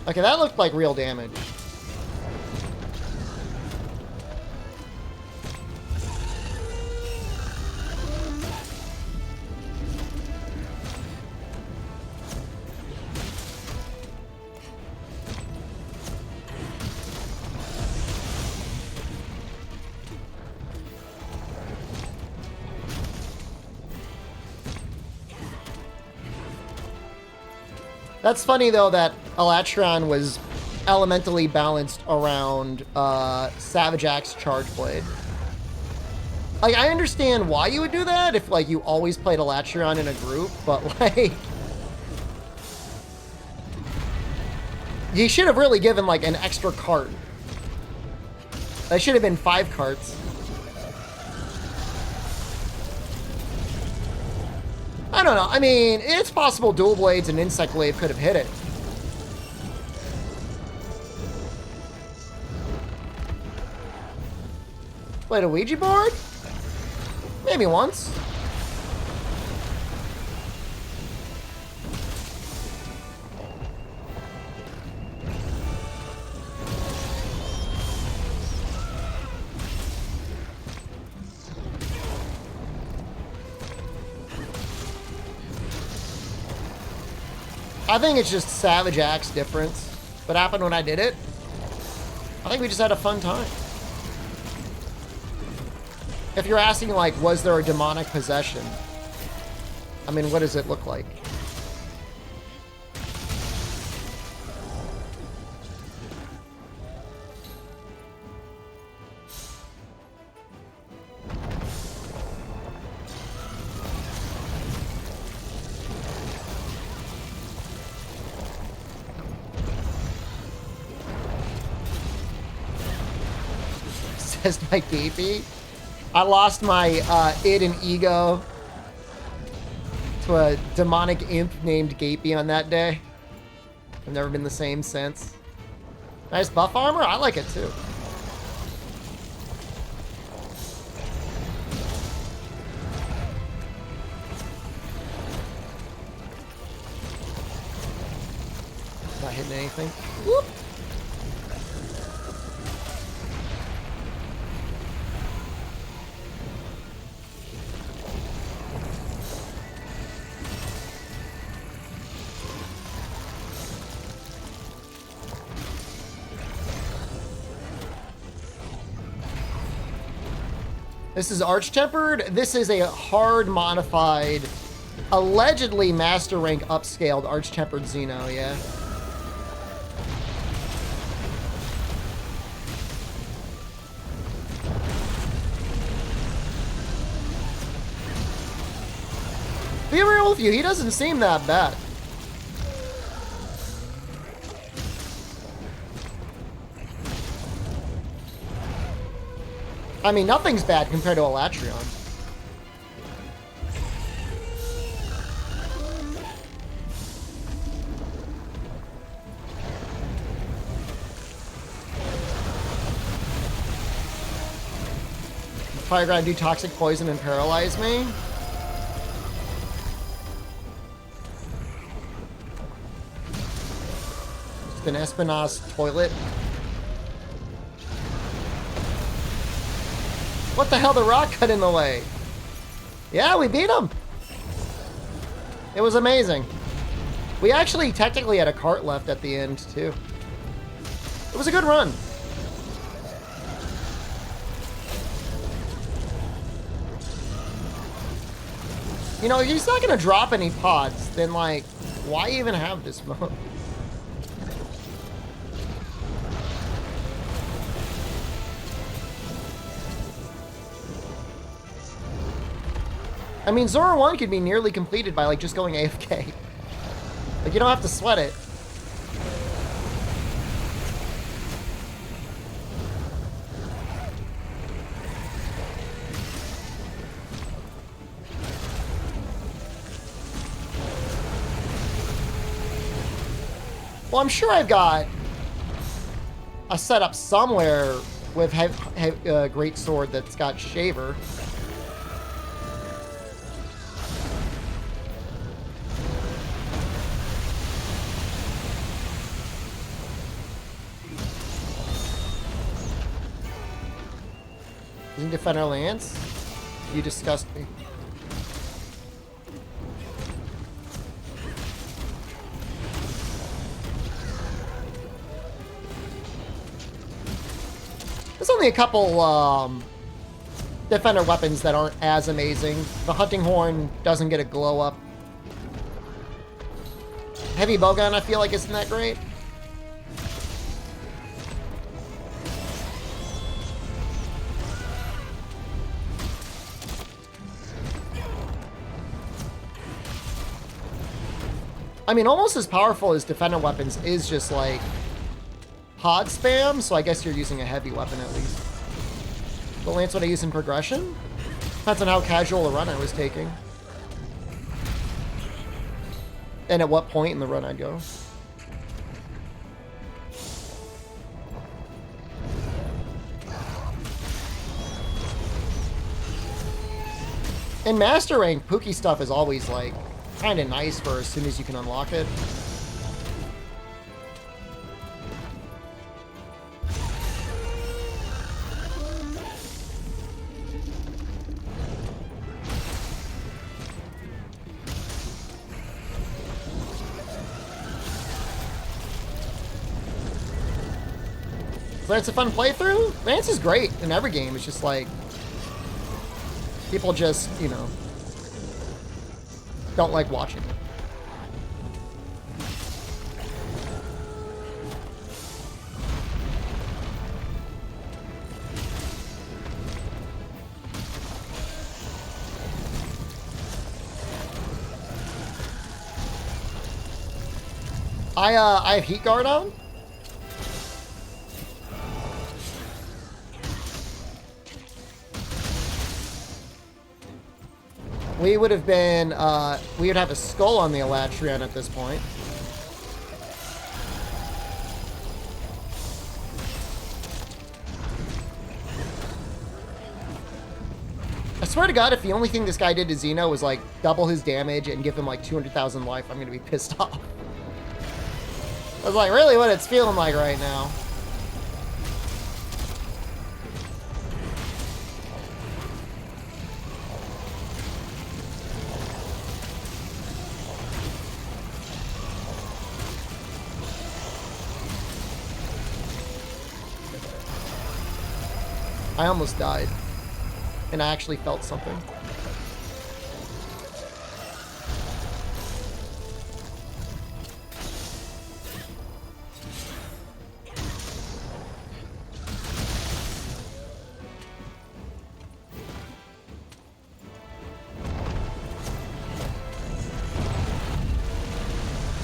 S1: Okay, that looked like real damage. That's funny, though, that Elatron was elementally balanced around Savage Axe Charge Blade. Like, I understand why you would do that if, like, you always played Elatron in a group, but, like... You should have really given, like, an extra cart. That should have been 5 carts. I don't know. I mean, it's possible Dual Blades and Insect Glaive could have hit it. Played a Ouija board? Maybe once. I think it's just Savage Axe difference. What happened when I did it? I think we just had a fun time. If you're asking, like, was there a demonic possession? I mean, what does it look like? Says my Gapey. I lost my id and ego to a demonic imp named Gapey on that day. I've never been the same since. Nice buff armor? I like it too. Not hitting anything. Whoop. This is Arch-Tempered. This is a hard modified, allegedly master rank upscaled Arch-Tempered Xeno, yeah. Be real with you, he doesn't seem that bad. I mean, nothing's bad compared to Elatron. Fire Ground do toxic poison and paralyze me? Just an Espinasse toilet. What the hell, the rock got in the way? Yeah, we beat him. It was amazing. We actually technically had a cart left at the end, too. It was a good run. You know, if he's not going to drop any pods, then, like, why even have this mode? I mean, Zora 1 could be nearly completed by, like, just going AFK. Like, you don't have to sweat it. Well, I'm sure I've got a setup somewhere with great sword that's got shaver. Isn't Defender Lance? You disgust me. There's only a couple defender weapons that aren't as amazing. The hunting horn doesn't get a glow up. Heavy bowgun, I feel like, isn't that great. I mean, almost as powerful as defender weapons is just like pod spam, so I guess you're using a heavy weapon at least. The lance would I use in progression? Depends on how casual a run I was taking. And at what point in the run I'd go. In Master Rank, Pookie stuff is always like kind of nice for as soon as you can unlock it. Lance a fun playthrough? Lance is great in every game. It's just like people just, you know, don't like watching it. I have heat guard on. We would have been, we would have a skull on the Elatrion at this point. I swear to God, if the only thing this guy did to Xeno was like double his damage and give him like 200,000 life, I'm gonna be pissed off. I was like, really what it's feeling like right now. I almost died, and I actually felt something.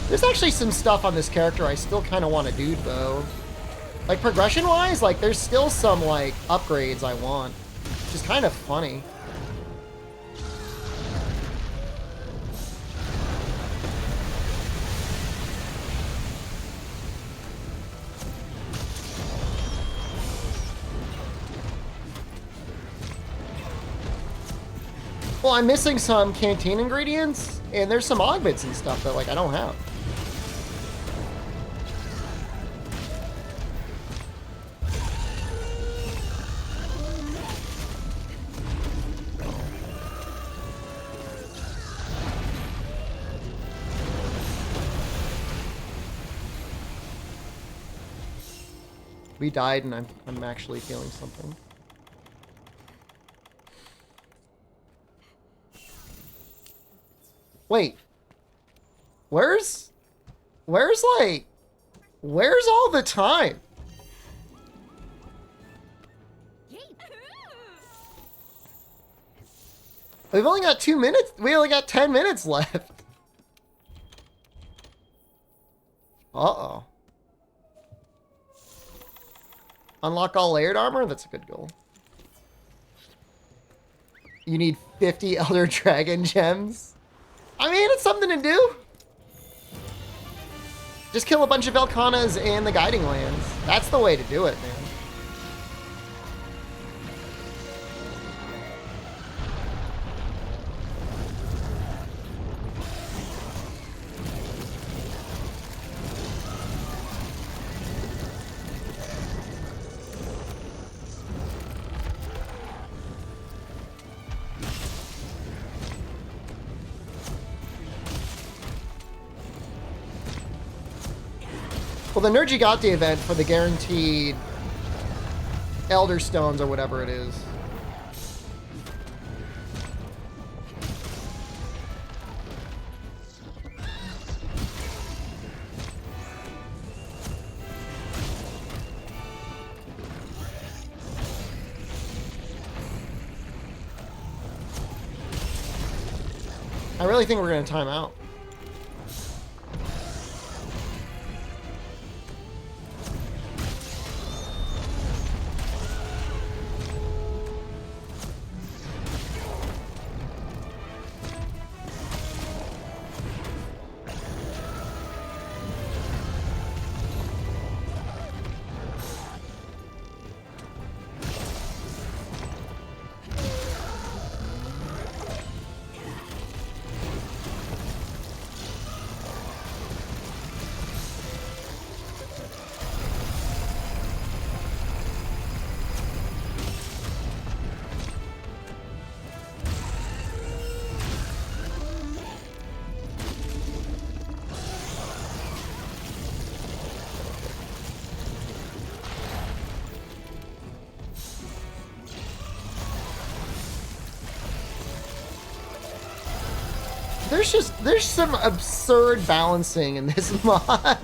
S1: There's actually some stuff on this character I still kind of want to do, though. Like, progression-wise, like, there's still some, like, upgrades I want. Which is kind of funny. Well, I'm missing some canteen ingredients, and there's some augments and stuff that, like, I don't have. We died, and I'm actually feeling something. Wait. Where's all the time? We've only got 2 minutes. We only got 10 minutes left. Uh-oh. Unlock all layered armor? That's a good goal. You need 50 Elder Dragon gems? I mean, it's something to do. Just kill a bunch of Elkanas and the Guiding Lands. That's the way to do it, man. Well, the Nergigante event for the guaranteed Elder Stones or whatever it is. I really think we're going to time out. There's some absurd balancing in this mod.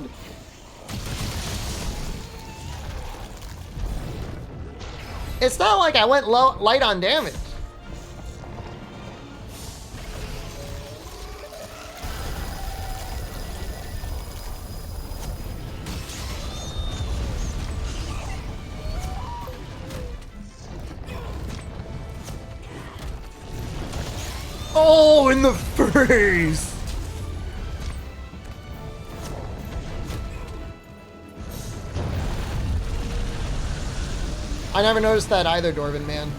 S1: It's not like I went light on damage. Oh, in the face! I never noticed that either, Dwarven man.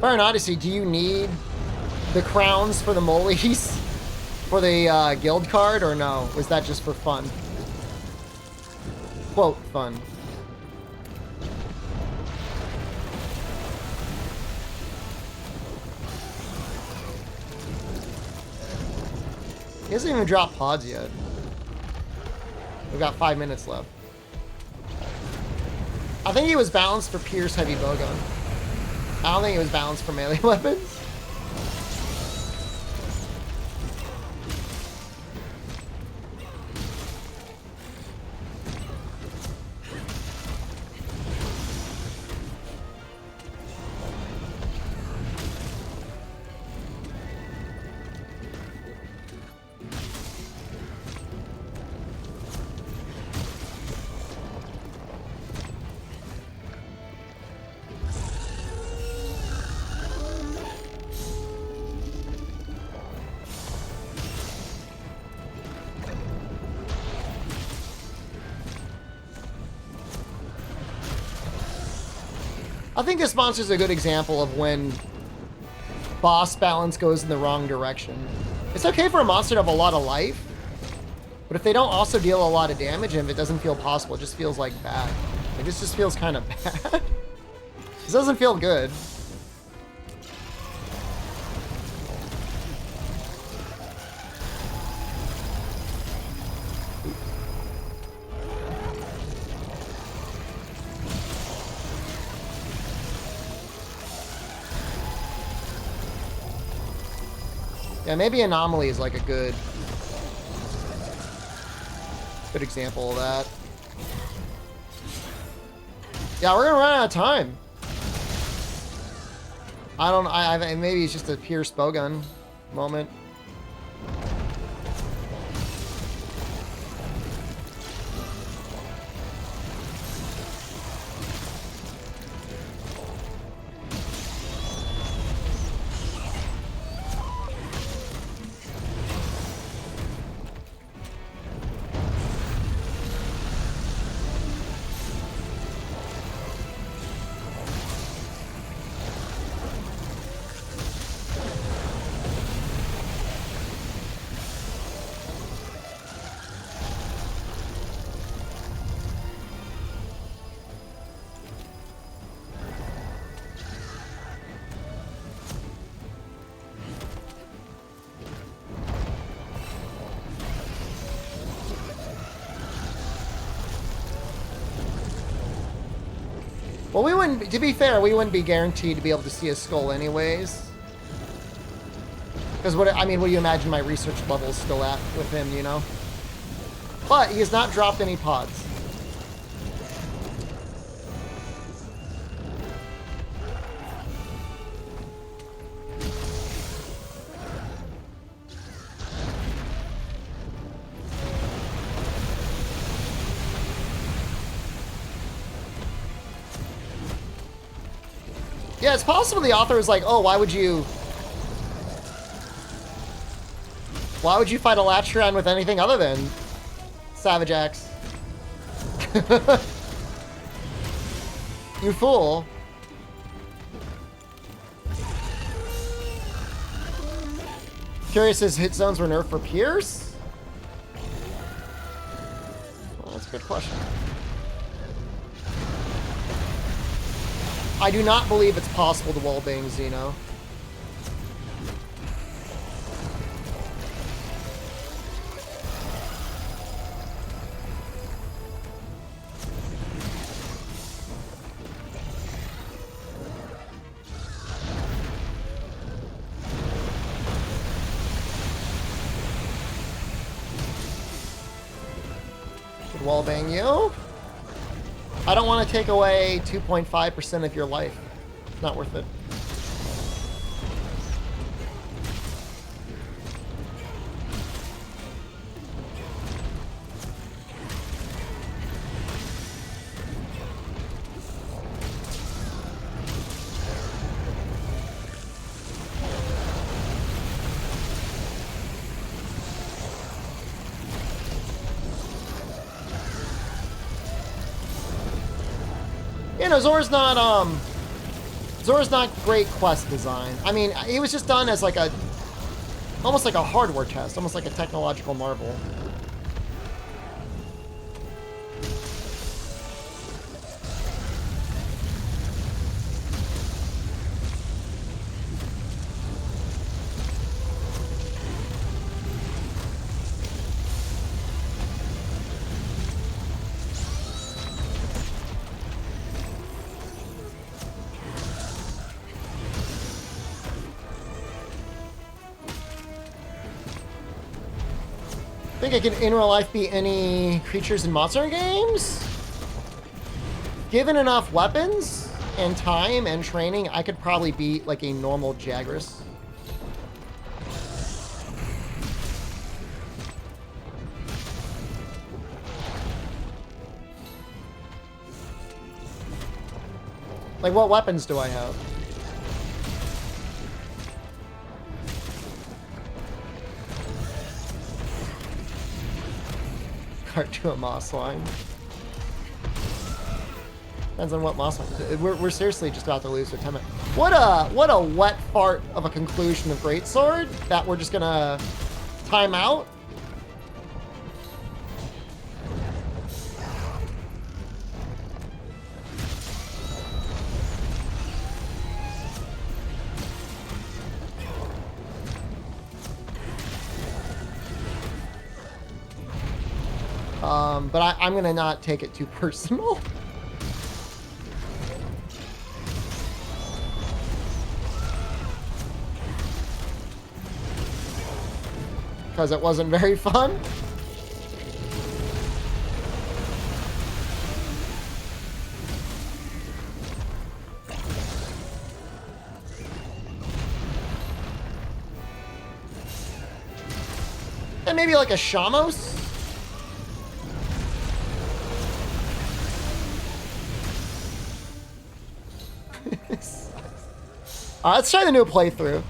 S1: Fire and Odyssey, do you need the crowns for the Molies for the guild card, or no? Was that just for fun? Quote, fun. He hasn't even dropped pods yet. We've got 5 minutes left. I think he was balanced for Pierce Heavy Bowgun. I don't think it was balanced for melee weapons. I think this monster's a good example of when boss balance goes in the wrong direction. It's okay for a monster to have a lot of life, but if they don't also deal a lot of damage and if it doesn't feel possible, it just feels like bad. Like this just feels kind of bad. This doesn't feel good. Yeah, maybe Anomaly is like a good example of that. Yeah, we're gonna run out of time. I maybe it's just a pure Spogun moment. Well, we wouldn't, to be fair, we wouldn't be guaranteed to be able to see his skull anyways. Because what do you imagine my research level is still at with him, you know? But he has not dropped any pods. Yeah, it's possible the author was like, oh, why would you fight a Latron with anything other than Savage Axe? You fool. Curious as hit zones were nerfed for Pierce? Well, that's a good question. I do not believe it's possible to wallbang Xeno. Could wallbang you? I don't want to take away 2.5% of your life. It's not worth it. You know, Zora's not great quest design. I mean, it was just done as like almost like a hardware test, almost like a technological marvel. I think I can in real life beat any creatures in monster games. Given enough weapons and time and training, I could probably beat like a normal Jagras. Like, what weapons do I have? To a moss line. Depends on what moss line. We're seriously just about to lose to Temet. What a wet fart of a conclusion of Greatsword that we're just gonna timeout. But I'm gonna not take it too personal. Because it wasn't very fun. And maybe like a Shamos? Let's try the new playthrough.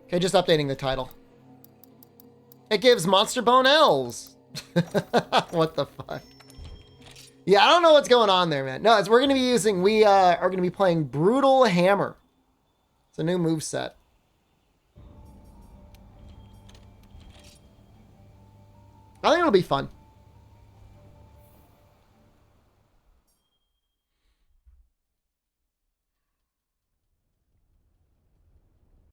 S1: Okay, just updating the title. It gives Monster Bone L's. What the fuck? Yeah, I don't know what's going on there, man. No, we're gonna be using. We are gonna be playing Brutal Hammer. It's a new move set. I think it'll be fun.